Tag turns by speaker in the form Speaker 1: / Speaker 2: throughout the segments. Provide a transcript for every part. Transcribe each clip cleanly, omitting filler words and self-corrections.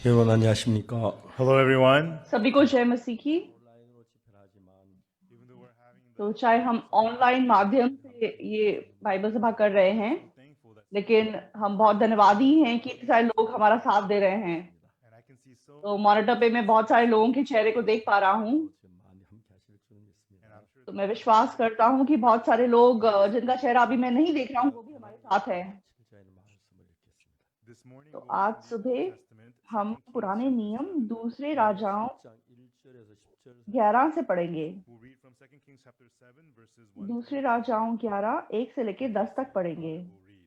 Speaker 1: 여러분 안녕하십니까?
Speaker 2: Hello, everyone.
Speaker 3: सभी को जय मसीह की।
Speaker 1: 온라인으로 집회를 하지만
Speaker 2: Even though we're having
Speaker 3: तो चाहे हम ऑनलाइन माध्यम से ये बाइबल सभा कर रहे हैं,
Speaker 2: thankful that
Speaker 3: लेकिन हम बहुत धन्यवादी हैं कि इतने सारे लोग हमारा साथ दे रहे हैं।
Speaker 2: and I can see so
Speaker 3: तो मॉनिटर पे मैं बहुत सारे लोगों के चेहरे को देख पा रहा हूँ।
Speaker 1: 지금 많이 함께 하실 줄은
Speaker 2: and
Speaker 1: 믿습니다.
Speaker 2: I'm sure
Speaker 3: तो मैं विश्वास करता हूँ कि बहुत सारे लोग जिनका चेहरा अभी मैं नहीं देख रहा हूँ, वो भी हमारे साथ है।
Speaker 1: 실자에는 말씀을 읽겠습니다.
Speaker 2: this morning
Speaker 3: तो
Speaker 2: we'll go
Speaker 3: आज
Speaker 2: through the
Speaker 3: सुबह
Speaker 2: Old Testament,
Speaker 3: हम
Speaker 2: 2 Kings
Speaker 3: पुराने
Speaker 2: chapter
Speaker 3: नियम
Speaker 2: 7.
Speaker 3: दूसरे राजाओं
Speaker 1: 10장 1절에서 10절
Speaker 3: 11 से पढ़ेंगे।
Speaker 2: We'll read from 2 Kings chapter 7 verses 1
Speaker 3: दूसरे
Speaker 2: to 8.
Speaker 3: राजाओं 11 1 से लेकर 10 तक पढ़ेंगे।
Speaker 2: We'll read.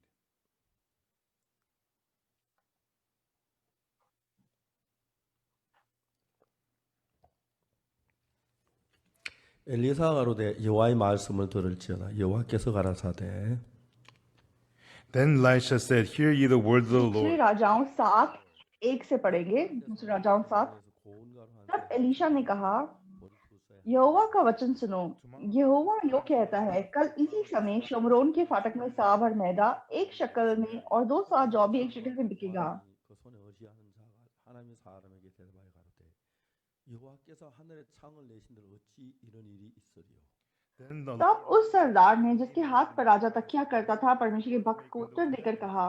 Speaker 1: 엘리사가 가로되 여호와의 말씀을 들을지어다 여호와께서 가라사대
Speaker 2: Then Elisha said, "Hear ye the words of the
Speaker 3: दूसरे
Speaker 2: Lord."
Speaker 3: राजाओं 7 1 से पढ़ेंगे। दूसरे राजाओं 7। तब एलीशा ने कहा, यहोवा का वचन सुनो। यहोवा यो कहता है, कल इसी समय शमरोन के फाटक में सा भर मैदा 1 शकल में और 2 सा जौ भी 1 शकल में बिकेगा।
Speaker 1: 그 손에 의지하는 자가 하나님의 사람에게 대답하여 가로되 여호와께서 하늘에 창을 내신들 어찌 이런 일이 있으리요.
Speaker 2: Then the
Speaker 3: तब उस सरदार ने, जिसके हाथ पर राजा तकिया करता था, परमेश्वर के भक्त को उत्तर देकर कहा,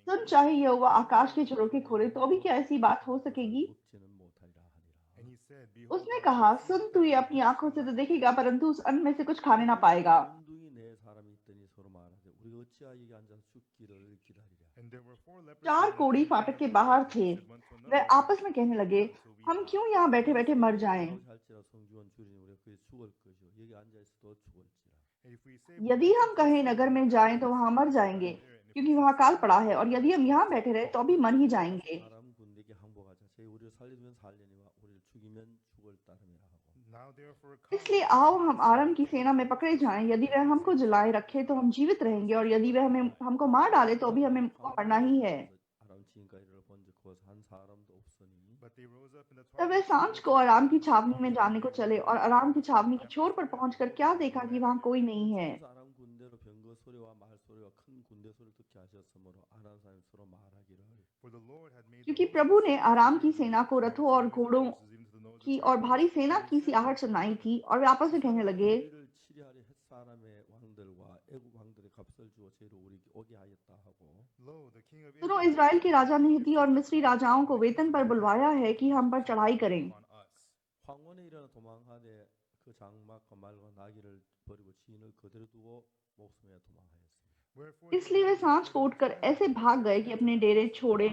Speaker 3: सुन, चाहे यहोवा आकाश के झरोखे खोले तो भी क्या ऐसी बात हो सकेगी?
Speaker 1: 먹지는 못하리라 하니라.
Speaker 2: and he said, "Behold,
Speaker 3: उसने कहा, सुन, तू ये अपनी आंखों से तो देखेगा, परंतु उस अन्न में से कुछ खाने ना पाएगा।
Speaker 1: 둥둥이 네 사람이 있더니 서로 말하되 우리가 어찌하여 여기 앉아서 죽기를 기다리랴.
Speaker 2: and there were 4 lepers
Speaker 3: 4
Speaker 2: standing
Speaker 3: कोढ़ी
Speaker 2: at the
Speaker 3: फाटक के
Speaker 2: gate
Speaker 3: बाहर
Speaker 2: without,
Speaker 3: थे।
Speaker 2: and said one to
Speaker 3: way
Speaker 2: another,
Speaker 3: आपस में कहने लगे, हम क्यों यहाँ बैठे बैठे मर जाएं?
Speaker 1: 할지라 성주원 주리니 우리가 그에 죽을 것이요 여기 앉아 있어도 죽을지라.
Speaker 2: "And if we say
Speaker 3: यदि हम कहें नगर में जाएं तो वहां मर जाएंगे, क्योंकि वहां काल पड़ा है, और यदि हम यहाँ बैठे रहे तो भी मर ही जाएंगे।
Speaker 1: 사람 군대에게 항복하자. 저희 우리를 살리면 살리니와 우리를 죽이면 죽을 따름이라 하고.
Speaker 2: now therefore come,
Speaker 3: इसलिए आओ हम आराम की सेना में पकड़े जाएं। यदि वह हमको जलाए रखे तो हम जीवित रहेंगे, और यदि वह हमको मार डाले तो भी हमें मरना ही है।
Speaker 1: 아람 지금까지를 본즉 거기서 한 사람도 없으니
Speaker 2: but they rose up in the
Speaker 3: तब वे
Speaker 2: twilight
Speaker 3: सांझ को अराम की छावनी में जाने को चले, और अराम की छावनी की छोर पर पहुंचकर क्या देखा कि वहां कोई नहीं है।
Speaker 1: 사람 군대로 병거 소리와 말 소리와 큰 군대 소리를 듣게 하셨으므로 아람 사람이 서로 말하기를
Speaker 2: for the Lord had made
Speaker 3: क्योंकि
Speaker 2: the
Speaker 3: प्रभु ने आराम की सेना को रथों और घोड़ों
Speaker 2: even to the nose
Speaker 3: की और भारी सेना की सी आहट सुनाई थी, और वे आपस में कहने लगे,
Speaker 1: 우리를 치리하리 햇사람의 왕들과 애국 왕들의 값을 주어 저희를 우리 오게 하였다 하고
Speaker 2: lo, the king of
Speaker 3: सुनो,
Speaker 2: Israel
Speaker 3: इज़राइल के राजा ने हित्ती और मिस्री राजाओं को वेतन पर बुलवाया है कि हम पर चढ़ाई करें।
Speaker 2: on us.
Speaker 1: 황혼에 일어나 도망하되 그 장막과 말과 나귀를 버리고 지인을 그대로 두고 목숨에 도망하였습니다.
Speaker 2: Wherefore
Speaker 3: इसलिए वे सांझ को उठकर ऐसे भाग गए कि अपने डेरे छोड़े,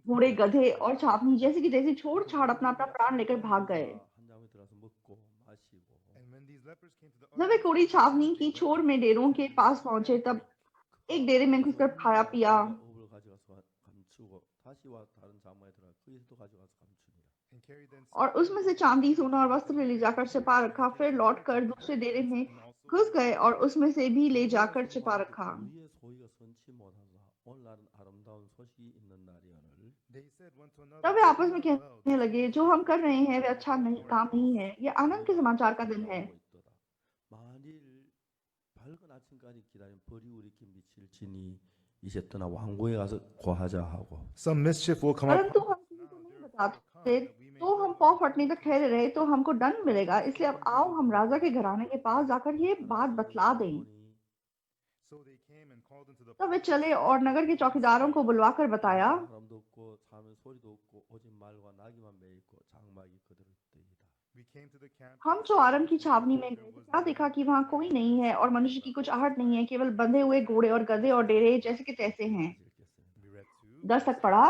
Speaker 3: घोड़े, गधे और छावनी जैसे कि तैसे छोड़ छाड़ अपना अपना प्राण लेकर भाग गए।
Speaker 1: 한 장에 들어가서 먹고 마시고
Speaker 2: and when these lepers came to the
Speaker 3: जब वे
Speaker 2: uttermost
Speaker 3: कोड़ी
Speaker 2: part of
Speaker 3: छावनी
Speaker 2: the
Speaker 3: की
Speaker 2: city,
Speaker 3: छोर में डेरों के पास पहुंचे, तब एक डेरे में घुसकर खाया पिया,
Speaker 1: 업을 가져가서 감추고 다시 와 다른 장막에 들어가 거기서도 가져가서 감추니라.
Speaker 2: and carried then
Speaker 3: और उसमें से चांदी, सोना और वस्त्र ले जाकर छिपा रखा। फिर लौटकर दूसरे डेरे में घुस गए और उसमें से भी ले जाकर छिपा रखा।
Speaker 1: 우리의 소위가 선치 못하사 오늘날은 아름다운 소식이 있는 날이오늘
Speaker 2: they said one to another,
Speaker 3: तब वे आपस में कहने लगे, जो हम कर रहे हैं वे अच्छा नहीं, काम नहीं है, ये आनंद के समाचार का दिन है।
Speaker 1: 하고 있도다. 만일 밝은 아침까지 기다린 벌이 우리께 미칠지니 이제 떠나 왕궁에 가서 고하자 하고
Speaker 2: some mischief will come
Speaker 3: परंतु
Speaker 2: upon
Speaker 3: हम किसी को नहीं बताते तो हम पाँव फटने तक ठहरे रहे तो हमको दंड मिलेगा। इसलिए अब आओ हम राजा के घराने के पास जाकर ये बात बतला दें।
Speaker 2: So they came and called into the
Speaker 3: तब वे चले और नगर के चौकीदारों को बुलवाकर बताया,
Speaker 1: 사람도 없고 사는 소리도 없고 오직 말과 나귀만 매 있고 장막이 그대로 있더이다.
Speaker 2: we came to the camp
Speaker 3: हम जो आरम की छावनी में गए तो क्या देखा कि वहाँ कोई नहीं है और मनुष्य की कुछ आहट नहीं है, केवल बंधे हुए घोड़े और गधे और डेरे जैसे के तैसे हैं।
Speaker 1: 읽겠습니다.
Speaker 2: we read to
Speaker 3: 10 तक पढ़ा।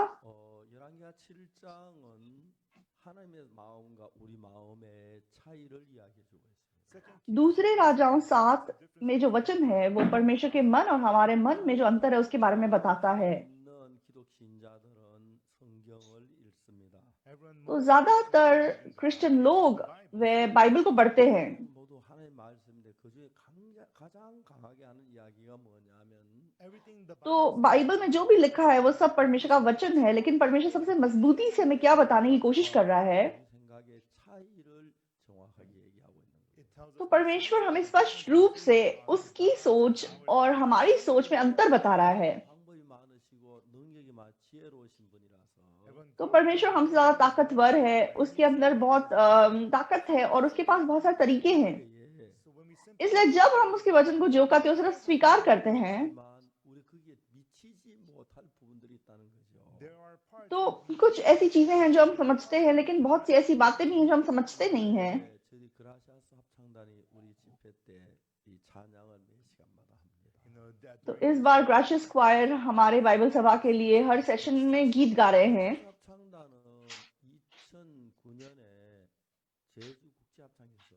Speaker 1: 열왕기하 7장은 하나님의 마음과 우리 마음의 차이를 이야기해 주고 있습니다.
Speaker 3: दूसरे राजाओं 7 में जो वचन है वो परमेश्वर के मन और हमारे मन में जो अंतर है उसके बारे में बताता है।
Speaker 1: 있는 기독신자들은 성경을 읽습니다.
Speaker 2: everyone
Speaker 3: तो ज्यादातर क्रिश्चियन लोग वे बाइबल को पढ़ते हैं।
Speaker 1: 모두 하나님의 말씀인데 그중에 가장 강하게 하는 이야기가 뭐냐면
Speaker 2: everything the
Speaker 3: तो बाइबल में जो भी लिखा है वो सब परमेश्वर का वचन है, लेकिन परमेश्वर सबसे मजबूती से हमें क्या बताने की कोशिश कर रहा है।
Speaker 1: 우리 생각의 차이를 정확하게 얘기하고 있는 거예요.
Speaker 2: it tells
Speaker 3: तो
Speaker 2: us
Speaker 3: परमेश्वर हमें स्पष्ट रूप से उसकी सोच और हमारी सोच में अंतर बता रहा है।
Speaker 1: 방법이 많으시고 능력이 많 지혜로우신 분이라서
Speaker 3: तो परमेश्वर हमसे ज्यादा ताकतवर है, उसके अंदर बहुत ताकत है और उसके पास बहुत सारे तरीके हैं।
Speaker 2: So when we simply
Speaker 3: इसलिए जब हम उसके वचन को जो कहते हैं उसे स्वीकार करते हैं,
Speaker 1: 하지만 우리 거기에 미치지 못할 부분들이 있다는 거죠.
Speaker 2: there are parts
Speaker 3: तो कुछ ऐसी चीजें हैं जो हम समझते हैं, लेकिन बहुत सी ऐसी बातें भी हैं जो हम समझते नहीं हैं।
Speaker 1: 네, 저희 그라시아스 합창단이 우리 집회 때 이 찬양을 매 시간마다 합니다.
Speaker 2: that
Speaker 3: तो इस बार ग्राशियस क्वायर हमारे बाइबल सभा के लिए हर सेशन में गीत गा रहे हैं।
Speaker 1: 합창단은 2009년에 제주 국제합창에서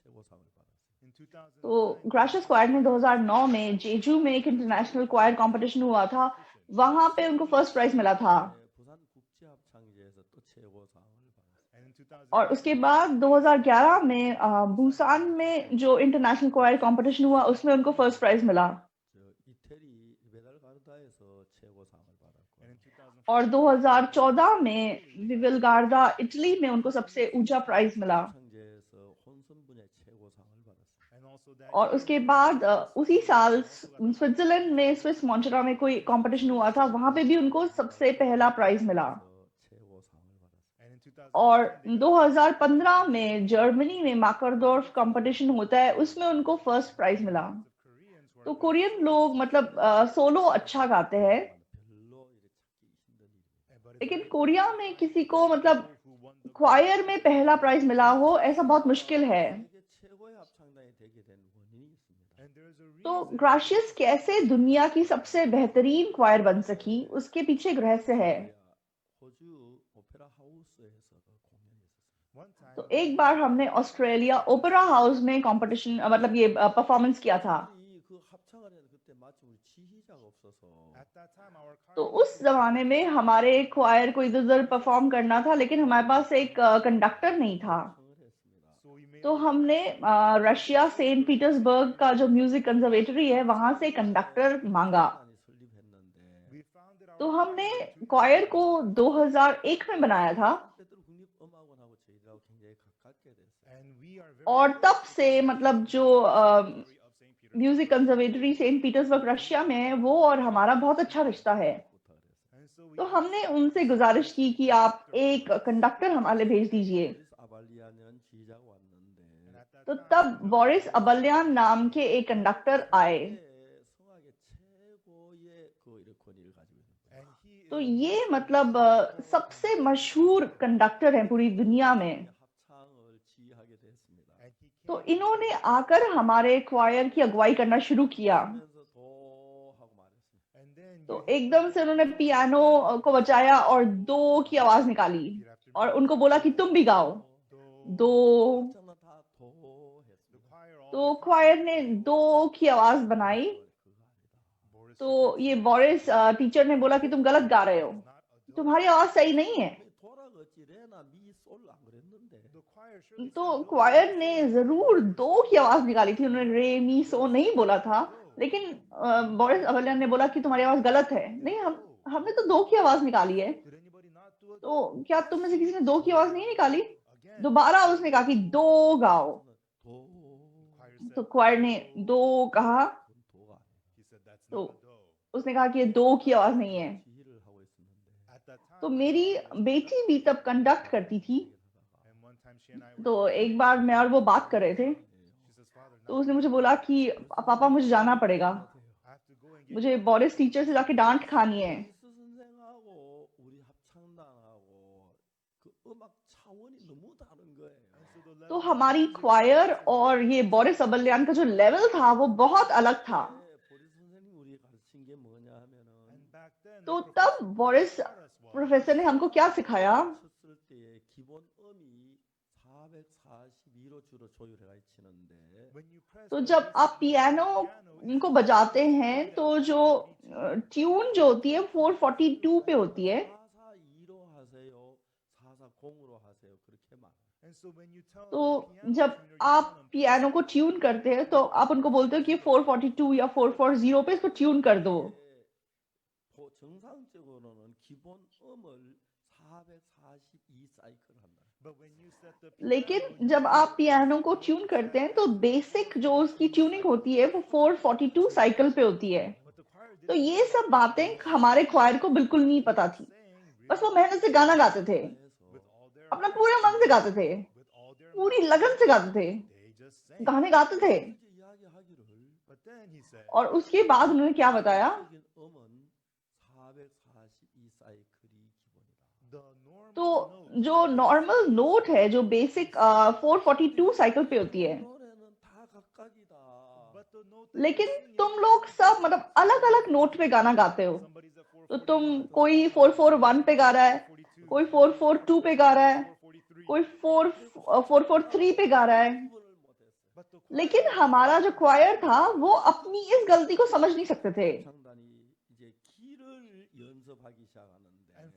Speaker 1: 최고상을 받았어요.
Speaker 2: in 2000
Speaker 3: तो ग्राशियस क्वायर ने 2009 में जेजू में एक इंटरनेशनल क्वायर कंपटीशन हुआ था, वहां पे उनको फर्स्ट प्राइज मिला था।
Speaker 1: 네, 부산 국제합창제에서 또 최고상을 받았어요.
Speaker 2: and in 2000
Speaker 3: और उसके बाद 2011 में बुसान में जो इंटरनेशनल क्वायर कंपटीशन हुआ उसमें उनको फर्स्ट प्राइज मिला।
Speaker 1: 저 이태리 베달가르다에서 최고상을 받았고
Speaker 2: and in 2000
Speaker 3: और 2014 में विविलगार्दा इटली में उनको सबसे ऊंचा प्राइज मिला।
Speaker 1: 합창제에서 혼선분야 최고상을 받았어요.
Speaker 2: and also that
Speaker 3: और उसके बाद उसी साल स्विट्जरलैंड में स्विस मॉन्ट्रेला में कोई कंपटीशन हुआ था, वहां पे भी उनको सबसे पहला प्राइज मिला।
Speaker 1: 최고상을 받았어요.
Speaker 2: and in 2000
Speaker 3: और 2015 में जर्मनी में माकरदोर्फ कंपटीशन होता है, उसमें उनको फर्स्ट प्राइज मिला।
Speaker 2: Koreans were
Speaker 3: तो कोरियन लोग मतलब सोलो अच्छा गाते हैं,
Speaker 1: 별로 이렇게 찾기 힘든 일이에요.
Speaker 2: but it's
Speaker 3: लेकिन कोरिया में किसी को मतलब
Speaker 2: who won the
Speaker 3: क्वायर में पहला प्राइज मिला हो ऐसा बहुत मुश्किल है।
Speaker 1: 세계 최고의 합창단이 되게 된 원인이 있습니다.
Speaker 2: and there's a
Speaker 3: तो
Speaker 2: reason
Speaker 3: ग्राशियस कैसे दुनिया की सबसे बेहतरीन क्वायर बन सकी, उसके पीछे एक रहस्य है।
Speaker 1: 호주 오페라 하우스에서 공연했었어요.
Speaker 2: one time
Speaker 3: तो एक बार हमने ऑस्ट्रेलिया ओपेरा हाउस में कंपटीशन मतलब ये परफॉर्मेंस किया था।
Speaker 1: 그 합창을 했는데 그때 마침 우리 지휘자가 없어서
Speaker 2: at that time our
Speaker 3: तो
Speaker 2: choir
Speaker 3: उस जमाने में हमारे क्वायर को इधर उधर परफॉर्म करना था, लेकिन हमारे पास एक कंडक्टर नहीं था।
Speaker 1: 합창을 했습니다.
Speaker 2: so we made
Speaker 3: तो हमने रशिया सेंट पीटर्सबर्ग का जो म्यूजिक कंजर्वेटरी है वहां से कंडक्टर मांगा।
Speaker 1: 합창단이 설립했는데
Speaker 2: we founded our
Speaker 3: तो हमने क्वायर को 2001 में बनाया था
Speaker 1: 그때도 국립음악원하고 저희들하고 굉장히 가깝게 됐어요.
Speaker 2: and we are very
Speaker 3: और तब से मतलब जो
Speaker 2: story of St. Peter
Speaker 3: music conservatory Saint Petersburg Russia में है, वो और हमारा बहुत अच्छा रिश्ता है।
Speaker 1: 부탁을 했어요.
Speaker 2: and so we
Speaker 3: तो हमने उनसे गुजारिश की कि आप एक कंडक्टर हमारे भेज दीजिए।
Speaker 1: 보리스 아발리아는 지휘자가 왔는데
Speaker 2: and at that
Speaker 3: तो
Speaker 2: time
Speaker 3: तब बोरिस अबल्यान नाम के एक कंडक्टर आए।
Speaker 1: 그때 성악의 최고의 그 이력권위를 가지고 있는 거예요.
Speaker 2: and he is
Speaker 3: तो ये मतलब सबसे मशहूर कंडक्टर हैं पूरी दुनिया में।
Speaker 1: 합창을 지휘하게 됐습니다.
Speaker 2: and he came
Speaker 3: तो इन्होंने आकर हमारे क्वायर की अगुवाई करना शुरू किया।
Speaker 1: 하면서 도 하고 말했습니다.
Speaker 2: and then
Speaker 3: तो एकदम से उन्होंने पियानो को बजाया और दो की आवाज निकाली
Speaker 2: repeat after me.
Speaker 3: और उनको बोला कि तुम भी गाओ।
Speaker 2: Do,
Speaker 3: दो।
Speaker 1: 합창단 다도
Speaker 2: the
Speaker 1: 했습니다.
Speaker 2: choir all
Speaker 3: तो क्वायर ने दो की आवाज बनाई।
Speaker 1: 그거 아니다.
Speaker 2: Boris
Speaker 3: तो ये बोरिस टीचर ने बोला कि तुम गलत गा रहे हो,
Speaker 2: not a do.
Speaker 3: तुम्हारी आवाज सही नहीं है।
Speaker 1: 돌아갔지 레나 미솔 안 그랬는데
Speaker 2: The choir surely
Speaker 3: तो
Speaker 2: said do.
Speaker 3: क्वायर ने जरूर दो की आवाज निकाली थी, उन्होंने रे मी सो नहीं बोला था, लेकिन बोरिस अबल्यान ने बोला कि तुम्हारी आवाज गलत है। नहीं, हमने तो दो की आवाज निकाली है।
Speaker 2: Did anybody not do it?
Speaker 3: तो क्या तुम में से किसी ने दो की आवाज नहीं निकाली?
Speaker 2: Again,
Speaker 3: दोबारा उसने कहा कि दो गाओ।
Speaker 1: 도
Speaker 2: choir said,
Speaker 3: तो क्वायर ने दो कहा,
Speaker 1: 그건 도가 아니에요.
Speaker 2: he said that's
Speaker 3: तो-
Speaker 2: not a do.
Speaker 3: उसने कहा कि ये दो की आवाज नहीं है।
Speaker 1: 지휘를 하고 있었는데
Speaker 2: At that time,
Speaker 3: तो मेरी बेटी भी तब कंडक्ट करती थी।
Speaker 2: and one time she and I were,
Speaker 3: तो एक बार मैं और वो बात कर रहे थे,
Speaker 2: she says, Father,
Speaker 3: तो
Speaker 2: now
Speaker 3: उसने मुझे बोला कि पापा मुझे जाना पड़ेगा,
Speaker 2: I have to go and get
Speaker 3: मुझे बोरिस टीचर से जाके डांट खानी है।
Speaker 1: 보리스 선생하고 우리 합창단하고 그 음악 차원이 너무 다른 거예요.
Speaker 2: And so the
Speaker 3: तो
Speaker 2: level
Speaker 3: हमारी क्वायर और ये बोरिस अबल्यान का जो लेवल था वो बहुत अलग था।
Speaker 1: 보리스 선생님 우리 가르친 게 뭐냐 하면은
Speaker 2: and back then,
Speaker 3: तो
Speaker 2: the
Speaker 3: तब
Speaker 2: professor
Speaker 3: Boris
Speaker 2: taught us was,
Speaker 3: professor ने हमको क्या सिखाया
Speaker 1: 쳤을 때에 기본 음이 442로 주로 조율해가 치는데
Speaker 2: when you press
Speaker 3: तो
Speaker 2: the
Speaker 3: जब
Speaker 2: basic
Speaker 3: आप पियानो इनको बजाते हैं तो जो ट्यून जो होती है 442 पे होती है।
Speaker 1: 442로 하세요, 440으로 하세요 그렇게 말해요.
Speaker 2: and so when you tell
Speaker 3: तो
Speaker 2: the piano
Speaker 3: जब
Speaker 2: tuner, you
Speaker 3: आप
Speaker 2: tell him,
Speaker 3: पियानो को ट्यून करते हैं तो आप उनको बोलते हो कि 442 या 440 पे इसको ट्यून कर दो।
Speaker 1: 정상적으로는 기본 음을 442 사이클 한다.
Speaker 2: but when you set the piano,
Speaker 3: लेकिन जब आप पियानो को ट्यून करते हैं तो बेसिक जो उसकी ट्यूनिंग होती है वो 442 साइकिल पे होती है।
Speaker 2: but the choir
Speaker 3: तो
Speaker 2: didn't
Speaker 3: ये सब बातें हमारे क्वायर को बिल्कुल नहीं पता थी।
Speaker 2: saying
Speaker 3: बस वो मेहनत से गाना गाते थे, अपना पूरे मन से गाते थे, पूरी लगन से गाते थे, गाने गाते थे। और उसके बाद उन्होंने क्या बताया, तो जो नॉर्मल नोट है, जो बेसिक 442 साइकिल पे होती है, लेकिन तुम लोग सब मतलब अलग अलग नोट पे गाना गाते हो। तो तुम कोई 441 पे गा रहा है, कोई 442 पे गा रहा है, कोई 443 पे गा रहा है, लेकिन हमारा जो क्वायर था वो अपनी इस गलती को समझ नहीं सकते थे।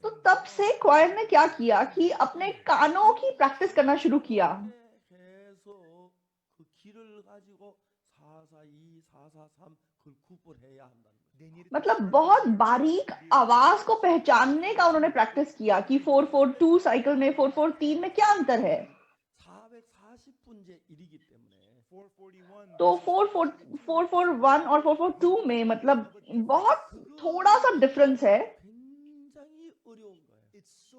Speaker 3: तो तब से क्वायर ने क्या किया कि अपने कानों की प्रैक्टिस करना शुरू किया। मतलब बहुत बारीक आवाज को पहचानने का उन्होंने प्रैक्टिस किया कि 442 साइकिल में 443 में क्या अंतर है। तो 441 और 442 में मतलब बहुत थोड़ा सा डिफरेंस है,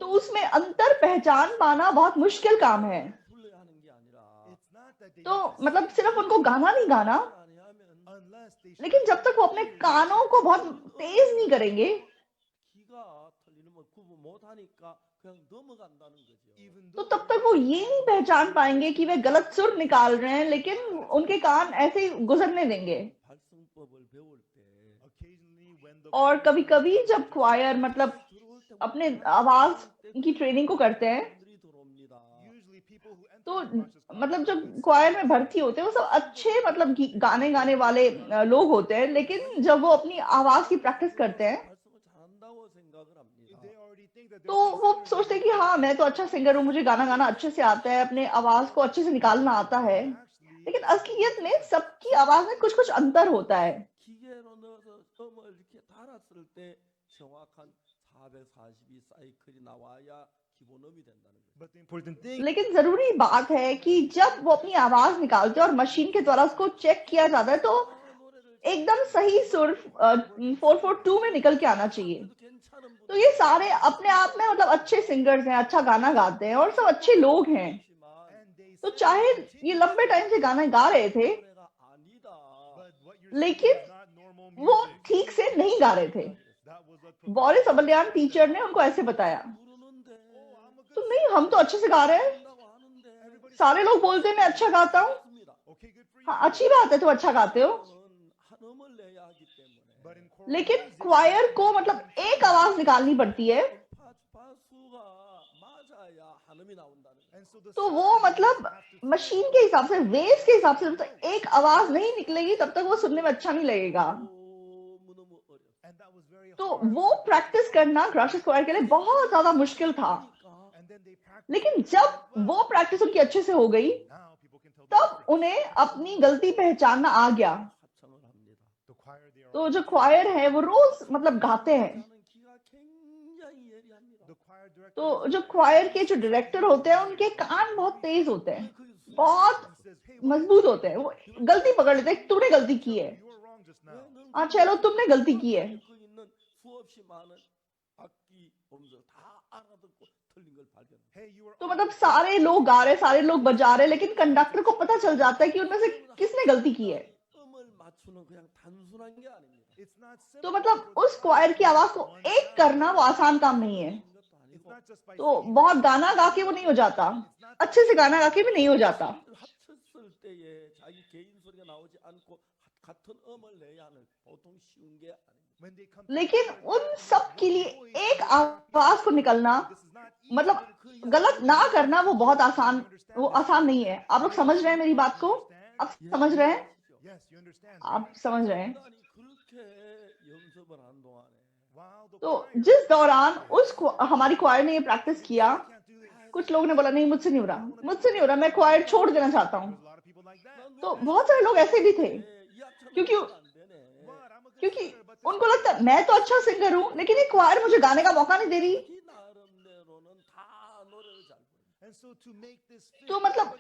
Speaker 3: तो उसमें अंतर पहचान पाना बहुत मुश्किल काम है। तो मतलब सिर्फ उनको गाना नहीं गाना, लेकिन जब तक वो अपने कानों को बहुत तेज नहीं करेंगे, तो तब तक वो ये नहीं पहचान पाएंगे कि वे गलत सुर निकाल रहे हैं, लेकिन उनके कान ऐसे ही गुजरने देंगे। और कभी कभी जब क्वायर मतलब अपने आवाज की ट्रेनिंग को करते हैं, तो मतलब जब क्वायर में भर्ती होते हैं वो सब अच्छे मतलब गाने गाने वाले लोग होते हैं, लेकिन जब वो अपनी आवाज की प्रैक्टिस करते हैं तो वो सोचते हैं कि हाँ मैं तो अच्छा सिंगर हूँ, मुझे गाना गाना अच्छे से आता है, अपने आवाज को अच्छे से निकालना आता है, लेकिन असलियत में सबकी आवाज में कुछ कुछ अंतर होता है। लेकिन जरूरी बात है कि जब वो अपनी आवाज निकालते हैं और मशीन के द्वारा उसको चेक किया जाता है, तो एकदम सही सुर 442 में निकल के आना चाहिए। तो ये सारे अपने आप में मतलब अच्छे सिंगर्स हैं, अच्छा गाना गाते हैं और सब अच्छे लोग हैं। तो चाहे ये लंबे टाइम से गाना गा रहे थे, लेकिन वो ठीक से नहीं गा रहे थे। बोरिस अबल्यान टीचर ने उनको ऐसे बताया, तो नहीं हम तो अच्छे से गा रहे हैं, सारे लोग बोलते हैं मैं अच्छा गाता हूँ। हाँ अच्छी बात है, तो अच्छा गाते हो, लेकिन क्वायर को मतलब एक आवाज निकालनी पड़ती है। तो वो मतलब मशीन के हिसाब से, वेव्स के हिसाब से, मतलब एक आवाज नहीं निकलेगी तब तक वो सुनने में अच्छा नहीं लगेगा। तो वो प्रैक्टिस करना ग्राशियस क्वायर के लिए बहुत ज्यादा मुश्किल था। लेकिन जब वो प्रैक्टिस उनकी अच्छे से हो गई, तब उन्हें अपनी गलती पहचानना आ गया। तो जो क्वायर है वो रोज मतलब गाते हैं। तो जो क्वायर के जो डायरेक्टर होते हैं उनके कान बहुत तेज होते हैं, बहुत मजबूत होते हैं, वो गलती पकड़ लेते हैं, तूने गलती की है, हाँ चलो तुमने गलती की है। तो मतलब सारे लोग गा रहे, सारे लोग बजा रहे, लेकिन कंडक्टर को पता चल जाता है कि उनमें से किसने गलती की है। तो मतलब उस क्वायर की आवाज को एक करना वो आसान काम नहीं है। तो बहुत गाना गा के वो नहीं हो जाता, अच्छे से गाना गा के भी नहीं हो जाता। लेकिन उन सब के लिए एक आवाज को निकलना, मतलब गलत ना करना, वो बहुत आसान, वो आसान नहीं है। आप लोग समझ रहे हैं मेरी बात को? आप समझ रहे हैं? आप समझ रहे हैं? तो जिस दौरान हमारी क्वायर ने ये प्रैक्टिस किया, कुछ लोगों ने बोला नहीं मुझसे नहीं हो रहा, मुझसे नहीं हो रहा, मैं क्वायर छोड़ देना चाहता हूँ। तो बहुत सारे लोग ऐसे भी थे, क्योंकि उनको लगता है मैं तो अच्छा सिंगर हूँ, लेकिन ये क्वायर मुझे गाने का मौका नहीं दे रही। तो मतलब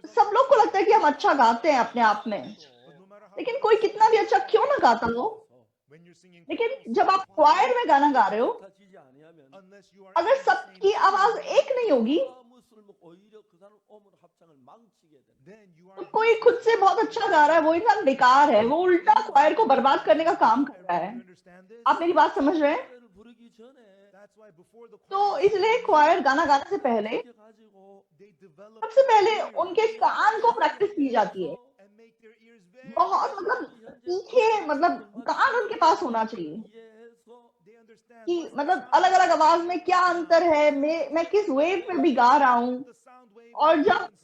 Speaker 3: सब लोग को लगता है कि हम अच्छा गाते हैं अपने आप में, लेकिन कोई कितना भी अच्छा क्यों ना गाता हो,
Speaker 2: when you're singing
Speaker 3: लेकिन
Speaker 2: choral
Speaker 3: जब आप
Speaker 2: songs,
Speaker 3: क्वायर में गाना गा रहे हो,
Speaker 1: 같아지지 아니하면
Speaker 2: unless you are
Speaker 3: अगर
Speaker 2: in the same
Speaker 3: सबकी आवाज
Speaker 2: tune,
Speaker 3: एक नहीं होगी,
Speaker 1: 무술 오히려 그 사람 오물 합창을 망치게 된다.
Speaker 2: then you
Speaker 3: तो
Speaker 2: are
Speaker 3: कोई खुद से बहुत अच्छा गा रहा है, वो इंसान बेकार है, वो उल्टा क्वायर को बर्बाद करने का काम कर रहा है।
Speaker 2: You understand this?
Speaker 3: आप मेरी बात समझ रहे हैं?
Speaker 1: 노래를 부르기 전에
Speaker 2: That's why before the
Speaker 3: तो
Speaker 2: choir
Speaker 3: इसलिए
Speaker 2: sings,
Speaker 3: क्वायर गाना गाने से पहले
Speaker 1: 이렇게 가지고
Speaker 2: they develop
Speaker 3: सबसे पहले
Speaker 2: their
Speaker 3: उनके
Speaker 2: ears
Speaker 3: कान को प्रैक्टिस की जाती है।
Speaker 2: and make their ears very
Speaker 3: बहुत मतलब तीखे, मतलब कान उनके पास होना चाहिए
Speaker 1: 이해해서
Speaker 2: they understand
Speaker 3: कि
Speaker 2: what's the
Speaker 3: मतलब
Speaker 2: sound
Speaker 3: अलग अलग
Speaker 2: wave,
Speaker 3: आवाज में क्या अंतर है, मैं किस वेव पे भी गा रहा हूँ,
Speaker 2: the sound wave
Speaker 3: और
Speaker 2: and
Speaker 3: जब
Speaker 2: frequency,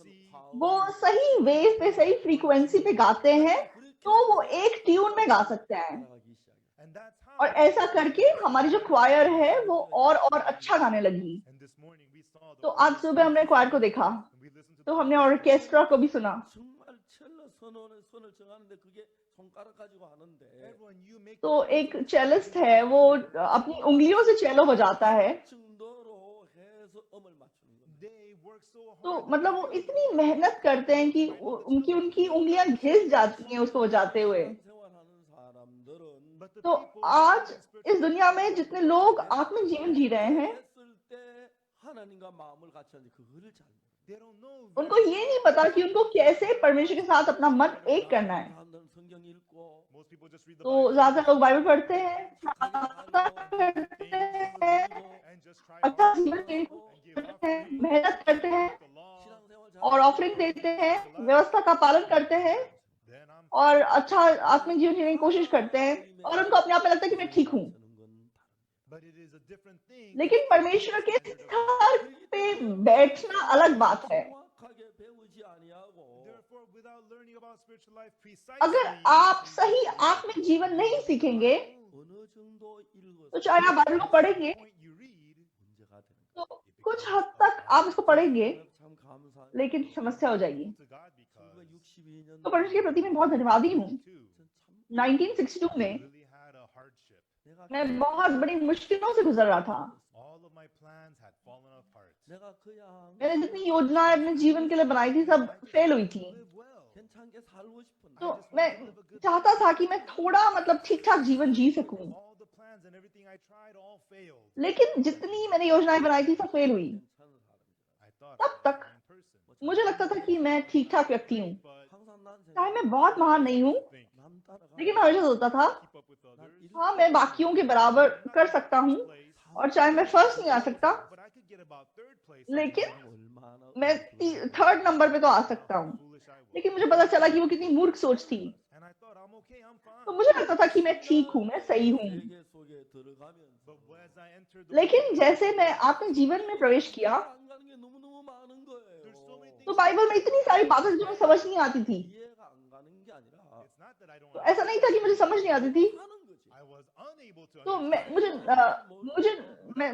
Speaker 3: वो सही वेव पे सही फ्रीक्वेंसी पे गाते हैं तो वो एक ट्यून में गा सकते हैं।
Speaker 1: 따라가기 시작해.
Speaker 2: and that's how.
Speaker 3: और ऐसा करके हमारी जो क्वायर है वो और अच्छा गाने लगी।
Speaker 2: And this morning we saw the
Speaker 3: तो आज सुबह हमने क्वायर को देखा,
Speaker 2: and we listened to
Speaker 3: तो
Speaker 2: the
Speaker 3: हमने
Speaker 2: orchestra.
Speaker 3: ऑर्केस्ट्रा को भी सुना।
Speaker 1: 정말 첼로 선을 정하는데 그게 손가락 가지고 하는데
Speaker 2: Everyone, you make
Speaker 3: तो
Speaker 2: the
Speaker 3: एक
Speaker 2: notes
Speaker 3: चेलिस्ट है, वो अपनी उंगलियों से चेलो बजाता है।
Speaker 1: 정도로 해서 음을 맞추는 겁니다.
Speaker 2: they work so hard
Speaker 3: तो
Speaker 2: that
Speaker 3: मतलब
Speaker 2: they
Speaker 3: वो
Speaker 2: feel
Speaker 3: इतनी
Speaker 2: the
Speaker 3: मेहनत करते हैं कि उनकी उंगलियां घिस जाती हैं उसको बजाते हुए।
Speaker 1: 생활하는 사람들은
Speaker 2: but the
Speaker 3: तो
Speaker 2: people
Speaker 3: आज
Speaker 2: living in spiritual
Speaker 3: इस दुनिया में जितने लोग आत्मिक जीवन जी रहे हैं,
Speaker 1: 했을 때 하나님과 마음을 같이 하는지 그거를 잘 모르는
Speaker 2: they don't know
Speaker 3: उनको ये नहीं पता कि उनको कैसे परमेश्वर के साथ अपना मन एक करना है।
Speaker 1: 사람들은 성경 읽고
Speaker 2: most people just read the
Speaker 3: तो
Speaker 2: Bible
Speaker 3: ज्यादातर लोग बाइबल पढ़ते हैं, प्रार्थना
Speaker 1: 착하게
Speaker 3: करते
Speaker 1: 살고
Speaker 3: हैं,
Speaker 2: and just try
Speaker 3: अच्छा
Speaker 2: hard
Speaker 3: जीवन जीने की
Speaker 2: and
Speaker 3: कोशिश
Speaker 2: give
Speaker 3: करते हैं,
Speaker 2: offering,
Speaker 3: मेहनत करते हैं
Speaker 2: the law,
Speaker 1: 신앙생활
Speaker 3: और ऑफरिंग देते हैं, व्यवस्था का पालन करते हैं
Speaker 2: then I'm
Speaker 3: और अच्छा आत्मिक जीवन जीने की कोशिश करते हैं, और उनको अपने आप में लगता है कि मैं ठीक हूँ।
Speaker 2: but it is a different thing.
Speaker 3: लेकिन परमेश्वर के स्तर पे बैठना अलग बात है।
Speaker 1: 정확하게 배우지 아니하고
Speaker 2: Therefore, without learning about spiritual life
Speaker 3: अगर
Speaker 2: precisely,
Speaker 3: आप सही आत्मिक जीवन नहीं सीखेंगे
Speaker 1: 어느 정도 읽어서
Speaker 3: तो चाहे आप बाइबल को पढ़ेंगे
Speaker 2: point you read,
Speaker 1: 문제가 되는
Speaker 3: तो कुछ हद तक आप उसको पढ़ेंगे,
Speaker 1: 거예요. 참 감사해요.
Speaker 3: लेकिन समस्या हो जाएगी।
Speaker 2: to God because
Speaker 1: 1962년
Speaker 3: तो परमेश्वर के प्रति मैं बहुत धन्यवादी हूँ।
Speaker 2: too
Speaker 3: 1962 में
Speaker 2: really had a hardship.
Speaker 1: 내가
Speaker 3: मैं बहुत बड़ी मुश्किलों से गुजर रहा था।
Speaker 2: All of my plans had fallen apart.
Speaker 1: 내가 그냥
Speaker 3: मैंने जितनी योजनाएं अपने जीवन के लिए बनाई थी सब फेल हुई थी।
Speaker 2: Live well.
Speaker 1: 괜찮게 살고 싶은데
Speaker 3: तो मैं चाहता था कि मैं थोड़ा मतलब ठीक ठाक जीवन जी सकूं,
Speaker 2: All the plans and everything I tried all failed.
Speaker 3: लेकिन जितनी मैंने योजनाएं बनाई थी सब फेल हुई।
Speaker 1: 괜찮은 사람이잖아.
Speaker 2: I thought
Speaker 3: तब
Speaker 2: I was a
Speaker 3: तक
Speaker 2: fine person.
Speaker 3: मुझे लगता था कि मैं ठीक ठाक व्यक्ति हूँ,
Speaker 2: But
Speaker 1: 항상 난
Speaker 3: चाहे
Speaker 1: 생각
Speaker 3: मैं बहुत महान नहीं हूँ,
Speaker 2: think,
Speaker 1: 남 따라가
Speaker 3: लेकिन मैं हमेशा सोचता था
Speaker 2: keep up with others.
Speaker 3: हाँ मैं बाकियों के बराबर कर सकता हूँ, और चाहे मैं फर्स्ट नहीं आ सकता,
Speaker 2: But I could get about third place.
Speaker 3: लेकिन
Speaker 1: 얼마나
Speaker 3: मैं थर्ड नंबर पे तो आ सकता हूँ।
Speaker 2: Foolish I was.
Speaker 3: लेकिन मुझे पता चला कि वो कितनी मूर्ख सोच थी।
Speaker 2: And I thought I'm okay, I'm
Speaker 3: तो
Speaker 2: fine.
Speaker 3: मुझे लगता था कि मैं ठीक हूँ, मैं सही हूँ।
Speaker 1: 세계 속에 들어가면서
Speaker 2: But as I entered the
Speaker 3: लेकिन
Speaker 2: world,
Speaker 3: जैसे मैं अपने जीवन में प्रवेश किया
Speaker 1: 안 가는 게 너무너무 많은
Speaker 2: there's so many
Speaker 1: 거예요.
Speaker 2: things.
Speaker 3: तो बाइबल में इतनी सारी बातें जो मुझे समझ नहीं आती थी।
Speaker 1: 이해가 안 가는 게 아니라
Speaker 2: It's not that I don't
Speaker 3: तो ऐसा नहीं था कि मुझे समझ नहीं आती थी,
Speaker 1: 하는 거지.
Speaker 2: I was unable to
Speaker 3: तो
Speaker 2: understand.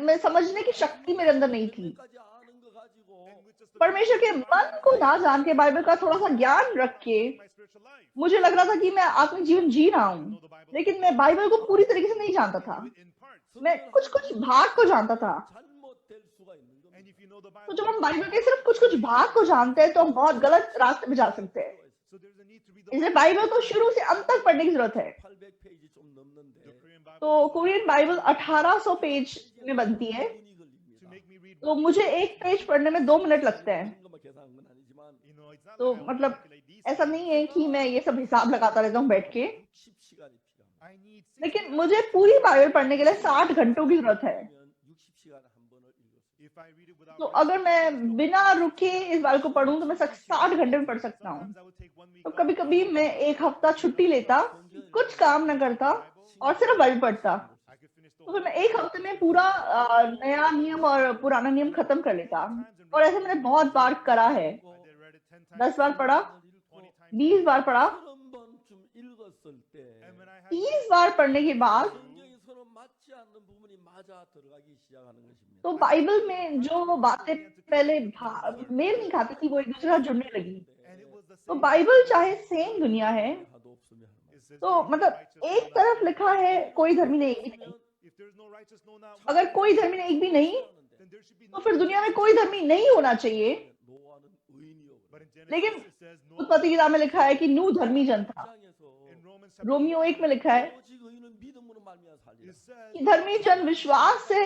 Speaker 3: मैं समझने की शक्ति मेरे अंदर नहीं थी।
Speaker 1: 까지 아는 거 가지고
Speaker 2: And with just the
Speaker 3: परमेश्वर के मन को ना जान के, बाइबल का थोड़ा सा ज्ञान रख के
Speaker 2: my spiritual life.
Speaker 3: मुझे लग रहा था कि मैं आत्मिक जीवन जी रहा
Speaker 2: I
Speaker 3: हूँ,
Speaker 2: know the Bible
Speaker 3: लेकिन मैं बाइबल को पूरी तरीके से नहीं जानता था।
Speaker 2: in parts.
Speaker 3: मैं कुछ कुछ भाग को जानता था।
Speaker 1: 잘못될 수가 있는 겁니다.
Speaker 2: And if you know the
Speaker 3: तो
Speaker 2: Bible,
Speaker 3: जब हम बाइबल के सिर्फ कुछ कुछ भाग को जानते हैं तो हम बहुत गलत रास्ते पे जा सकते हैं।
Speaker 2: so there's a need to read the
Speaker 3: इसलिए
Speaker 2: Bible.
Speaker 3: बाइबल को शुरू से अंत तक पढ़ने की जरूरत है।
Speaker 1: 800페이지 좀 넘는데
Speaker 2: The Korean Bible
Speaker 3: तो कोरियन बाइबल 1800 पेज में बनती है,
Speaker 1: 분이
Speaker 2: to
Speaker 1: 걸립니다.
Speaker 2: make me read.
Speaker 3: तो मुझे एक पेज पढ़ने में 2 मिनट लगते हैं।
Speaker 1: 이런 것만 계산한 건 아니지만
Speaker 2: You know, it's not
Speaker 3: तो
Speaker 2: like I
Speaker 3: मतलब
Speaker 2: calculate these
Speaker 3: ऐसा
Speaker 2: things.
Speaker 3: नहीं है कि मैं ये सब हिसाब लगाता रहता हूँ बैठ के,
Speaker 1: 60시간이 필요합니다.
Speaker 2: I need 60
Speaker 3: लेकिन मुझे पूरी बाइबल पढ़ने के लिए 60 घंटों की जरूरत है।
Speaker 1: 60시간에 한 번을 읽었어요.
Speaker 2: if I read it without
Speaker 3: तो अगर मैं बिना रुके इस बाइबल को पढ़ूं तो मैं 60 घंटे में पढ़ सकता हूँ।
Speaker 2: sometimes I would take 1 week
Speaker 3: तो
Speaker 2: off.
Speaker 3: कभी कभी मैं एक हफ्ता छुट्टी लेता, कुछ काम न करता और सिर्फ बाइबल पढ़ता,
Speaker 2: I could finish the
Speaker 3: तो फिर मैं एक हफ्ते में पूरा नया नियम और पुराना नियम खत्म कर लेता। और ऐसे मैंने बहुत बार करा है।
Speaker 2: I did read it 10 times.
Speaker 3: 10 बार पढ़ा,
Speaker 2: 20 times.
Speaker 3: 20 बार पढ़ा,
Speaker 1: 30번쯤 읽었을 때
Speaker 2: And when I had
Speaker 3: 30 बार पढ़ने के बाद
Speaker 1: 성경이 서로 맞지 않는 부분이 맞아 들어가기 시작하는 것입니다.
Speaker 3: तो बाइबल में जो बातें पहले मेल नहीं खाती थी वो एक दूसरे से जुड़ने लगी।
Speaker 2: and it was the
Speaker 3: तो
Speaker 2: same.
Speaker 3: बाइबल चाहे सेम दुनिया है,
Speaker 1: 하도 없으면
Speaker 2: It says,
Speaker 3: तो मतलब एक तरफ लिखा है कोई धर्मी नहीं, एक भी नहीं।
Speaker 2: if there's no righteous, no not one,
Speaker 3: अगर कोई धर्मी नहीं, एक भी नहीं,
Speaker 2: then there should be
Speaker 3: तो
Speaker 2: no.
Speaker 3: फिर दुनिया में कोई धर्मी नहीं होना चाहिए।
Speaker 1: 노아는 의인이요.
Speaker 2: But in Genesis
Speaker 3: लेकिन
Speaker 2: it says no.
Speaker 3: उत्पत्ति किताब में लिखा है कि नूह धर्मी जन था।
Speaker 1: 입장에서
Speaker 2: In Romans
Speaker 3: रोमियो 1 में लिखा है
Speaker 1: 오직 의인은 믿음으로 말미암아 살리라.
Speaker 2: It says,
Speaker 3: कि धर्मी जन विश्वास से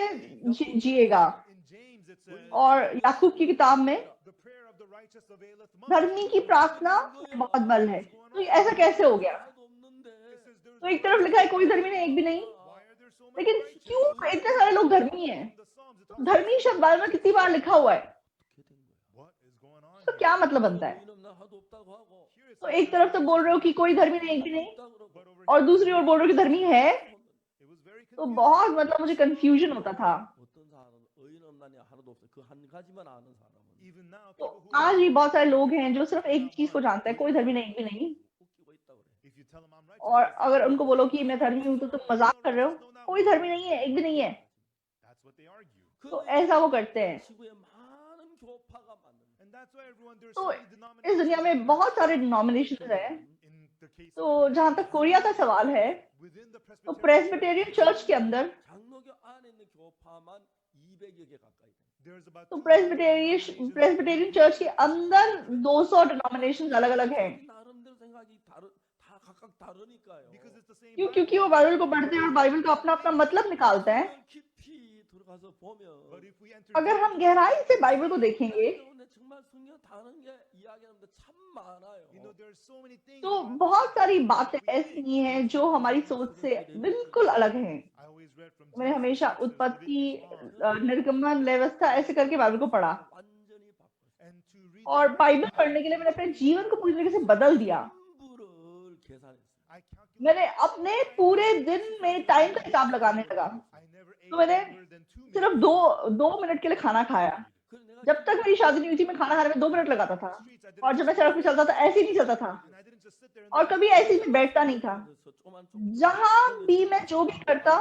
Speaker 3: जिएगा।
Speaker 2: in James it says,
Speaker 3: और याकूब की किताब में
Speaker 2: the prayer of the righteous availeth much.
Speaker 3: धर्मी की प्रार्थना में बहुत बल है। तो ये ऐसा कैसे हो गया?
Speaker 1: 하나도 없는데
Speaker 2: It says, there's
Speaker 3: तो एक तरफ लिखा है कोई धर्मी नहीं, एक भी नहीं,
Speaker 2: why are there so many
Speaker 3: लेकिन
Speaker 2: righteous?
Speaker 3: क्यों इतने सारे लोग धर्मी हैं?
Speaker 2: The Psalms, it talks
Speaker 3: धर्मी शब्द बाइबल में कितनी बार लिखा हुआ है?
Speaker 1: 어떻게 된 거야?
Speaker 2: what is going on
Speaker 3: तो
Speaker 2: here?
Speaker 3: क्या मतलब बनता है?
Speaker 1: 의인 없나 하나도 없다고 하고
Speaker 2: Here it
Speaker 3: तो
Speaker 2: says,
Speaker 3: एक तरफ तो बोल रहे हो कि कोई धर्मी नहीं, एक भी नहीं,
Speaker 1: 없다 그러고
Speaker 2: but over
Speaker 3: और
Speaker 2: here,
Speaker 3: दूसरी ओर बोल रहे हो कि धर्मी है।
Speaker 2: it was very
Speaker 3: तो
Speaker 2: confusing.
Speaker 3: बहुत मतलब मुझे कंफ्यूजन होता था।
Speaker 1: 어떤 사람은 의인 없나니 하나도 없어. 그 한 가지만 아는 사람은
Speaker 2: Even now,
Speaker 3: तो
Speaker 2: people who
Speaker 3: आज भी बहुत सारे लोग हैं जो सिर्फ एक चीज को जानते हैं, कोई धर्मी नहीं, एक भी नहीं।
Speaker 1: 웃기고 있다 그래.
Speaker 2: if you tell them I'm righteous,
Speaker 3: और
Speaker 2: they say,
Speaker 3: अगर उनको बोलो कि मैं धर्मी हूँ तो तुम मजाक कर रहे हो, कोई धर्मी नहीं है, एक भी नहीं है।
Speaker 2: that's what they argue.
Speaker 3: तो ऐसा वो करते हैं।
Speaker 1: 지구에 많은 교파가 많은데
Speaker 2: And that's why everyone, there's
Speaker 3: तो
Speaker 2: so many
Speaker 3: इस
Speaker 2: denominations.
Speaker 3: दुनिया में बहुत सारे डिनोमिनेशन हैं।
Speaker 2: In the case
Speaker 3: तो
Speaker 2: of
Speaker 3: जहां तक कोरिया का सवाल है,
Speaker 2: within the
Speaker 3: तो
Speaker 2: Presbyterian,
Speaker 3: प्रेस्बिटेरियन चर्च के अंदर
Speaker 1: 장로교 안에 있는 교파만 200여 개 가까이 돼.
Speaker 2: there's about
Speaker 3: तो
Speaker 2: 200
Speaker 3: प्रेस्बिटेरियन चर्च के अंदर 200 डिनोमिनेशन अलग अलग हैं।
Speaker 1: 나름대로 생각이 다 각각 다르니까요.
Speaker 2: because it's the same
Speaker 3: क्यों?
Speaker 2: Bible.
Speaker 3: क्योंकि वो बाइबल को पढ़ते हैं और बाइबल का अपना अपना मतलब निकालते हैं।
Speaker 1: 깊이 들어가서 보면
Speaker 2: But if we enter
Speaker 3: अगर हम गहराई से बाइबल को देखेंगे
Speaker 1: 근데 정말 성경 다른 게 이야기하는데 참 많아요.
Speaker 2: you know, there's so many things
Speaker 3: तो
Speaker 2: about-
Speaker 3: बहुत सारी बातें ऐसी हैं जो हमारी सोच से बिल्कुल अलग हैं।
Speaker 2: I always read from
Speaker 3: मैंने
Speaker 2: Genesis,
Speaker 3: हमेशा
Speaker 2: Exodus,
Speaker 3: उत्पत्ति,
Speaker 2: Leviticus, Psalms,
Speaker 3: निर्गमन, व्यवस्था ऐसे करके बाइबल को पढ़ा
Speaker 1: 완전히 바꿨어요.
Speaker 2: and to read
Speaker 3: और
Speaker 2: the
Speaker 3: बाइबल पढ़ने के लिए मैंने अपने जीवन को पूरी तरीके से बदल दिया।
Speaker 1: 전부를 계산했어요.
Speaker 2: I calculated
Speaker 3: मैंने अपने पूरे दिन में टाइम का हिसाब लगाने लगा।
Speaker 2: I never ate
Speaker 3: तो मैंने
Speaker 2: longer than 2 minutes.
Speaker 3: सिर्फ दो मिनट के लिए खाना खाया।
Speaker 1: 그래서 내가
Speaker 3: जब तक मेरी शादी नहीं हुई थी मैं खाना खाने में 2 मिनट लगाता था,
Speaker 2: Streets, I didn't
Speaker 3: और जब मैं
Speaker 2: just
Speaker 3: सड़क
Speaker 2: sit
Speaker 3: पे
Speaker 2: there,
Speaker 3: चलता था ऐसे ही नहीं चलता था,
Speaker 2: and I didn't just sit there and
Speaker 3: और कभी ऐसे ही मैं बैठता नहीं था।
Speaker 1: 그래서 조그만
Speaker 3: जहां भी मैं जो भी करता,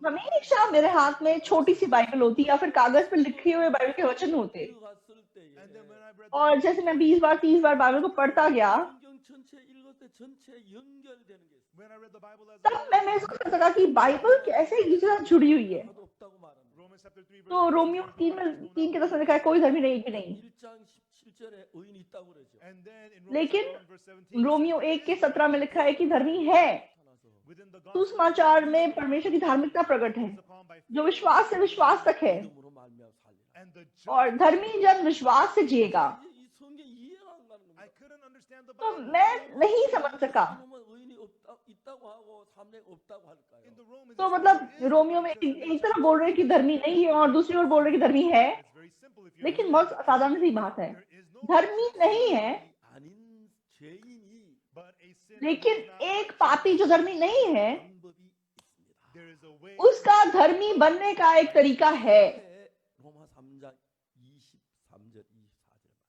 Speaker 3: हमेशा मेरे हाथ में छोटी सी बाइबल होती या फिर कागज पे लिखे हुए बाइबल के वचन होते।
Speaker 1: 들어갔을 때에
Speaker 2: and then when I read
Speaker 3: और जैसे मैं 20 बार 30 बार बाइबल को पढ़ता गया,
Speaker 1: 성경 전체 읽을 때 전체 연결되는 게 있어요.
Speaker 2: when I read the Bible as a
Speaker 3: तब
Speaker 2: whole,
Speaker 3: मैं महसूस कर सका कि बाइबल कैसे एक दूसरे से जुड़ी हुई है।
Speaker 1: 하나도 없다고 말합니다.
Speaker 2: Romans chapter 3 verse
Speaker 3: तो रोमियो 3 के 10 में लिखा है कोई धर्मी नहीं, एक भी नहीं।
Speaker 1: 1장 17절에 의인이 있다고 그러죠.
Speaker 2: and then in
Speaker 3: लेकिन
Speaker 2: Romans 1 verse 17
Speaker 3: रोमियो 1 के 17 में लिखा है कि धर्मी है।
Speaker 1: 나타나서
Speaker 2: within the
Speaker 3: तो
Speaker 2: gospel
Speaker 3: सुसमाचार में परमेश्वर की धार्मिकता प्रकट है
Speaker 2: is upon by
Speaker 3: जो
Speaker 2: faith,
Speaker 3: विश्वास से विश्वास तक है,
Speaker 1: 믿음으로 말미암아 살리라.
Speaker 2: and the
Speaker 3: और
Speaker 2: just
Speaker 3: धर्मी जन विश्वास से जिएगा।
Speaker 1: 이 성경 이해가 안 가는
Speaker 2: I
Speaker 1: 겁니다.
Speaker 2: couldn't understand the
Speaker 3: तो
Speaker 2: Bible.
Speaker 3: मैं नहीं समझ सका।
Speaker 1: 그러면 의인이 있다고 하고 삶에 없다고 할까요?
Speaker 2: In the Romans,
Speaker 3: तो
Speaker 2: it says
Speaker 3: मतलब
Speaker 2: there is
Speaker 3: रोमियो में
Speaker 2: righteousness.
Speaker 3: एक तरफ बोल रहे हैं कि धर्मी नहीं है और दूसरी ओर बोल रहे हैं कि धर्मी है,
Speaker 2: It's very simple if you
Speaker 3: लेकिन
Speaker 2: read
Speaker 3: बहुत
Speaker 2: it.
Speaker 3: साधारण सी बात है।
Speaker 2: There is no
Speaker 3: धर्मी नहीं है,
Speaker 1: 아닌 죄인이
Speaker 2: but a sinner
Speaker 3: लेकिन
Speaker 2: who is not
Speaker 3: एक
Speaker 2: righteous.
Speaker 3: पापी जो धर्मी नहीं है,
Speaker 1: 방법이 있습니다.
Speaker 2: There is a way
Speaker 3: उसका धर्मी बनने का एक तरीका है।
Speaker 1: 로마 3장 23절 24절.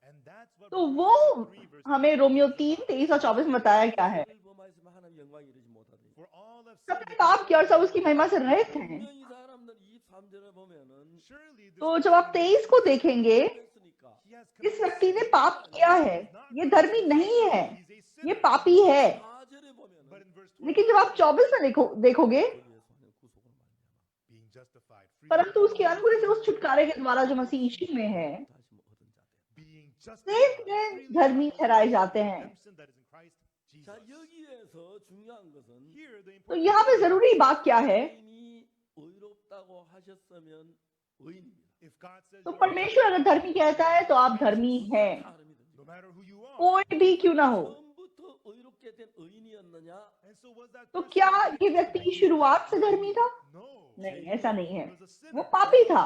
Speaker 2: and that's what
Speaker 3: तो
Speaker 2: Romans
Speaker 3: वो
Speaker 2: chapter 3 verse
Speaker 3: हमें रोमियो 3 23 और 24 में बताया गया है।
Speaker 1: 범하였으면 하나님 영광 이르지 못하더니
Speaker 2: for all have sinned
Speaker 3: सबने पाप किया और सब उसकी महिमा से रहित हैं।
Speaker 1: 분명히 사람들 23절에 보면은
Speaker 2: surely this
Speaker 3: तो जब आप 23 को देखेंगे,
Speaker 1: 했으니까
Speaker 2: he has
Speaker 3: इस व्यक्ति ने पाप किया है, ये धर्मी नहीं है, ये पापी है।
Speaker 1: 4절에
Speaker 2: but
Speaker 1: 보면은
Speaker 2: in verse 20
Speaker 3: लेकिन जब आप 24 में देखोगे,
Speaker 1: 권리에서 하는 구속을 말미암아
Speaker 2: being justified free
Speaker 3: परंतु उसके अनुग्रह से उस छुटकारे के द्वारा जो मसीह यीशु में है,
Speaker 1: 다시 뭐 얻은 자 돼.
Speaker 2: being
Speaker 3: सेठ
Speaker 2: justified
Speaker 3: में
Speaker 2: freely
Speaker 3: धर्मी ठहराए जाते हैं।
Speaker 2: redemption that is in Christ
Speaker 1: 자
Speaker 2: Jesus.
Speaker 1: 여기에서 중요한 것은
Speaker 2: Here the
Speaker 3: तो
Speaker 2: important
Speaker 3: यहाँ पे जरूरी बात क्या है?
Speaker 1: 이미 의롭다고 하셨으면 의인입니다.
Speaker 2: if God says
Speaker 3: तो
Speaker 2: you are
Speaker 3: परमेश्वर अगर धर्मी कहता है तो आप धर्मी हैं,
Speaker 2: no matter who you are
Speaker 3: कोई भी क्यों ना हो।
Speaker 1: 처음부터 의롭게 된 의인이었느냐?
Speaker 2: and so was that
Speaker 3: तो
Speaker 2: person
Speaker 3: क्या
Speaker 2: righteous
Speaker 3: ये
Speaker 2: from the
Speaker 3: व्यक्ति
Speaker 2: beginning?
Speaker 3: शुरुआत से धर्मी था?
Speaker 2: No,
Speaker 3: नहीं, ऐसा नहीं है।
Speaker 2: he was a sinner.
Speaker 3: वो पापी था,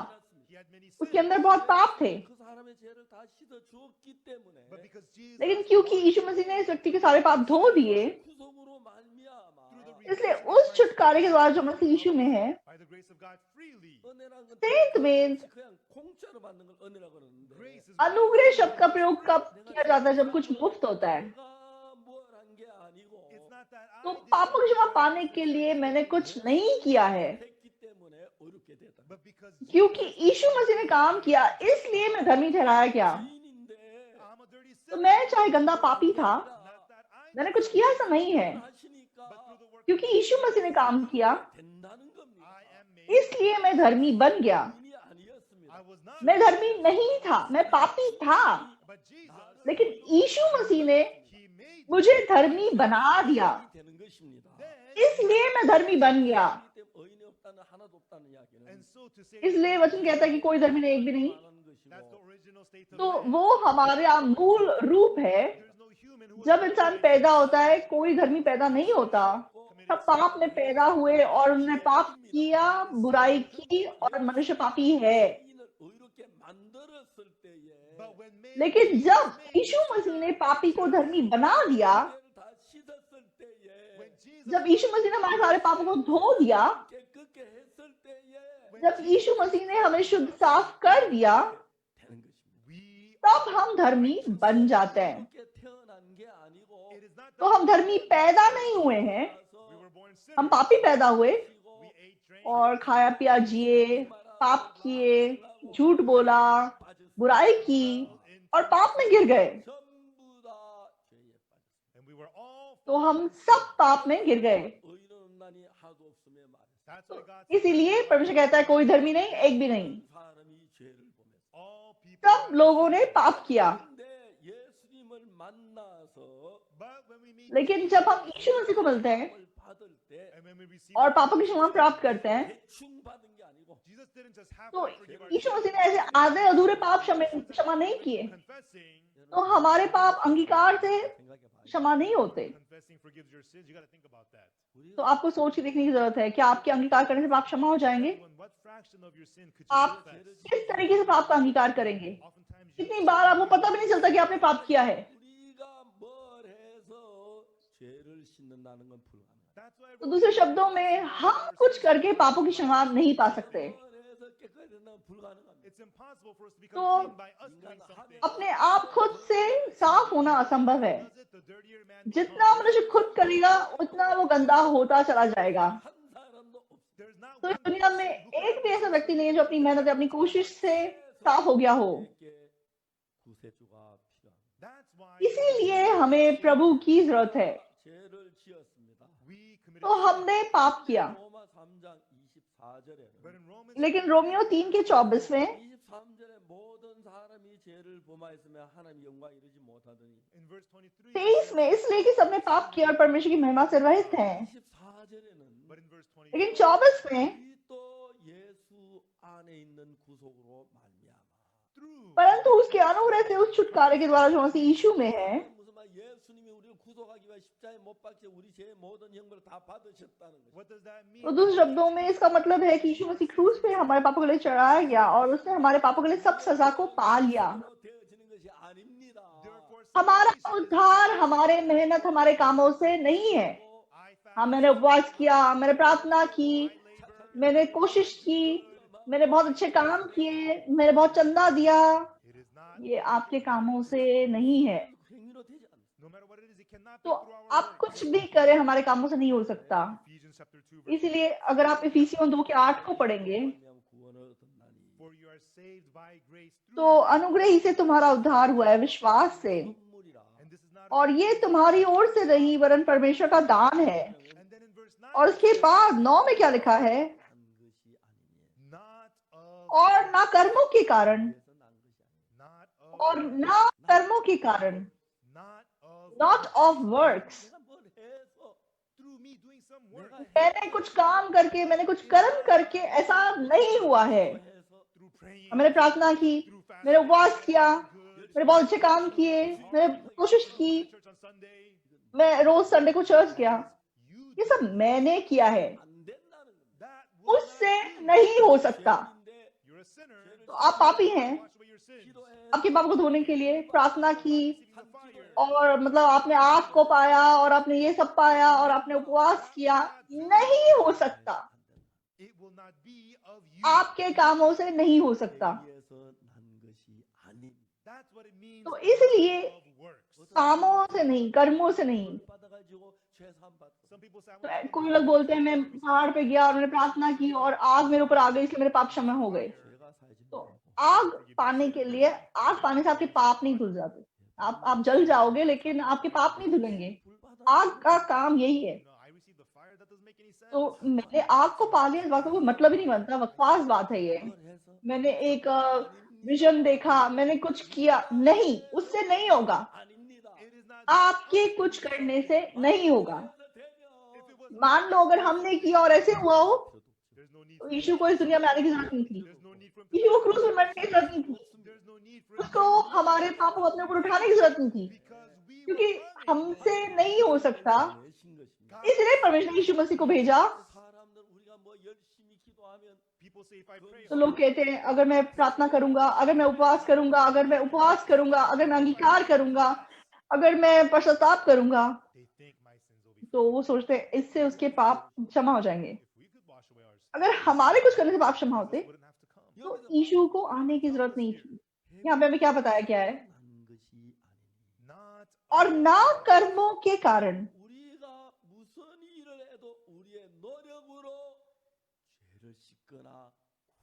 Speaker 2: He had many
Speaker 3: उसके
Speaker 2: sins,
Speaker 3: अंदर बहुत पाप थे,
Speaker 1: 그 사람의 죄를 다 씻어 주었기 때문에
Speaker 2: but because Jesus
Speaker 3: लेकिन क्योंकि यीशु मसीह ने इस व्यक्ति के सारे पाप धो दिए,
Speaker 1: 구속으로 말미암아
Speaker 3: इसलिए उस छुटकारे के द्वारा जो मसीह यीशु में है,
Speaker 2: by the grace of God freely
Speaker 1: 은혜란 건
Speaker 3: Saint में
Speaker 1: 그냥 공짜로 받는 걸 은혜라고 그러는데
Speaker 2: grace is
Speaker 3: अनुग्रह शब्द का प्रयोग कब किया जाता है? जब कुछ मुफ्त होता है।
Speaker 1: 내가 뭘한 게 아니고
Speaker 2: it's not that I
Speaker 3: तो
Speaker 2: did
Speaker 3: पापों की क्षमा पाने के लिए मैंने कुछ नहीं किया है,
Speaker 1: 했기 때문에 어렵게 됐다.
Speaker 2: but because
Speaker 3: क्योंकि यीशु मसीह ने काम किया, इसलिए मैं धर्मी ठहराया गया।
Speaker 1: 죄인인데
Speaker 2: I'm a dirty
Speaker 3: तो
Speaker 2: sinner,
Speaker 3: मैं चाहे गंदा पापी था,
Speaker 2: not that I
Speaker 3: मैंने कुछ किया ऐसा नहीं है,
Speaker 1: 하시니까
Speaker 2: but through the work
Speaker 3: क्योंकि यीशु मसीह ने काम किया,
Speaker 1: 된다는 겁니다.
Speaker 2: I am made
Speaker 3: इसलिए मैं धर्मी बन गया।
Speaker 1: 의인이 아니었습니다.
Speaker 2: I was not
Speaker 3: मैं धर्मी नहीं था, मैं पापी था,
Speaker 2: but Jesus
Speaker 3: लेकिन यीशु मसीह ने
Speaker 2: he made
Speaker 3: मुझे धर्मी बना दिया,
Speaker 1: 되는 것입니다.
Speaker 3: इसलिए मैं धर्मी बन गया।
Speaker 1: 이 때문에 의인이 없다는 하나도 없다는 이야기는
Speaker 2: And so to say
Speaker 3: इसलिए वचन कहता है कि कोई धर्मी नहीं, एक भी नहीं।
Speaker 1: 말하는
Speaker 2: that's the
Speaker 1: 것이고
Speaker 2: original state of
Speaker 3: तो
Speaker 2: man.
Speaker 3: वो हमारा मूल रूप है।
Speaker 2: There's no human who
Speaker 3: जब इंसान पैदा होता है, कोई धर्मी पैदा नहीं होता। सब पाप में पैदा हुए और उन्होंने पाप किया, बुराई की, और मनुष्य पापी है।
Speaker 1: 의인을 의롭게 만들었을 때에
Speaker 2: but when man
Speaker 3: लेकिन जब यीशु मसीह ने पापी को धर्मी बना दिया,
Speaker 1: 죄를 다 씻었을 때에
Speaker 2: when Jesus
Speaker 3: जब यीशु मसीह ने हमारे सारे पापों को धो दिया,
Speaker 1: 깨끗게 했을 때에
Speaker 3: जब यीशु मसीह ने हमें शुद्ध साफ कर दिया,
Speaker 1: 되는 것입니다.
Speaker 2: we
Speaker 3: तब हम धर्मी बन जाते हैं।
Speaker 1: 이렇게 태어난 게 아니고
Speaker 2: it is not
Speaker 3: तो हम धर्मी पैदा नहीं हुए हैं,
Speaker 2: we were born sinners.
Speaker 3: हम पापी पैदा हुए
Speaker 2: We ate, drank,
Speaker 3: और खाया पिया जिए, पाप किए, झूठ बोला, बुराई की और पाप में गिर गए।
Speaker 1: 전부 다 죄에 빠졌어요.
Speaker 2: and we were all
Speaker 3: तो हम सब पाप में गिर गए।
Speaker 1: 의인은 없나니 하도 없음에 말했어요.
Speaker 2: that's why God
Speaker 3: इसीलिए परमेश्वर कहता है कोई धर्मी नहीं, एक भी नहीं।
Speaker 1: 사람이 죄를 보면서
Speaker 2: all people
Speaker 3: सब लोगों ने पाप किया।
Speaker 1: 근데 예수님을 만나서
Speaker 2: but when we meet
Speaker 3: लेकिन जब हम यीशु मसीह को मिलते हैं
Speaker 1: 을 받을 때
Speaker 2: and when we receive
Speaker 3: और पापों की क्षमा प्राप्त करते हैं,
Speaker 1: 대충 받은 게 아니고
Speaker 2: Jesus didn't just have
Speaker 3: तो
Speaker 2: to forgive our
Speaker 3: यीशु मसीह ने ऐसे आधे अधूरे पाप क्षमा नहीं किए।
Speaker 2: confessing
Speaker 3: तो हमारे पाप अंगीकार से
Speaker 1: 생각해 봐요.
Speaker 3: क्षमा नहीं होते।
Speaker 2: confessing forgives your sins. You got to think about that.
Speaker 3: तो आपको सोच के देखने की जरूरत है, क्या आपके अंगीकार करने से पाप क्षमा हो जाएंगे?
Speaker 2: When what fraction of your sin could you
Speaker 3: आप
Speaker 2: confess?
Speaker 3: किस तरीके से पाप का अंगीकार करेंगे?
Speaker 2: Oftentimes you
Speaker 3: कितनी बार आपको पता भी नहीं चलता कि आपने पाप किया है।
Speaker 1: 우리가 뭘 해서 죄를 씻는다는 건 불가능해요.
Speaker 2: that's why
Speaker 3: तो दूसरे शब्दों में हम कुछ करके पापों की क्षमा नहीं पा सकते।
Speaker 1: 뭘 해서 깨끗이 되는 건 불가능합니다.
Speaker 2: it's impossible for us to become
Speaker 3: तो
Speaker 2: clean by us doing something.
Speaker 3: अपने आप खुद से साफ होना असंभव है।
Speaker 2: Does it, the dirtier man
Speaker 3: जितना मनुष्य खुद करेगा उतना वो गंदा होता चला जाएगा।
Speaker 1: 한 사람도 없어요.
Speaker 2: there's not
Speaker 3: तो
Speaker 2: one
Speaker 3: इस दुनिया में एक भी ऐसा व्यक्ति नहीं है जो अपनी मेहनत या अपनी कोशिश से साफ हो गया हो।
Speaker 1: 우리에게 구세주가 필요합니다.
Speaker 2: that's why
Speaker 3: इसीलिए हमें प्रभु की जरूरत है।
Speaker 1: 죄를 지었습니다.
Speaker 2: we committed
Speaker 3: तो हमने पाप किया,
Speaker 1: 로마 3장 24절에는
Speaker 2: but in Romans
Speaker 3: लेकिन रोमियो 3 के 24 में
Speaker 1: 23절에 모든 사람이 죄를 범하였으며 하나님 영광 이르지 못하더니
Speaker 2: in verse 23
Speaker 3: 23 में इसलिए कि सबने पाप किया और परमेश्वर की महिमा से रहित हैं।
Speaker 1: 24절에는
Speaker 2: but in verse 20
Speaker 3: लेकिन 24 में
Speaker 1: 그리스도 예수 안에 있는 구속으로 말미암아
Speaker 2: through
Speaker 3: परंतु उसके अनुग्रह से उस छुटकारे के द्वारा जो मसीह यीशु में है,
Speaker 1: 무슨 말 예수님이 우리를 구속하기 위해 십자가에 못 박혀 우리 죄의 모든 형벌을 다 받으셨다는 거죠.
Speaker 2: what does that mean?
Speaker 3: तो दूसरे शब्दों में इसका मतलब है कि यीशु मसीह क्रूस पे हमारे पापों के लिए चढ़ाया गया और उसने हमारे पापों के लिए सब सजा को पा लिया।
Speaker 1: 되어지는 것이 아닙니다.
Speaker 2: Therefore,
Speaker 3: हमारा उद्धार हमारे मेहनत हमारे कामों से नहीं है।
Speaker 2: I found
Speaker 3: हाँ, मैंने उपवास किया, मैंने प्रार्थना की, मैंने कोशिश की, मैंने बहुत अच्छे काम किए, मैंने बहुत चंदा दिया,
Speaker 2: it is not
Speaker 3: ये आपके कामों से नहीं है।
Speaker 1: 행위로 되지 않습니다.
Speaker 2: no matter what it is, it cannot be
Speaker 3: तो
Speaker 2: through our
Speaker 3: आप
Speaker 2: works.
Speaker 3: कुछ भी करें हमारे कामों से नहीं हो सकता।
Speaker 2: Ephesians chapter 2 verse
Speaker 3: इसलिए अगर आप इफिसियों 2 के 8 को पढ़ेंगे
Speaker 1: 말미암아 구원을 얻었나니
Speaker 2: for you are saved by grace through
Speaker 3: तो अनुग्रह ही से तुम्हारा उद्धार हुआ है विश्वास से,
Speaker 1: 선물이라.
Speaker 2: and this is not
Speaker 3: और ये तुम्हारी ओर से नहीं वरन परमेश्वर का दान है।
Speaker 2: and then in verse 9
Speaker 3: और उसके बाद 9 में क्या लिखा है?
Speaker 1: 한 것이 아니니
Speaker 2: not of
Speaker 3: और ना कर्मों के कारण,
Speaker 1: 그래서 난 것이 아니니
Speaker 2: not of
Speaker 3: और ना कर्मों के कारण,
Speaker 2: not of
Speaker 3: not of works.
Speaker 1: 내가 뭘 해서
Speaker 2: through me doing some work
Speaker 1: 내가
Speaker 3: मैंने कुछ काम करके, मैंने कुछ कर्म करके ऐसा नहीं हुआ है।
Speaker 1: 해서
Speaker 2: through praying
Speaker 3: मैंने प्रार्थना की,
Speaker 2: through fasting
Speaker 3: मैंने उपवास किया,
Speaker 2: good
Speaker 3: मैंने बहुत अच्छे काम किए, मैंने कोशिश की,
Speaker 2: church on Sunday
Speaker 3: मैं रोज संडे को चर्च गया,
Speaker 2: you
Speaker 3: ये सब मैंने किया है।
Speaker 1: 안 된다는 거예요.
Speaker 2: that will
Speaker 3: उससे नहीं हो सकता।
Speaker 1: 죄인인데
Speaker 2: you're a sinner
Speaker 3: तो आप पापी हैं,
Speaker 2: wash away your sins
Speaker 1: 기도해
Speaker 3: आपके पाप को धोने के लिए प्रार्थना की
Speaker 2: receiving the fire
Speaker 3: और मतलब आपने आग को पाया और आपने ये सब पाया और आपने उपवास किया, नहीं हो सकता।
Speaker 2: it will not be of you
Speaker 3: आपके कामों से नहीं हो सकता।
Speaker 1: 위에서 난 것이 아닌
Speaker 2: that's what it means
Speaker 3: तो इसलिए
Speaker 2: of works
Speaker 3: कामों से नहीं, कर्मों से नहीं।
Speaker 1: 받아가지고 죄사함 받고
Speaker 2: some people say I
Speaker 3: तो
Speaker 2: went
Speaker 3: कोई लोग बोलते हैं मैं पहाड़ पे गया और मैंने प्रार्थना की और आग मेरे ऊपर आ गई इसलिए मेरे पाप क्षमा हो गए।
Speaker 1: 죄가 사해지는
Speaker 3: तो
Speaker 1: 거고
Speaker 3: आग पाने के लिए, आग पाने से आपके पाप नहीं धुल जाते। आप जल जाओगे लेकिन आपके पाप नहीं धुलेंगे।
Speaker 1: 불
Speaker 3: आग का काम यही है।
Speaker 2: no I received the fire that doesn't make any sense
Speaker 3: तो मैंने आग को पा लिया, इस बात का कोई मतलब ही नहीं बनता, बकवास बात है ये।
Speaker 1: 해서
Speaker 3: मैंने एक विजन देखा, मैंने कुछ किया, नहीं, उससे नहीं होगा।
Speaker 1: 아닙니다.
Speaker 2: it is not
Speaker 3: आपके कुछ करने से नहीं होगा।
Speaker 2: If it was
Speaker 3: मान लो अगर हमने किया और ऐसे हुआ हो,
Speaker 2: there's no need
Speaker 3: तो
Speaker 2: for
Speaker 3: यीशु को इस दुनिया में आने की जरूरत नहीं थी,
Speaker 2: there's no need for him
Speaker 3: यीशु को
Speaker 2: to
Speaker 3: क्रूस पर मरने की जरूरत नहीं थी,
Speaker 2: there's no need for him
Speaker 3: उसको हमारे पापों को अपने ऊपर उठाने की जरूरत नहीं थी,
Speaker 2: because we were
Speaker 3: क्योंकि
Speaker 2: unable.
Speaker 3: हमसे नहीं हो सकता।
Speaker 1: 내신 것입니다.
Speaker 2: God,
Speaker 3: इसलिए परमेश्वर ने यीशु मसीह को भेजा।
Speaker 1: 사람들 우리가 뭐 열심히 기도하면
Speaker 2: people say if I pray
Speaker 3: तो लोग कहते हैं अगर मैं प्रार्थना करूंगा, अगर मैं उपवास करूंगा, अगर मैं उपवास करूंगा, अगर मैं अंगीकार करूंगा, अगर मैं पश्चाताप करूंगा,
Speaker 2: they think my sins will be
Speaker 3: तो वो सोचते हैं इससे उसके पाप क्षमा हो जाएंगे।
Speaker 2: if we could wash away our sins
Speaker 3: अगर हमारे कुछ करने से पाप क्षमा होते,
Speaker 2: wouldn't have to come.
Speaker 3: तो यीशु को आने की जरूरत नहीं थी। यहाँ पे हमें क्या बताया गया है?
Speaker 1: 한 것이 아니니
Speaker 2: Not
Speaker 3: और ना कर्मों के कारण
Speaker 1: 우리가 무슨 일을 해도 우리의 노력으로 죄를 씻거나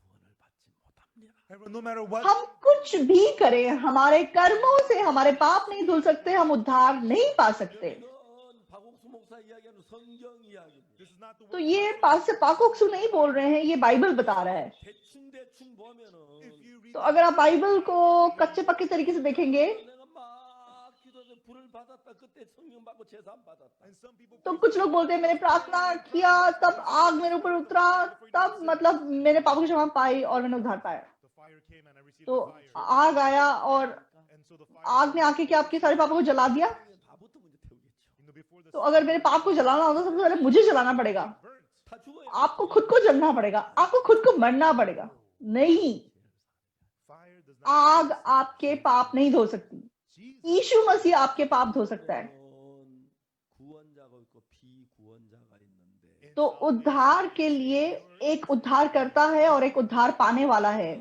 Speaker 1: 구원을 받지 못합니다.
Speaker 2: Everyone, no matter what
Speaker 3: हम कुछ भी करें, हमारे कर्मों से हमारे पाप नहीं धुल सकते, हम उद्धार नहीं पा सकते।
Speaker 1: 이건 박옥수 목사 이야기하는 성경 이야기입니다.
Speaker 2: this is not the
Speaker 3: तो
Speaker 2: word
Speaker 3: ये पास्टर पाकोक्सु नहीं बोल रहे हैं, ये बाइबल बता रहा है।
Speaker 1: 대충 보면은
Speaker 2: if you read
Speaker 3: तो अगर आप बाइबल को कच्चे पक्के तरीके से देखेंगे,
Speaker 1: 내가 막 기도해서 불을 받았다. 그때 성령 받고 제사 안 받았다.
Speaker 2: and some people
Speaker 3: तो कुछ लोग बोलते हैं मैंने प्रार्थना किया तब आग मेरे ऊपर उतरा, तब मतलब मैंने पापों की क्षमा पाई और मैंने उद्धार पाया।
Speaker 2: the fire came and I received
Speaker 3: तो
Speaker 2: the fire
Speaker 3: आग आया और
Speaker 2: and so the fire
Speaker 3: आग ने आके क्या आपके सारे पापों को जला दिया?
Speaker 1: 다부터 먼저 태우겠죠.
Speaker 2: before the
Speaker 3: तो अगर मेरे पाप को जलाना होता सबसे पहले मुझे जलाना पड़ेगा,
Speaker 2: burnt
Speaker 1: 다 죽어야
Speaker 3: आपको खुद को जलना पड़ेगा, आपको खुद को मरना पड़ेगा। नहीं,
Speaker 2: fire does not
Speaker 3: आग आपके पाप नहीं धो सकती,
Speaker 2: Jesus
Speaker 3: यीशु मसीह आपके पाप धो सकता है।
Speaker 1: 구원자가 있고 비구원자가 있는데
Speaker 3: तो उद्धार के लिए एक उद्धार करता है और एक उद्धार पाने वाला है।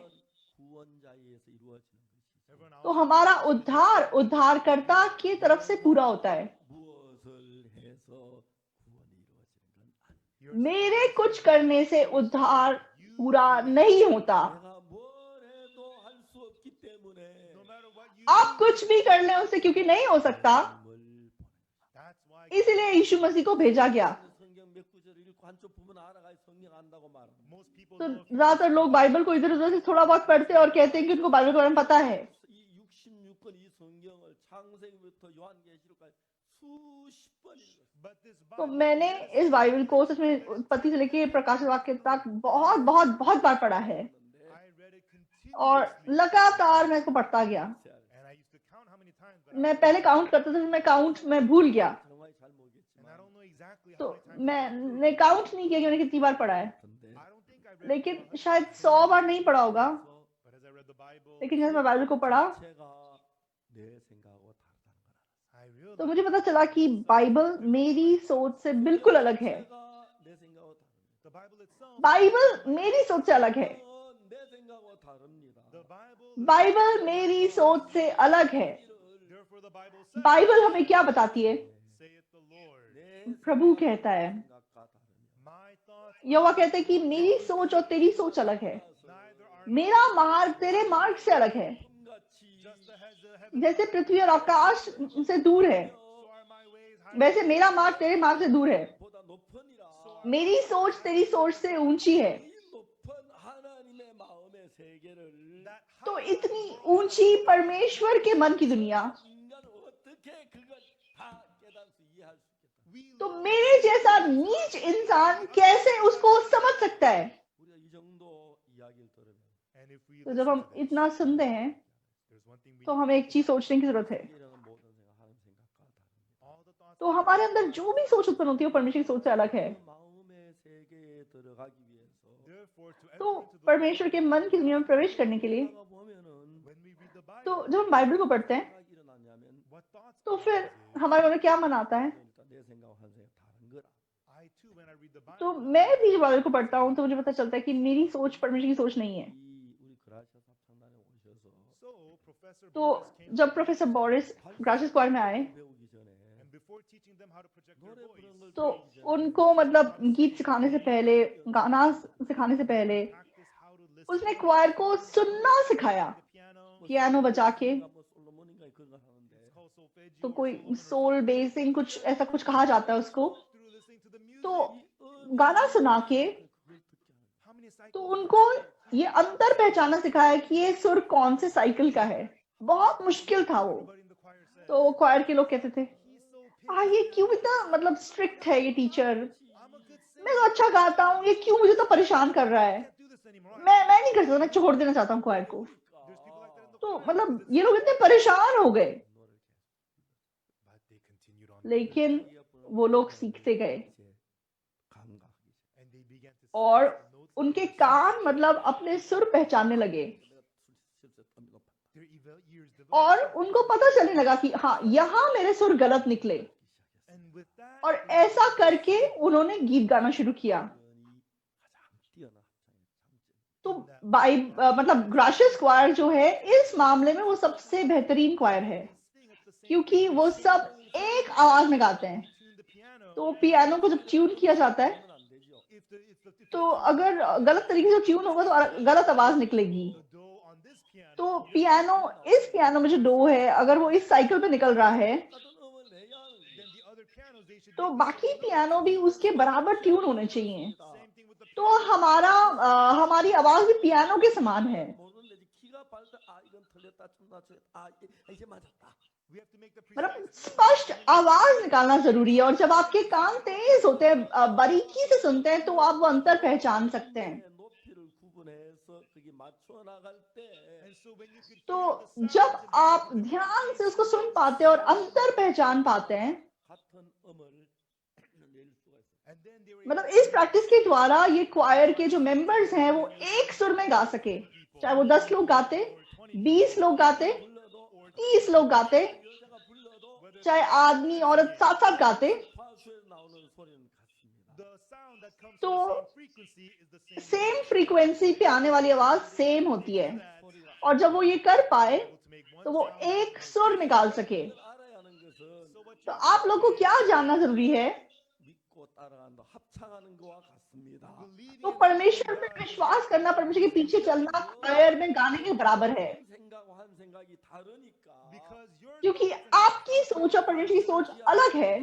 Speaker 1: 구원자에 의해서 이루어지는 것이죠.
Speaker 2: everyone
Speaker 3: तो
Speaker 2: else
Speaker 3: हमारा उद्धार उद्धारकर्ता की तरफ से पूरा होता है।
Speaker 1: 무엇을 해서 구원이 이루어지는 건 아니에요.
Speaker 2: you're
Speaker 3: मेरे कुछ करने से उद्धार पूरा नहीं होता।
Speaker 1: 내가 뭘 해도 할 수 없기 때문에
Speaker 2: no matter what you
Speaker 3: आप कुछ भी कर लें उससे, क्योंकि नहीं हो सकता,
Speaker 1: 을 보내.
Speaker 2: that's why
Speaker 3: इसलिए यीशु मसीह को भेजा गया।
Speaker 1: 성경 몇 구절 읽고 한쪽 보면 알아가 성경 안다고 말합니다.
Speaker 2: most people
Speaker 3: तो
Speaker 2: know if
Speaker 3: ज्यादातर लोग बाइबल को इधर उधर से थोड़ा बहुत पढ़ते हैं और कहते हैं कि उनको बाइबल के बारे में पता है।
Speaker 1: 이 66권 이 성경을 창세기부터 요한계시록까지 수십 번 읽었어요.
Speaker 2: but this
Speaker 3: तो
Speaker 2: Bible
Speaker 3: मैंने इस बाइबल को सच में उत्पत्ति से लेके प्रकाशित वाक्य तक बहुत बहुत बहुत बार पढ़ा है
Speaker 2: I read it
Speaker 3: और
Speaker 2: continuously
Speaker 3: लगातार मैं इसको पढ़ता गया।
Speaker 2: and I used to count how many times but
Speaker 3: मैं पहले काउंट करता था, फिर मैं काउंट में भूल गया,
Speaker 1: 정말 잘 모르겠지만
Speaker 2: and I don't know exactly
Speaker 3: तो
Speaker 2: how many times
Speaker 3: मैंने काउंट नहीं किया कि मैंने कितनी बार पढ़ा है,
Speaker 1: 근데
Speaker 2: I don't think I read it
Speaker 3: लेकिन शायद 100 बार नहीं पढ़ा होगा।
Speaker 2: but as I read the Bible
Speaker 3: लेकिन जब मैं बाइबल को पढ़ा
Speaker 1: 자체가 내 생각하고 다르다는 걸 알았어요.
Speaker 2: I realized
Speaker 3: तो मुझे पता चला कि बाइबल मेरी सोच से बिल्कुल अलग है।
Speaker 1: 자체가 내 생각하고 다릅니다.
Speaker 2: the Bible itself
Speaker 3: बाइबल मेरी सोच से अलग है,
Speaker 1: 내 생각하고 다릅니다.
Speaker 2: the Bible
Speaker 3: बाइबल मेरी सोच से अलग है।
Speaker 2: therefore the Bible says
Speaker 3: Bible हमें क्या बताती है?
Speaker 2: saith the Lord
Speaker 1: 내
Speaker 3: प्रभु कहता है,
Speaker 1: 생각과 다르냐.
Speaker 2: my thoughts
Speaker 3: यहोवा कहता है कि मेरी सोच और तेरी सोच अलग है,
Speaker 2: neither are
Speaker 3: मेरा मार्ग तेरे मार्ग से अलग है।
Speaker 1: 같이
Speaker 2: just as the heaven
Speaker 3: जैसे पृथ्वी और आकाश से दूर है,
Speaker 2: so are my ways higher
Speaker 3: वैसे मेरा मार्ग तेरे मार्ग से दूर है।
Speaker 1: 보다 높으니라.
Speaker 3: मेरी सोच तेरी सोच से ऊंची है।
Speaker 1: 이 높은 하나님의 마음의 세계를
Speaker 2: that
Speaker 3: तो इतनी ऊंची परमेश्वर के मन की दुनिया,
Speaker 1: 인간은 어떻게 그걸 다 깨달을 수 이해할 수 있겠다.
Speaker 2: we
Speaker 3: तो मेरे जैसा नीच इंसान कैसे उसको समझ सकता है?
Speaker 1: 우리가 이 정도 이야기를 들으면
Speaker 2: and if we
Speaker 3: तो जब हम
Speaker 2: listen to this,
Speaker 3: इतना सुनते हैं
Speaker 2: there's one thing we
Speaker 3: तो हमें एक चीज सोचने की जरूरत है।
Speaker 1: 이라는 모든 생각하는 생각과 다릅니다.
Speaker 2: all the thoughts
Speaker 3: तो हमारे अंदर जो भी सोच उत्पन्न होती है वो परमेश्वर की सोच से अलग है।
Speaker 1: 그 마음의 세계에 들어가기 위해서
Speaker 2: therefore to
Speaker 3: तो
Speaker 2: enter into the
Speaker 3: परमेश्वर के मन की दुनिया में प्रवेश करने के लिए,
Speaker 1: 우리가 보면은
Speaker 2: when we read the Bible
Speaker 3: तो जब हम बाइबल को पढ़ते हैं
Speaker 1: 뭐가 일어나냐면
Speaker 2: what thoughts
Speaker 3: तो
Speaker 2: come
Speaker 3: फिर
Speaker 2: into
Speaker 3: हमारे मन में क्या मन आता है?
Speaker 1: 그러니까 내 생각과 한 생각 다른 거라.
Speaker 2: I too when I read the
Speaker 3: तो
Speaker 2: Bible
Speaker 3: मैं भी जब बाइबल को पढ़ता हूँ तो मुझे पता चलता है कि मेरी सोच परमेश्वर की सोच नहीं है।
Speaker 1: 이 우리 그라시아 합창단에 오셔서
Speaker 2: so Professor
Speaker 3: तो
Speaker 2: Boris came
Speaker 3: जब प्रोफेसर बोरिस ग्राशियस स्क्वायर में आए
Speaker 1: 배우기 전에
Speaker 2: and before teaching them how to project their
Speaker 1: 노래
Speaker 2: voice
Speaker 1: 부르는 걸
Speaker 3: तो
Speaker 1: 배우기 전에
Speaker 3: उनको मतलब गीत सिखाने से पहले, गाना सिखाने से पहले
Speaker 2: practice how to listen
Speaker 3: उसने क्वायर को सुनना सिखाया,
Speaker 2: to the piano
Speaker 3: पियानो बजा के।
Speaker 1: 뭐 솔로몬인가 그런 걸 하는데
Speaker 2: it's called solfeggio
Speaker 3: तो
Speaker 2: or
Speaker 3: कोई
Speaker 2: Solomon or
Speaker 3: सोल बेसिंग कुछ ऐसा कुछ कहा जाता है उसको।
Speaker 2: through listening to the music
Speaker 3: तो गाना सुना के
Speaker 1: 그걸 듣게 하는
Speaker 2: how many cycles
Speaker 3: तो उनको ये अंतर पहचानना सिखाया कि ये सुर कौन से साइकिल का है। बहुत मुश्किल था वो।
Speaker 2: everybody in the choir said
Speaker 3: तो क्वायर के लोग कहते थे, ये क्यों इतना मतलब स्ट्रिक्ट है ये टीचर, मैं तो अच्छा गाता हूँ, ये क्यों मुझे तो परेशान कर रहा है, मैं नहीं कर सकता, मैं छोड़ देना चाहता हूँ क्वायर को। तो मतलब ये लोग इतने परेशान हो गए, लेकिन वो लोग सीखते गए और उनके कान मतलब अपने सुर पहचानने लगे और उनको पता चलने लगा कि हाँ, यहाँ मेरे सुर गलत निकले, और ऐसा करके उन्होंने गीत गाना शुरू किया। तो मतलब ग्राशियस क्वायर जो है इस मामले में वो सबसे बेहतरीन क्वायर है, क्योंकि वो सब एक आवाज में गाते हैं। तो पियानो को जब ट्यून किया जाता है तो अगर गलत तरीके से ट्यून होगा तो गलत आवाज निकलेगी। तो इस पियानो में जो डो है, अगर वो इस साइकिल पे निकल रहा है तो बाकी पियानो भी उसके बराबर ट्यून होने चाहिए। तो हमारी आवाज भी पियानो के समान है। मतलब स्पष्ट आवाज निकालना जरूरी है, और जब आपके कान तेज होते हैं, बारीकी से सुनते हैं, तो आप वो अंतर पहचान सकते हैं। तो जब आप ध्यान से उसको सुन पाते हैं और अंतर पहचान पाते हैं, मतलब इस प्रैक्टिस के द्वारा ये क्वायर के जो मेंबर्स हैं वो एक सुर में गा सके, चाहे वो 10 लोग गाते, 20 लोग गाते, 30 लोग गाते, चाहे आदमी औरत साथ साथ गाते, तो सेम फ्रीक्वेंसी पे आने वाली आवाज सेम होती है। और जब वो ये कर पाए तो वो एक सुर निकाल सके। तो आप लोग को क्या जानना जरूरी है? तो परमेश्वर पे विश्वास करना, परमेश्वर के पीछे चलना क्वायर में गाने के बराबर है, क्योंकि आपकी सोच और परमेश्वर की सोच अलग है।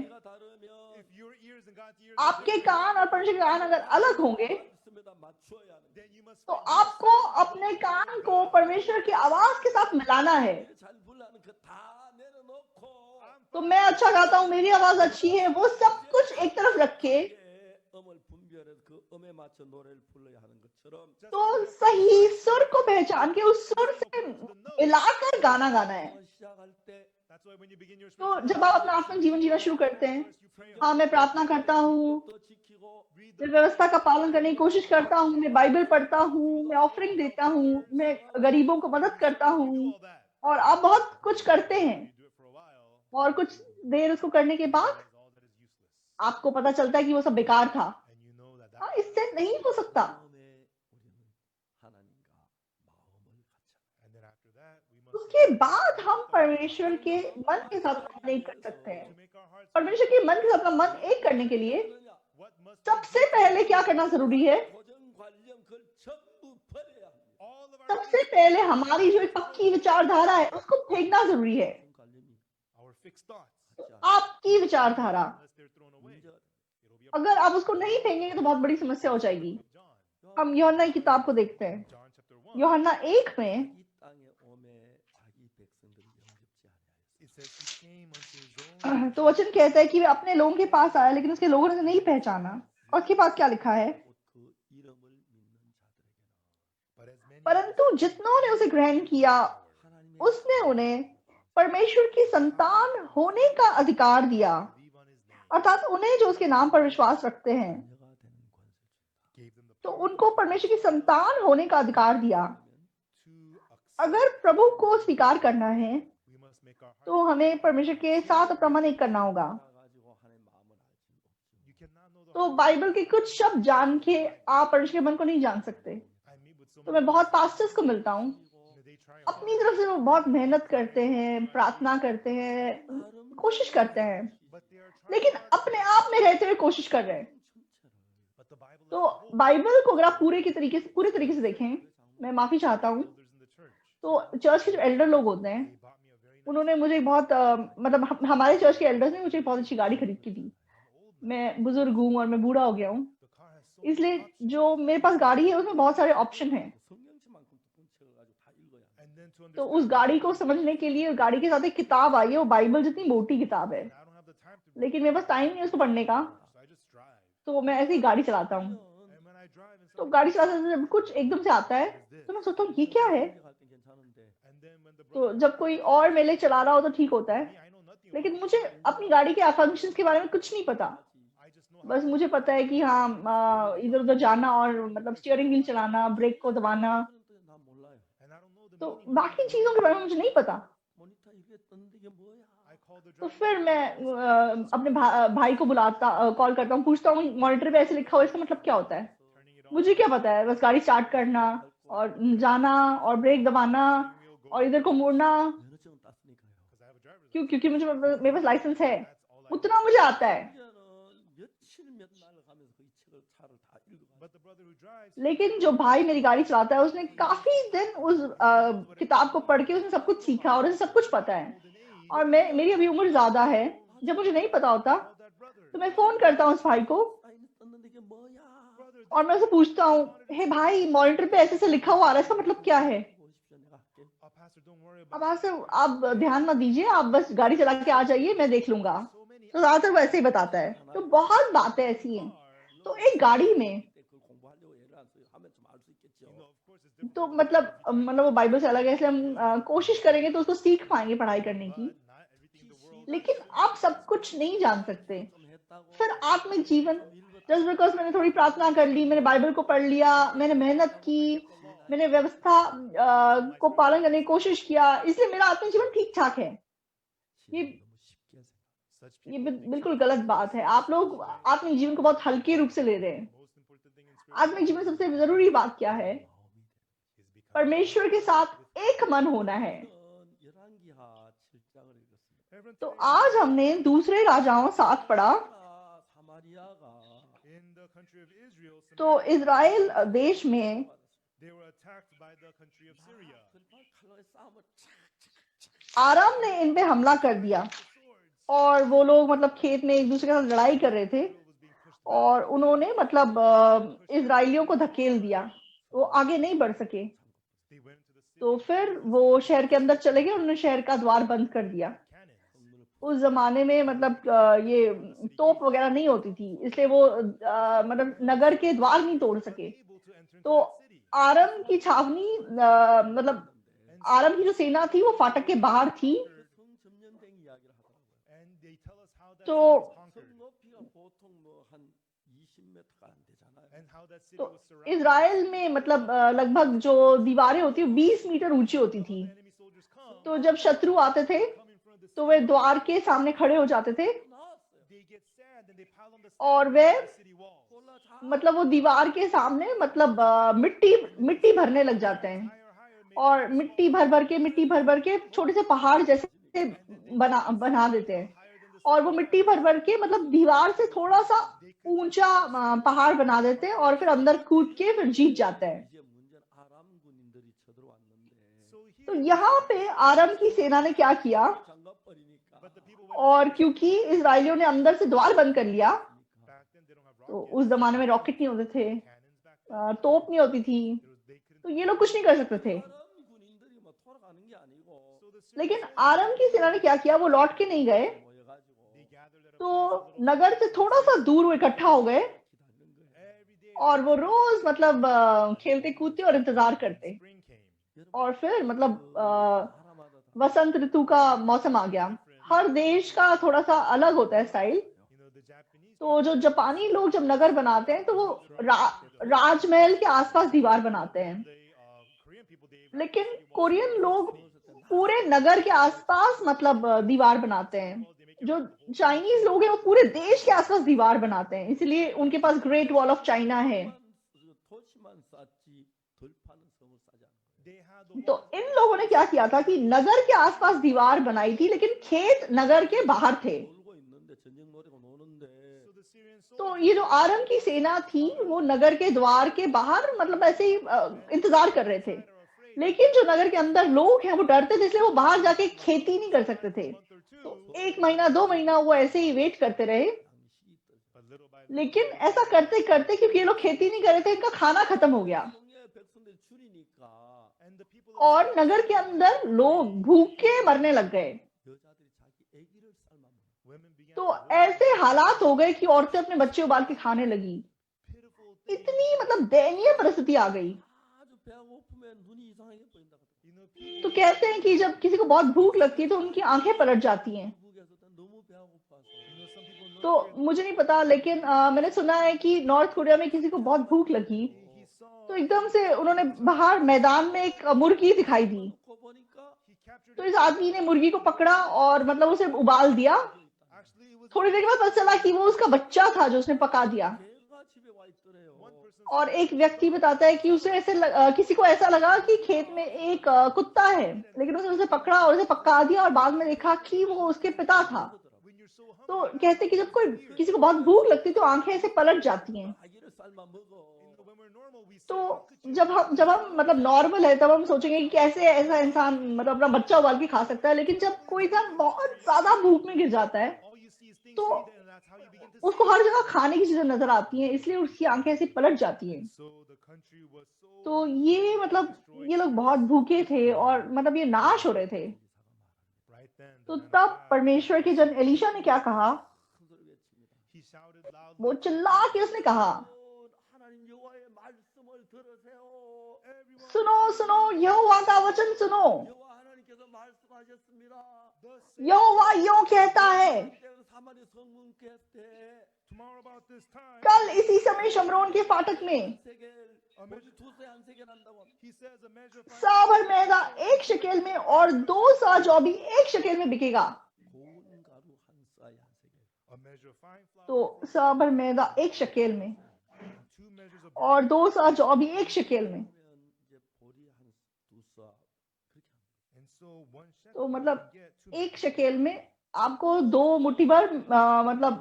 Speaker 3: आपके कान और परमेश्वर के कान अगर अलग होंगे तो आपको अपने कान को परमेश्वर की आवाज के साथ मिलाना है। तो मैं अच्छा गाता हूँ, मेरी आवाज अच्छी है, वो सब कुछ एक तरफ रख के तो सही सुर को पहचान के उस सुर से मिलाकर गाना गाना है। तो जब आप अपना आत्मिक जीवन जीना शुरू करते हैं, हाँ मैं प्रार्थना करता हूँ, मैं व्यवस्था का पालन करने की कोशिश करता हूँ, मैं बाइबल पढ़ता हूँ, मैं ऑफरिंग देता हूँ, मैं गरीबों को मदद करता हूँ, और आप बहुत कुछ करते हैं, और कुछ देर उसको करने के बाद आपको पता चलता है कि वो सब बेकार था। हाँ, इससे नहीं हो सकता। उसके बाद हम परमेश्वर के मन के साथ मन एक कर सकते हैं। परमेश्वर के मन के साथ अपना मन एक करने के लिए सबसे पहले क्या करना जरूरी है? सबसे पहले हमारी जो एक पक्की विचारधारा है उसको फेंकना जरूरी है। आपकी विचारधारा, अगर आप उसको नहीं फेंकेंगे तो बहुत बड़ी समस्या हो जाएगी। हम यूहन्ना की किताब को देखते हैं। यूहन्ना 1 में तो वचन कहता है कि वे अपने लोगों के पास आया, लेकिन उसके लोगों ने नहीं पहचाना। और उसके बाद क्या लिखा है? परंतु जितनों ने उसे ग्रहण किया, उसने उन्हें परमेश्वर की संतान होने का अधिकार दिया, अर्थात उन्हें जो उसके नाम पर विश्वास रखते हैं। तो उनको परमेश्वर की संतान होने का अधिकार दिया। अगर प्रभु को स्वीकार करना है तो हमें परमेश्वर के साथ अपना मन एक करना होगा। तो बाइबल के कुछ शब्द जान के आप परमेश्वर के मन को नहीं जान सकते। तो मैं बहुत पास्टर्स को मिलता हूँ, अपनी तरफ से वो बहुत मेहनत करते हैं, प्रार्थना करते हैं, कोशिश करते हैं, लेकिन अपने आप में रहते हुए कोशिश कर रहे हैं। तो बाइबल को अगर आप पूरे तरीके से देखें, मैं माफी चाहता हूँ, तो चर्च के जो एल्डर लोग होते हैं उन्होंने मुझे बहुत मतलब हमारे चर्च के एल्डर्स ने मुझे बहुत अच्छी गाड़ी खरीद के दी। मैं बुजुर्ग हूँ और मैं बूढ़ा हो गया हूँ, इसलिए जो मेरे पास गाड़ी है उसमें बहुत सारे ऑप्शन हैं।
Speaker 2: to
Speaker 3: तो
Speaker 2: understand
Speaker 3: उस गाड़ी को समझने के लिए गाड़ी के साथ एक किताब आई है, वो बाइबल जितनी मोटी किताब है,
Speaker 2: I don't have the time to
Speaker 3: लेकिन मेरे पास टाइम नहीं है उसको पढ़ने का,
Speaker 2: so I just drive.
Speaker 3: तो मैं ऐसे ही गाड़ी चलाता हूँ।
Speaker 2: And when I drive and
Speaker 3: तो
Speaker 2: something
Speaker 3: गाड़ी
Speaker 2: comes
Speaker 3: चलाते चलाते जब कुछ एकदम से आता है तो मैं सोचता हूँ ये क्या है।
Speaker 1: 갈때 괜찮은데
Speaker 2: and then when the
Speaker 3: तो
Speaker 2: brother
Speaker 3: जब कोई और मेरे लिए चला रहा हो तो ठीक होता है,
Speaker 2: me, I know nothing
Speaker 3: लेकिन
Speaker 2: about
Speaker 3: मुझे अपनी गाड़ी के फंक्शंस के बारे में कुछ नहीं पता।
Speaker 2: I just know how
Speaker 3: बस मुझे पता है कि हाँ इधर उधर जाना और मतलब स्टीयरिंग व्हील चलाना, ब्रेक को दबाना,
Speaker 1: 나 몰라요.
Speaker 2: and I don't know the
Speaker 3: तो
Speaker 2: meaning
Speaker 3: बाकी चीजों के बारे में मुझे नहीं पता।
Speaker 1: 모니터 이게 떴는데 이게 뭐야?
Speaker 2: I call the
Speaker 3: तो
Speaker 2: driver
Speaker 3: फिर मैं अपने भाई को बुलाता, कॉल करता हूँ, पूछता हूँ मॉनिटर पे ऐसे लिखा हुआ है, इसका मतलब क्या होता है।
Speaker 2: turning it on
Speaker 3: मुझे क्या पता है, बस गाड़ी स्टार्ट करना और जाना और ब्रेक दबाना
Speaker 2: steering wheel go
Speaker 3: और इधर को मुड़ना।
Speaker 1: 면허증은 땄으니까요.
Speaker 2: because I have a driver's
Speaker 3: क्यों?
Speaker 2: license.
Speaker 3: क्योंकि मेरे पास लाइसेंस है,
Speaker 2: That's all I
Speaker 3: उतना मुझे आता है।
Speaker 1: 이제는 며칠 몇 날 가면서 그 책을 차를 다 읽어가지고
Speaker 2: but the brother who drives
Speaker 3: लेकिन जो भाई मेरी गाड़ी चलाता है उसने काफी दिन उस किताब को पढ़ के उसने सब कुछ सीखा और उसे सब कुछ पता है।
Speaker 2: golden age
Speaker 3: और मेरी अभी उम्र ज्यादा है, जब मुझे नहीं पता होता
Speaker 2: call that brother
Speaker 3: तो मैं फोन करता हूँ उस भाई को
Speaker 1: 사인이 떴는데 이게 뭐야?
Speaker 2: brother
Speaker 3: और मैं उसे पूछता हूँ, हे भाई मॉनिटर पे ऐसे ऐसे लिखा हुआ आ रहा है, इसका मतलब क्या है।
Speaker 1: 보십시오, 내가 할게.
Speaker 2: pastor don't worry
Speaker 3: अब
Speaker 2: about
Speaker 3: आज से आप ध्यान मत दीजिए, आप बस गाड़ी चला के आ जाइए, मैं देख लूंगा।
Speaker 2: so many
Speaker 3: तो ज्यादातर वो ऐसे ही बताता है। तो बहुत बातें ऐसी हैं। तो एक गाड़ी में
Speaker 1: 그걸 공부하려고 애를 안 써요. 하면 좀 알 수 있겠죠.
Speaker 2: of course it's different
Speaker 3: तो मतलब वो बाइबल से अलग है, इसलिए हम कोशिश करेंगे तो उसको सीख पाएंगे पढ़ाई करने की।
Speaker 2: but not everything in the world
Speaker 3: लेकिन आप सब कुछ नहीं जान सकते।
Speaker 1: 좀 했다고
Speaker 3: फिर आत्मिक जीवन, जस्ट बिकॉज मैंने थोड़ी प्रार्थना कर ली, मैंने बाइबल को पढ़ लिया, मैंने मेहनत की, मैंने व्यवस्था को पालन करने की कोशिश किया, इसलिए मेरा आत्मिक जीवन ठीक ठाक है। ये
Speaker 1: 너무 쉽게 생각.
Speaker 2: such
Speaker 3: ये
Speaker 2: people think
Speaker 3: बिल्कुल गलत बात है। आप लोग आत्मिक जीवन को बहुत हल्के रूप से ले रहे हैं।
Speaker 2: most important thing in spiritual
Speaker 3: आत्मिक जीवन में सबसे जरूरी बात क्या है?
Speaker 1: 마음이
Speaker 2: is becoming
Speaker 3: परमेश्वर के साथ एक मन होना है।
Speaker 1: 되는 열왕기하 7장을 읽었습니다.
Speaker 2: Everyone
Speaker 3: तो
Speaker 2: today,
Speaker 3: आज हमने दूसरे राजाओं 7 पढ़ा।
Speaker 1: 사마리아가
Speaker 2: in the country of Israel
Speaker 3: तो इज़राइल देश में
Speaker 2: they were attacked by the country of Syria
Speaker 1: 그러니까 칼로의 싸움을
Speaker 3: आराम ने इन पे हमला कर दिया और वो लोग मतलब खेत में एक दूसरे के साथ लड़ाई कर रहे थे
Speaker 2: was being pushed
Speaker 3: और उन्होंने मतलब इजराइलियों को धकेल दिया, वो आगे नहीं बढ़ सके।
Speaker 2: they went into the city
Speaker 3: तो फिर वो शहर के अंदर चले गए, उन्होंने शहर का द्वार बंद कर दिया।
Speaker 2: cannons
Speaker 3: उस जमाने में मतलब ये तोप वगैरह नहीं होती थी, इसलिए वो मतलब नगर के द्वार नहीं तोड़ सके।
Speaker 2: able to enter into
Speaker 3: तो
Speaker 2: that city
Speaker 3: आरम की छावनी मतलब आरम की जो सेना थी वो फाटक के बाहर थी।
Speaker 1: 성 점령된 이야기를 하더라고요.
Speaker 2: and they tell us how that
Speaker 3: तो
Speaker 2: city was conquered
Speaker 1: 성 높이가 보통 뭐 한 20m가 안 되잖아요.
Speaker 2: and how that city
Speaker 3: तो
Speaker 2: was surrounded
Speaker 3: इज़राइल में मतलब लगभग जो दीवारें होती है 20 मीटर ऊंची होती थी।
Speaker 2: enemy soldiers come
Speaker 3: तो जब शत्रु आते थे
Speaker 2: come in front of the
Speaker 3: तो वे द्वार के सामने खड़े हो जाते थे
Speaker 1: 나왔어요.
Speaker 2: they get sand and they pile on the
Speaker 3: और
Speaker 2: sand
Speaker 3: way
Speaker 2: on the city walls
Speaker 1: 골라 자
Speaker 3: मतलब वो दीवार के सामने मतलब मिट्टी भरने लग जाते हैं
Speaker 2: higher
Speaker 3: और मिट्टी भर के छोटे से पहाड़ जैसे बना देते हैं और वो मिट्टी भर के मतलब दीवार से थोड़ा सा ऊंचा पहाड़ बना देते हैं और फिर अंदर कूद के फिर जीत जाते हैं।
Speaker 1: 이제 문제는 아람 군인들이 쳐들어왔는데
Speaker 2: so here
Speaker 3: तो यहाँ पे आरम की सेना ने क्या किया,
Speaker 1: 장갑 버리니까
Speaker 2: but the people went
Speaker 3: और क्योंकि इजराइलियों ने अंदर से द्वार बंद कर लिया,
Speaker 2: back then they don't have
Speaker 3: तो
Speaker 2: rockets
Speaker 3: उस जमाने में रॉकेट नहीं होते थे,
Speaker 2: cannons back then
Speaker 3: तोप नहीं होती थी,
Speaker 2: they couldn't
Speaker 3: तो ये लोग कुछ नहीं कर सकते थे।
Speaker 1: 아람 군인들이 뭐 돌아가는 게 아니고
Speaker 2: so the
Speaker 3: लेकिन
Speaker 2: Syrians
Speaker 3: आरम की सेना ने क्या किया, वो लौट के नहीं गए,
Speaker 1: 모여가지고
Speaker 2: they gathered at a
Speaker 3: तो
Speaker 2: place a little
Speaker 3: नगर से थोड़ा सा दूर वो इकट्ठा हो गए
Speaker 1: 기다리는 거예요.
Speaker 2: every day
Speaker 3: और वो रोज मतलब खेलते कूदते और इंतजार करते।
Speaker 2: spring came
Speaker 3: और फिर मतलब
Speaker 1: 나라마다 다
Speaker 3: वसंत ऋतु का मौसम आ गया। हर देश का थोड़ा सा अलग होता है स्टाइल।
Speaker 2: the Japanese
Speaker 3: तो जो जापानी लोग जब नगर बनाते हैं तो वो राजमहल के आसपास दीवार बनाते हैं,
Speaker 2: Korean people they
Speaker 3: लेकिन कोरियन लोग पूरे नगर के आसपास मतलब दीवार बनाते हैं। जो चाइनीज लोग हैं वो पूरे देश के आसपास दीवार बनाते हैं, इसलिए उनके पास ग्रेट वॉल ऑफ चाइना है।
Speaker 1: 도시만 쌓지 들파는 성을 싸지 않는 거예요.
Speaker 2: they had the
Speaker 3: तो इन लोगों ने क्या किया था कि नगर के आसपास दीवार बनाई थी, लेकिन खेत नगर के बाहर थे।
Speaker 1: 놀고 있는데 전쟁 노리고 노는데
Speaker 2: so the Syrian
Speaker 3: तो
Speaker 2: soldiers
Speaker 3: ये जो आरम की सेना थी वो नगर के द्वार के बाहर मतलब ऐसे ही इंतजार कर रहे थे,
Speaker 2: are afraid
Speaker 3: लेकिन जो नगर के अंदर लोग हैं वो डरते थे, इसलिए वो बाहर जाके खेती नहीं कर सकते थे।
Speaker 2: month or two
Speaker 3: तो 1 महीना 2 महीना वो ऐसे ही वेट करते रहे,
Speaker 1: 당시
Speaker 2: but little by little
Speaker 3: लेकिन ऐसा करते करते क्योंकि ये लोग खेती नहीं कर रहे थे, इनका खाना खत्म हो गया।
Speaker 1: 성의 백성들이 줄이니까
Speaker 2: and And the people
Speaker 3: और नगर के अंदर लोग भूखे मरने लग गए।
Speaker 1: 여자들이 자기 아기를 삶아 먹는
Speaker 2: women began
Speaker 3: तो
Speaker 2: to work
Speaker 3: ऐसे हालात हो गए कि औरतें अपने बच्चे उबाल के खाने लगी।
Speaker 1: pitiful thing.
Speaker 3: इतनी मतलब दयनीय परिस्थिति आ गई।
Speaker 1: 아주 배가 고프면 눈이 이상하게 보인다 그러더라고요.
Speaker 2: you know people
Speaker 3: तो कहते हैं कि जब किसी को बहुत भूख लगती है तो उनकी आंखें पलट जाती हैं।
Speaker 1: 미국에서도 너무 배가 고파서
Speaker 2: some people in
Speaker 3: तो
Speaker 2: North Korea,
Speaker 3: मुझे नहीं पता, लेकिन मैंने सुना है कि नॉर्थ कोरिया में किसी को बहुत भूख लगी
Speaker 2: he saw
Speaker 3: तो एकदम से उन्होंने बाहर मैदान में एक मुर्गी दिखाई दी।
Speaker 1: 놓고 보니까
Speaker 2: he captured
Speaker 3: तो इस आदमी ने मुर्गी को पकड़ा और मतलब उसे उबाल दिया।
Speaker 2: actually it was
Speaker 3: थोड़ी देर के बाद पता चला कि वो उसका बच्चा था जो उसने पका दिया।
Speaker 1: 개가 집에 와 있더래요.
Speaker 2: one person
Speaker 3: और एक व्यक्ति बताता है कि उसे किसी को ऐसा लगा कि खेत में एक कुत्ता है, लेकिन उसने उसे पकड़ा और उसे पका दिया और बाद में देखा कि वो उसके पिता था।
Speaker 2: when you're so
Speaker 3: तो
Speaker 2: hungry
Speaker 3: कहते हैं कि जब कोई किसी को बहुत भूख लगती है तो आंखें ऐसे पलट जाती हैं।
Speaker 1: 아기를 삶아 먹어.
Speaker 2: when we're normal we say
Speaker 3: तो
Speaker 2: how could you
Speaker 3: जब हम मतलब नॉर्मल है तब हम सोचेंगे कि कैसे ऐसा इंसान मतलब अपना बच्चा उबाल के खा सकता है, लेकिन जब कोई इंसान बहुत ज्यादा भूख में गिर जाता है
Speaker 2: all you see is things
Speaker 3: तो
Speaker 2: to eat and that's how you begin to
Speaker 3: उसको हर जगह खाने की चीजें नजर आती हैं, इसलिए उसकी आंखें ऐसी पलट जाती हैं।
Speaker 2: so the country was so
Speaker 3: तो ये मतलब ये लोग बहुत भूखे थे और मतलब ये नाश हो रहे थे।
Speaker 2: right then
Speaker 3: तो
Speaker 2: the man of
Speaker 3: तब
Speaker 2: God,
Speaker 3: परमेश्वर के जन एलीशा ने क्या कहा,
Speaker 1: 큰 소리 외칩니다.
Speaker 2: he shouted loudly
Speaker 3: वो चिल्ला के उसने कहा,
Speaker 1: 하나님 여호와의 말씀을 들으세요.
Speaker 2: everyone
Speaker 3: सुनो सुनो यहोवा का वचन सुनो।
Speaker 1: 여호와 하나님께서 말씀하셨습니다.
Speaker 2: thus
Speaker 3: यहोवा यूं कहता है,
Speaker 1: 사마리 성문께 때
Speaker 2: tomorrow about this time
Speaker 3: कल इसी समय शमरोन के फाटक में
Speaker 1: 세겔 우리 두세 한 세겔 한다고 합니다.
Speaker 2: he says a measure of
Speaker 3: सा भर मैदा 1 शकेल में और 2 सा जौ भी 1 शकेल में बिकेगा।
Speaker 1: 고운 가루 한 쌀이 한 세겔.
Speaker 2: a measure of fine flour
Speaker 3: तो सा भर मैदा 1 शकेल में
Speaker 2: and 2 measures of
Speaker 3: और 2 सा जौ भी 1 शकेल में।
Speaker 1: 그러면 이제 보리 한두 쌀 그렇게 합니다.
Speaker 2: and so one shekel
Speaker 3: तो
Speaker 2: you
Speaker 3: मतलब
Speaker 2: can get 2
Speaker 3: 1 शकेल में आपको 2 मुट्ठी भर मतलब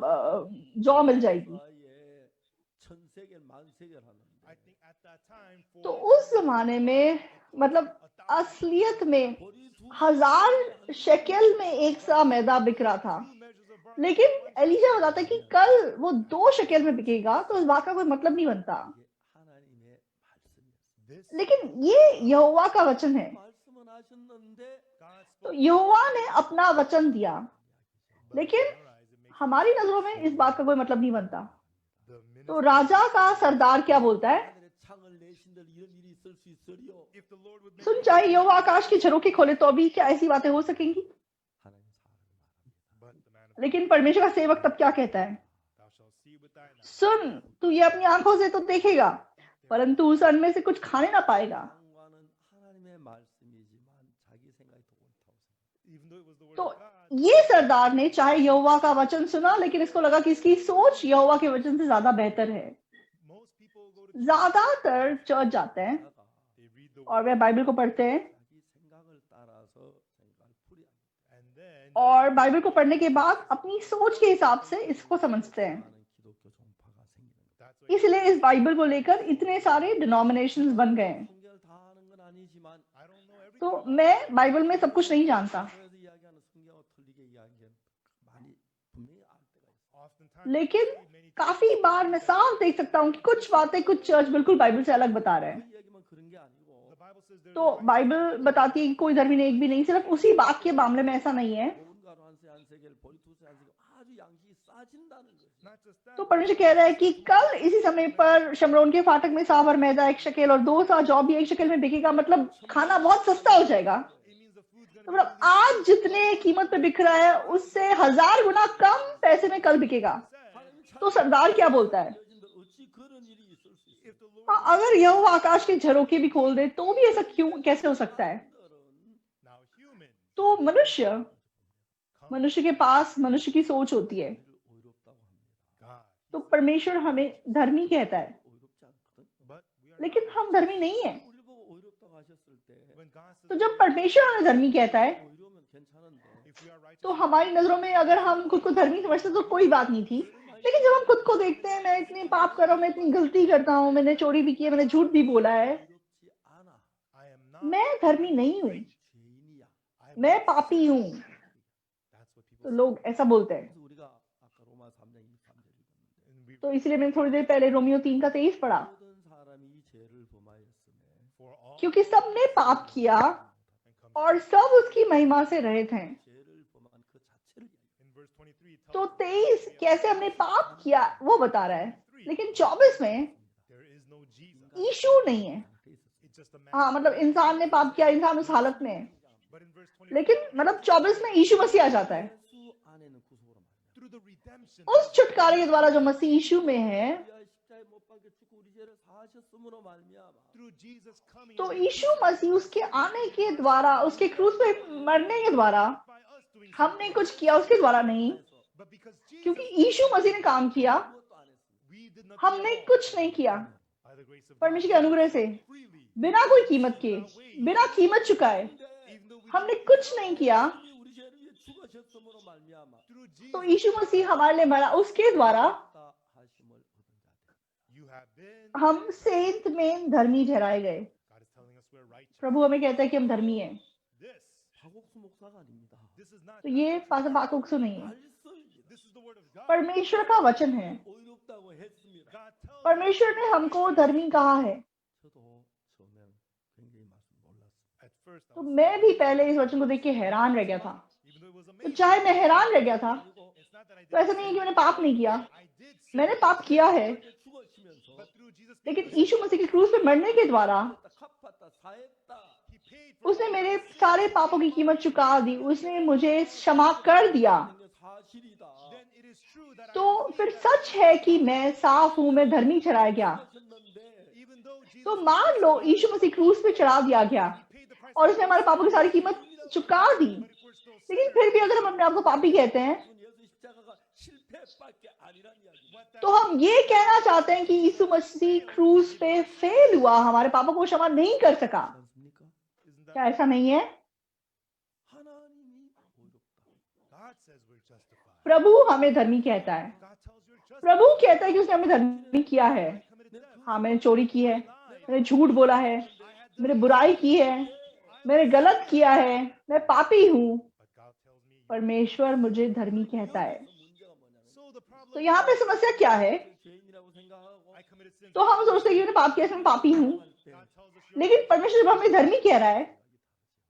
Speaker 3: जौ मिल जाएगी।
Speaker 1: 쌀에 천 세겔 만 세겔 하는데
Speaker 2: I think at that time
Speaker 3: तो
Speaker 2: for
Speaker 3: उस जमाने में मतलब असलियत में
Speaker 1: 보리 두
Speaker 3: 1000 शेकेल में 1 सा मैदा बिक रहा था,
Speaker 2: 2 measures of barley
Speaker 3: लेकिन एलीशा बताता है कि कल वो 2 शकेल में बिकेगा। तो इस बात का कोई मतलब नहीं बनता,
Speaker 1: 이게 하나님의 말씀이었어요.
Speaker 2: this
Speaker 3: लेकिन ये यहोवा का वचन है।
Speaker 1: 말씀은 하셨는데
Speaker 2: God
Speaker 3: तो
Speaker 2: spoke
Speaker 3: यहोवा ने अपना वचन दिया,
Speaker 2: but
Speaker 3: लेकिन
Speaker 2: in our eyes it makes
Speaker 3: हमारी नजरों में इस बात का कोई मतलब नहीं बनता।
Speaker 2: the
Speaker 3: तो
Speaker 2: minister
Speaker 3: राजा का सरदार क्या बोलता है,
Speaker 1: 하늘의 창을 내신들 이런 일이 있을 수 있으리요.
Speaker 2: if the Lord would make
Speaker 3: सुन चाहे यहोवा आकाश की झरोखे खोले तो अभी क्या ऐसी बातें हो सकेंगी।
Speaker 1: 하나님 사람을 말합니다.
Speaker 2: but the man of
Speaker 3: लेकिन परमेश्वर का सेवक तब क्या कहता है,
Speaker 2: thou shalt see with thine eyes
Speaker 3: सुन तू ये अपनी आंखों से तो देखेगा, परंतु उस अन्न में से कुछ खाने ना पाएगा।
Speaker 1: 왕과는 하나님의 말씀이지만 자기 생각이 더 옳다고 생각해요.
Speaker 2: even though it was the word
Speaker 3: तो
Speaker 2: of God
Speaker 3: ये सरदार ने चाहे यहोवा का वचन सुना, लेकिन इसको लगा कि इसकी सोच यहोवा के वचन से ज्यादा बेहतर है।
Speaker 2: most people go to
Speaker 3: ज्यादातर चर्च जाते हैं
Speaker 1: 자가
Speaker 2: they read the
Speaker 3: और
Speaker 2: word
Speaker 3: वे बाइबल को पढ़ते हैं,
Speaker 1: 자기 생각을 따라서 생각을 풀이합니다.
Speaker 2: and then
Speaker 3: और बाइबल को पढ़ने के बाद अपनी सोच के हिसाब से इसको समझते हैं।
Speaker 1: 많은 기독교 종파가 생기는 거예요.
Speaker 2: that's why
Speaker 3: इसलिए इस बाइबल को लेकर इतने सारे डिनोमिनेशंस बन गए हैं।
Speaker 1: 성경을 다 아는 건 아니지만
Speaker 2: I don't know everything
Speaker 3: तो मैं बाइबल में सब कुछ नहीं जानता,
Speaker 1: 교회에서 이야기하는 성경과 틀리게 이야기하는 많이 분명히 알 때가 있어요.
Speaker 2: oftentimes
Speaker 3: लेकिन
Speaker 2: many
Speaker 3: काफी बार मैं साफ देख सकता हूँ कि कुछ बातें कुछ चर्च बिल्कुल बाइबल से अलग बता रहे हैं।
Speaker 1: 그 이야기만 그런 게 아니고
Speaker 2: the Bible says there's
Speaker 3: तो बाइबल बताती है कि कोई धर्मी नहीं, एक भी नहीं, सिर्फ उसी बात के मामले में ऐसा नहीं है।
Speaker 1: 고운 가루 한 세겔 보리 두세 한 세겔 아주 양식이 싸진다는 거죠.
Speaker 2: not just that
Speaker 3: तो परमेश्वर कह रहा है कि कल इसी समय पर शमरोन के फाटक में सा भर मैदा 1 शकेल और 2 सा जौ भी 1 शकेल में बिकेगा, मतलब खाना बहुत सस्ता हो जाएगा।
Speaker 2: it means the food's going
Speaker 3: तो
Speaker 2: to
Speaker 3: मतलब आज जितने कीमत पे बिक रहा है उससे 1000 गुना कम पैसे में कल बिकेगा।
Speaker 2: be
Speaker 3: तो सरदार क्या बोलता है,
Speaker 1: 어찌 그런 일이 있을 수 있어요?
Speaker 2: if the Lord
Speaker 3: हाँ, अगर यह आकाश के झरोखे भी खोल दे तो भी ऐसा क्यों कैसे हो सकता है।
Speaker 1: 사람들은
Speaker 2: now human
Speaker 3: तो मनुष्य के पास मनुष्य की सोच होती है।
Speaker 1: 우리를 의롭다고 합니다.
Speaker 2: God
Speaker 3: तो परमेश्वर हमें धर्मी कहता है,
Speaker 1: 의롭지 않거든.
Speaker 2: but we are
Speaker 3: लेकिन हम धर्मी नहीं है।
Speaker 1: 우리를 보고 의롭다고 하셨을 때
Speaker 2: when God says
Speaker 3: तो जब परमेश्वर हमें धर्मी कहता है
Speaker 1: 의로우면 괜찮은데
Speaker 2: if we are righteous
Speaker 3: तो हमारी नजरों में अगर हम खुद को धर्मी समझते तो कोई बात नहीं थी, लेकिन जब हम खुद को देखते हैं, मैं इतनी पाप कर रहा हूँ, मैं इतनी गलती करता हूँ, मैंने चोरी भी की है, मैंने झूठ भी बोला है,
Speaker 1: 의롭지 않아.
Speaker 2: I am not
Speaker 3: मैं धर्मी नहीं हूँ,
Speaker 1: 죄인이야.
Speaker 2: I am
Speaker 3: मैं
Speaker 2: not
Speaker 3: पापी हूँ।
Speaker 2: that's what people
Speaker 3: तो
Speaker 2: say
Speaker 3: लोग ऐसा बोलते हैं।
Speaker 1: 그래서 우리가 아까 로마 3장 23절 읽었는데
Speaker 2: and we
Speaker 3: तो इसलिए मैंने थोड़ी देर पहले रोमियो 3 का 23 पढ़ा।
Speaker 1: 모든 사람이 죄를 범하였음에
Speaker 3: क्योंकि सबने पाप किया और सब उसकी महिमा से रहित हैं।
Speaker 1: 죄를 범한 그 자체를
Speaker 2: In verse 23, it
Speaker 3: तो
Speaker 2: tells us
Speaker 3: 23 कैसे हमने पाप किया वो बता रहा है, लेकिन 24 में
Speaker 2: there is no Jesus.
Speaker 3: यीशु नहीं है।
Speaker 2: It's just a man.
Speaker 3: हाँ, मतलब इंसान ने पाप किया, इंसान उस हालत में है,
Speaker 2: But in verse 24,
Speaker 3: लेकिन मतलब 24 में यीशु मसीह आ जाता है।
Speaker 1: 예수 안에는 구속으로 말합니다.
Speaker 2: through the redemption,
Speaker 3: उस छुटकारे के द्वारा जो मसीह यीशु में है,
Speaker 1: 우리가 십자가에 못 박혀 죽고 우리 죄를 사하셨음으로 말미암아
Speaker 2: through Jesus coming
Speaker 3: तो
Speaker 2: and
Speaker 3: यीशु मसीह उसके आने के द्वारा, उसके क्रूस पे मरने के द्वारा
Speaker 2: by us doing
Speaker 3: हमने कुछ किया, उसके द्वारा नहीं,
Speaker 2: but because Jesus
Speaker 3: क्योंकि यीशु मसीह ने काम किया,
Speaker 1: 아무것도 안 했습니다.
Speaker 2: we did not
Speaker 3: हमने कुछ नहीं किया।
Speaker 2: by the grace of God
Speaker 3: परमेश्वर के अनुग्रह से,
Speaker 2: freely,
Speaker 3: बिना कोई कीमत के, बिना कीमत चुकाए
Speaker 2: even though we
Speaker 3: हमने कुछ नहीं किया।
Speaker 1: 주님이 우리 죄를 위해 죽으셨음으로 말미암아
Speaker 2: through
Speaker 3: तो
Speaker 2: Jesus
Speaker 3: यीशु मसीह हमारे लिए मरा, उसके द्वारा
Speaker 1: 다 하심을 얻은 자들.
Speaker 2: you have been.
Speaker 3: हम सेंत में धर्मी ठहराए गए।
Speaker 2: God is telling us we're righteous.
Speaker 3: प्रभु हमें कहता है कि हम धर्मी हैं।
Speaker 2: This
Speaker 1: 박옥수 목사가 아닙니다.
Speaker 2: is not.
Speaker 3: तो ये पास्टर पाकुक्सु नहीं है,
Speaker 1: 말씀입니다.
Speaker 2: This is the word of God.
Speaker 3: परमेश्वर का वचन है।
Speaker 1: 의롭다고 했습니다.
Speaker 2: God tells us.
Speaker 3: परमेश्वर ने हमको धर्मी कहा है।
Speaker 1: 저도 처음엔 굉장히 말씀 몰랐어요.
Speaker 2: At first, I
Speaker 3: तो
Speaker 2: was,
Speaker 3: मैं भी पहले इस वचन को देख के हैरान रह गया था।
Speaker 2: even though it was
Speaker 3: तो
Speaker 2: amazing,
Speaker 3: चाहे मैं हैरान रह गया था,
Speaker 2: it's not that I
Speaker 3: तो
Speaker 2: did.
Speaker 3: ऐसा नहीं है कि मैंने पाप नहीं किया,
Speaker 2: I did sin,
Speaker 3: मैंने पाप किया है,
Speaker 1: 죽으시면서
Speaker 2: but through Jesus,
Speaker 3: लेकिन यीशु मसीह के क्रूस पे मरने के द्वारा
Speaker 1: 갚았다 사했다.
Speaker 2: He paid for
Speaker 3: उसने मेरे सारे पापों की कीमत चुका दी, उसने मुझे क्षमा कर दिया।
Speaker 1: 게 사실이다.
Speaker 2: then it is true that I
Speaker 3: तो फिर सच है कि मैं साफ हूं, मैं धर्मी ठहराया गया।
Speaker 1: 하셨는데
Speaker 2: even though Jesus
Speaker 3: तो मान लो यीशु मसीह क्रूस पे चढ़ा दिया गया
Speaker 2: paid the price,
Speaker 3: और उसने हमारे पापों की सारी कीमत चुका दी,
Speaker 2: but if we're still
Speaker 3: लेकिन फिर भी अगर हम अपने आप को पापी कहते हैं,
Speaker 1: 예수 십자가가 실패밖에 아니란 이야기.
Speaker 2: what that
Speaker 3: तो हम ये कहना चाहते हैं कि यीशु मसीह क्रूस पे फेल हुआ, हमारे पापों को क्षमा नहीं कर सका।
Speaker 1: 않습니까?
Speaker 2: isn't that
Speaker 3: क्या ऐसा नहीं है?
Speaker 1: 하나님이 의롭다.
Speaker 2: God says we're justified.
Speaker 3: प्रभु हमें धर्मी कहता है।
Speaker 2: God tells you're justified.
Speaker 3: प्रभु कहता है कि उसने हमें धर्मी किया है।
Speaker 2: I committed theft.
Speaker 3: हाँ, मैंने चोरी की है,
Speaker 2: Lied.
Speaker 3: मैंने झूठ बोला है,
Speaker 2: I had
Speaker 3: मैंने बुराई की है, मैंने गलत किया है, मैं पापी हूँ।
Speaker 2: but God tells me.
Speaker 3: परमेश्वर मुझे धर्मी कहता है।
Speaker 1: 문제가 뭐냐면
Speaker 2: So the problem
Speaker 3: तो यहाँ पे समस्या क्या है?
Speaker 1: 죄인이라고 생각하고
Speaker 2: I committed sin.
Speaker 3: तो हम सोचते हैं कि मैंने पाप किया, इसलिए मैं पापी हूँ,
Speaker 2: God tells us your
Speaker 3: लेकिन परमेश्वर जब हमें धर्मी कह रहा है,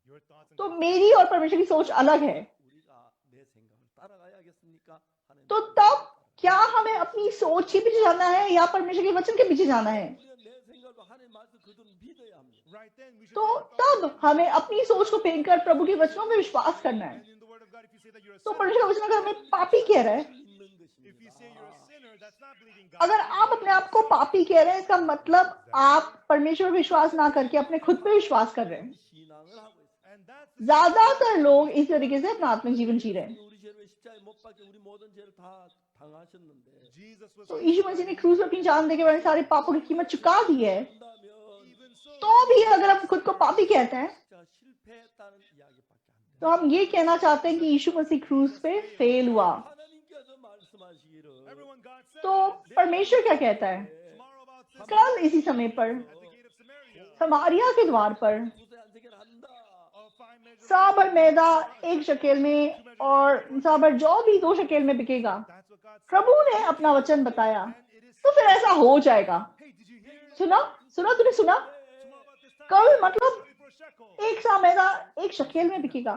Speaker 2: your thoughts and
Speaker 3: तो मेरी और परमेश्वर की सोच अलग है।
Speaker 1: 우리가 내 생각을 따라가야겠습니까? 하나님
Speaker 3: तो तब क्या हमें अपनी सोच के पीछे जाना है या परमेश्वर के वचन के पीछे जाना है?
Speaker 1: 우리가 내 생각과 하나님 말씀 그대로 믿어야 합니다.
Speaker 2: right then we should
Speaker 3: तो
Speaker 2: take our
Speaker 3: तब हमें अपनी सोच को फेंक कर प्रभु के वचनों में विश्वास करना है।
Speaker 2: and in the word of God if you say that you're a
Speaker 3: तो
Speaker 2: sinner,
Speaker 3: परमेश्वर का वचन अगर हमें पापी कह रहा है,
Speaker 1: 믿는
Speaker 2: if you
Speaker 1: 것입니다.
Speaker 2: say you're a sinner, that's not believing God.
Speaker 3: अगर आप अपने आप को पापी कह रहे हैं, इसका मतलब आप परमेश्वर पर विश्वास ना करके अपने खुद पे विश्वास कर रहे हैं।
Speaker 1: 신앙을 하고 있어요.
Speaker 2: And that's the
Speaker 3: ज्यादातर लोग इस तरीके से अपना आत्मिक जीवन जी रहे हैं।
Speaker 1: 우리 죄를 십자가에 못 박혀 우리 모든 죄를 다 당하셨는데
Speaker 2: Jesus was
Speaker 3: तो यीशु मसीह ने क्रूस पर अपनी जान देके हमारे सारे पापों की कीमत चुका दी है।
Speaker 1: 한다면
Speaker 2: even so
Speaker 3: तो भी अगर हम खुद को पापी कहते हैं,
Speaker 1: 십자가 실패했다는 이야기밖에 안 돼요.
Speaker 3: तो हम ये कहना चाहते हैं कि यीशु मसीह क्रूस पे फेल हुआ।
Speaker 1: 하나님께서 말씀하시기를
Speaker 2: everyone God said
Speaker 3: तो परमेश्वर क्या कहता है?
Speaker 2: tomorrow about this
Speaker 3: कल इसी समय पर
Speaker 2: at the gate of Samaria
Speaker 3: Samaria के द्वार पर
Speaker 1: 구세 안색을 한다.
Speaker 2: of 5 measures
Speaker 3: साबर मैदा 1 शकेल में और साबर जौ भी 2 शकेल में बिकेगा।
Speaker 2: that's what God said
Speaker 3: प्रभु ने अपना वचन बताया,
Speaker 2: and it is
Speaker 3: तो फिर ऐसा हो जाएगा।
Speaker 2: hey did you hear
Speaker 3: सुना सुना तूने सुना?
Speaker 2: tomorrow about this time
Speaker 3: कल मतलब
Speaker 2: 24 shekel
Speaker 3: 1 सा मैदा 1 शकेल में बिकेगा,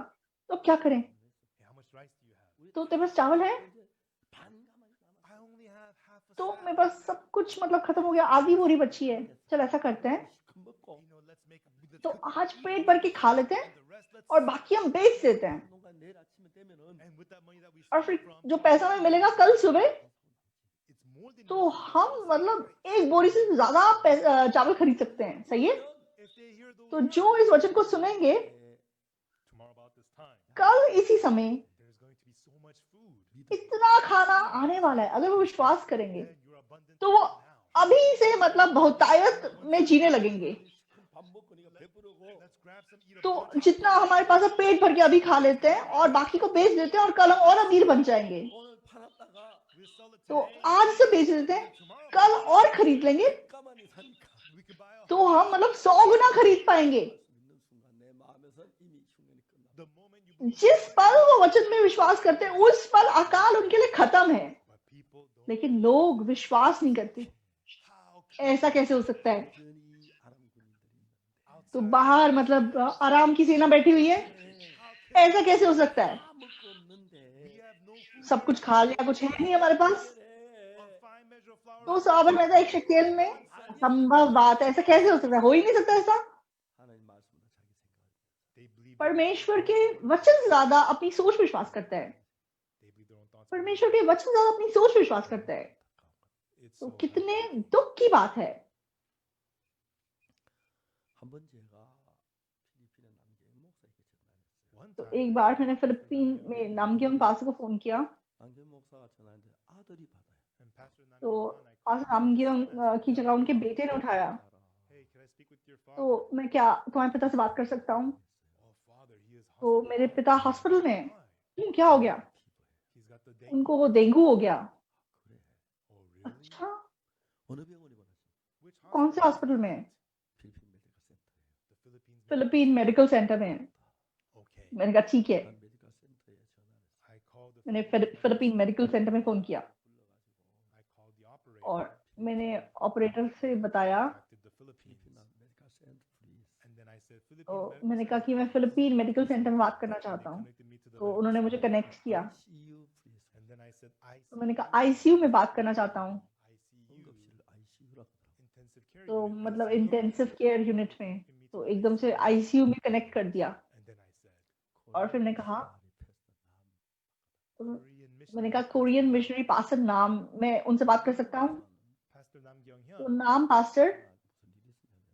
Speaker 3: तो क्या करें?
Speaker 2: hey, how much rice do you have
Speaker 3: तो तेरे पास चावल है?
Speaker 1: 반가만 남았어.
Speaker 2: I only have half a
Speaker 3: तो
Speaker 2: sack
Speaker 3: मेरे पास सब कुछ मतलब खत्म हो गया, आधी बोरी बची है। चल ऐसा करते हैं,
Speaker 1: 먹고
Speaker 2: let's make let's
Speaker 3: तो
Speaker 2: cook
Speaker 3: आज पेट भर के खा लेते हैं
Speaker 2: the rest let's
Speaker 3: और बाकी हम बेच देते हैं,
Speaker 1: 뭔가 내일 아침에 되면은
Speaker 2: and with that money that we
Speaker 3: और
Speaker 2: stole
Speaker 3: फिर
Speaker 2: from
Speaker 3: जो पैसा हमें मिलेगा कल सुबह,
Speaker 2: it's more than
Speaker 3: तो हम मतलब 1 बोरी से ज्यादा चावल खरीद सकते हैं। सही है?
Speaker 2: if they hear those
Speaker 3: तो जो इस वचन को सुनेंगे
Speaker 2: tomorrow about this time
Speaker 3: कल इसी समय
Speaker 2: there's going to be so much food
Speaker 3: इतना खाना आने वाला है, अगर वो विश्वास करेंगे
Speaker 2: then you're abundant
Speaker 3: तो वो
Speaker 2: now
Speaker 3: अभी से मतलब बहुतायत में जीने लगेंगे।
Speaker 1: 밥 먹으니까 배부르고
Speaker 2: let's grab some eat
Speaker 3: तो
Speaker 2: abundant
Speaker 3: जितना हमारे पास है पेट भर के अभी खा लेते हैं और बाकी को बेच देते हैं और कल हम और अमीर बन जाएंगे।
Speaker 1: 오늘 팔았다가
Speaker 2: we'll sell it
Speaker 3: तो
Speaker 2: today
Speaker 3: आज से बेच देते हैं,
Speaker 2: tomorrow
Speaker 3: कल और खरीद लेंगे,
Speaker 1: 가만히 사니까
Speaker 2: we could buy a
Speaker 3: तो हम मतलब 100 गुना खरीद पाएंगे।
Speaker 1: 믿는 순간 내 마음에서 이미 흉년이 끝나.
Speaker 2: the moment you believe
Speaker 3: जिस पल वो वचन में विश्वास करते हैं, उस पल अकाल उनके लिए खत्म है।
Speaker 2: but people don't
Speaker 3: लेकिन लोग विश्वास नहीं करते।
Speaker 2: how can
Speaker 3: ऐसा कैसे हो सकता है?
Speaker 1: 여전히 아람 군인들이 있는데
Speaker 3: तो बाहर मतलब आराम की सेना बैठी हुई है, ऐसा कैसे हो सकता है?
Speaker 1: 다 먹고 없는데
Speaker 3: सब कुछ खा लिया, कुछ है नहीं हमारे पास।
Speaker 2: A fine measure of flour
Speaker 3: तो साबर में था एक शकेल में, संभव बात है, ऐसा कैसे हो सकता है? हो ही नहीं सकता ऐसा।
Speaker 1: 하나님 말씀보다 자기 생각을
Speaker 2: they believe
Speaker 3: परमेश्वर के वचन से ज्यादा अपनी सोच विश्वास करता है।
Speaker 2: they believe their own thoughts.
Speaker 3: परमेश्वर के वचन से ज्यादा अपनी सोच विश्वास करता है।
Speaker 2: It's
Speaker 3: तो
Speaker 2: so
Speaker 3: कितने दुख की बात है।
Speaker 1: 한번 제가 필리핀의 남경 목사에게 전화했어요.
Speaker 2: one
Speaker 3: तो
Speaker 2: time
Speaker 3: एक बार मैंने फिलिपीन में नामग्योंग पास्टर को फोन किया,
Speaker 1: 남경 목사가 전화했는데 아들이 받아요.
Speaker 2: and Pastor
Speaker 3: तो
Speaker 2: Namgyong, I
Speaker 3: पास्टर नामग्योंग की जगह उनके बेटे ने उठाया।
Speaker 1: 알아.
Speaker 2: hey, can I speak with your
Speaker 3: तो
Speaker 2: father?
Speaker 3: मैं क्या तुम्हारे पिता से बात कर सकता हूँ?
Speaker 2: Oh, father, he is
Speaker 3: तो मेरे
Speaker 2: hospitalized.
Speaker 3: पिता हॉस्पिटल में।
Speaker 2: Why?
Speaker 3: क्यों, क्या हो गया?
Speaker 2: He's got the dengue.
Speaker 3: उनको वो डेंगू हो गया।
Speaker 1: 그래.
Speaker 2: Oh, really?
Speaker 3: अच्छा,
Speaker 1: 어느 병원에 보냈어?
Speaker 2: Which
Speaker 3: कौन से हॉस्पिटल में?
Speaker 1: 필리핀 메디컬 센터에.
Speaker 2: The Philippines.
Speaker 3: Philippine medical centre में।
Speaker 2: Okay.
Speaker 3: मैंने कहा ठीक है।
Speaker 1: 난 메디컬 센터에 전화했어.
Speaker 2: I called the
Speaker 3: मैंने
Speaker 2: Philippine
Speaker 3: फिलिपीन मेडिकल सेंटर में फोन किया
Speaker 1: 불러가지고
Speaker 2: I called the operator.
Speaker 3: और मैंने ऑपरेटर से बताया,
Speaker 2: Contacted the Philippines.
Speaker 1: 필리핀 메디컬 센터 please.
Speaker 2: And then I said,
Speaker 3: तो
Speaker 2: Philippine medical
Speaker 3: मैंने कहा
Speaker 2: center.
Speaker 3: कि मैं फिलिपीन मेडिकल सेंटर में बात करना
Speaker 2: And they
Speaker 3: चाहता हूँ।
Speaker 2: connected me to the
Speaker 3: तो
Speaker 2: medical
Speaker 3: उन्होंने मुझे
Speaker 2: center.
Speaker 3: कनेक्ट किया।
Speaker 1: ICU please.
Speaker 2: And then I said,
Speaker 3: तो मैंने
Speaker 2: ICU.
Speaker 3: कहा आईसीयू में बात करना चाहता हूँ।
Speaker 2: ICU.
Speaker 1: 응급실 ICU라고.
Speaker 2: Intensive care
Speaker 3: तो
Speaker 2: unit.
Speaker 3: मतलब
Speaker 2: ICU.
Speaker 3: इंटेंसिव केयर यूनिट में।
Speaker 2: Connected me
Speaker 3: तो
Speaker 2: to the
Speaker 3: एकदम से
Speaker 2: ICU.
Speaker 3: आईसीयू में कनेक्ट कर दिया।
Speaker 2: And then I said,
Speaker 3: और फिर मैंने कहा, तो
Speaker 2: Korean
Speaker 3: मैंने
Speaker 2: missionary
Speaker 3: कहा कोरियन मिशनरी पास्टर नाम, मैं उनसे बात कर सकता हूँ?
Speaker 2: Pastor Namgyong
Speaker 3: तो
Speaker 2: Hyun.
Speaker 3: नाम पास्टर।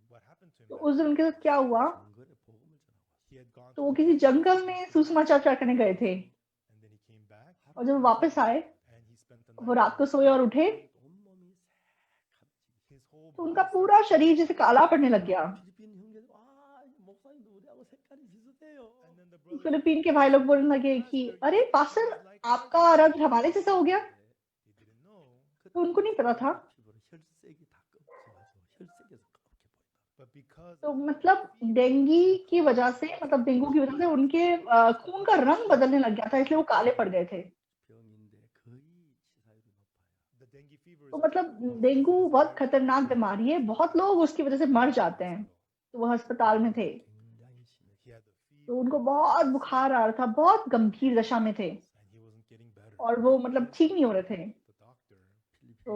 Speaker 2: What happened to
Speaker 3: तो
Speaker 2: him?
Speaker 3: उस दिन उनके साथ क्या हुआ?
Speaker 1: 정글에 복음을 전하고
Speaker 2: He had gone
Speaker 3: तो
Speaker 2: to
Speaker 3: वो
Speaker 2: the
Speaker 3: किसी
Speaker 2: jungle,
Speaker 3: जंगल में सुसमाचार प्रचार करने गए थे
Speaker 2: and then he came back
Speaker 3: और जब वो वापस आए
Speaker 2: and he spent the
Speaker 3: वो
Speaker 2: night.
Speaker 3: रात को सोए और उठे
Speaker 1: 온몸이 새카매지고
Speaker 2: His whole
Speaker 3: तो उनका
Speaker 2: body
Speaker 3: पूरा शरीर जैसे काला पड़ने लग गया।
Speaker 1: 필리핀 형제도 아 목사님도 우리하고 색깔이 비슷해요.
Speaker 2: and then the brother
Speaker 3: Philippine के भाई लोग बोलने लगे कि अरे पास्टर आपका रंग हमारे जैसा हो गया।
Speaker 2: they didn't know,
Speaker 3: तो उनको नहीं पता था।
Speaker 1: 피부로 혈색이 다 검증하죠. 혈색에서 까맣게 보인다.
Speaker 2: but because
Speaker 3: तो मतलब डेंगी की वजह से, मतलब डेंगू की वजह से उनके खून का रंग बदलने लग गया था, इसलिए वो काले पड़ गए थे।
Speaker 1: 병인데 거의 치사율이 높아요.
Speaker 2: the dengue fever
Speaker 3: तो
Speaker 2: is
Speaker 3: मतलब डेंगू बहुत खतरनाक बीमारी है, बहुत लोग उसकी वजह से मर जाते हैं। तो वो अस्पताल में थे,
Speaker 1: 굉장히 심해.
Speaker 2: he had the
Speaker 3: तो
Speaker 2: fever
Speaker 3: उनको बहुत बुखार आ रहा था, बहुत गंभीर दशा में थे
Speaker 2: and he wasn't getting better.
Speaker 3: और वो मतलब ठीक नहीं हो रहे थे।
Speaker 2: The doctor
Speaker 3: तो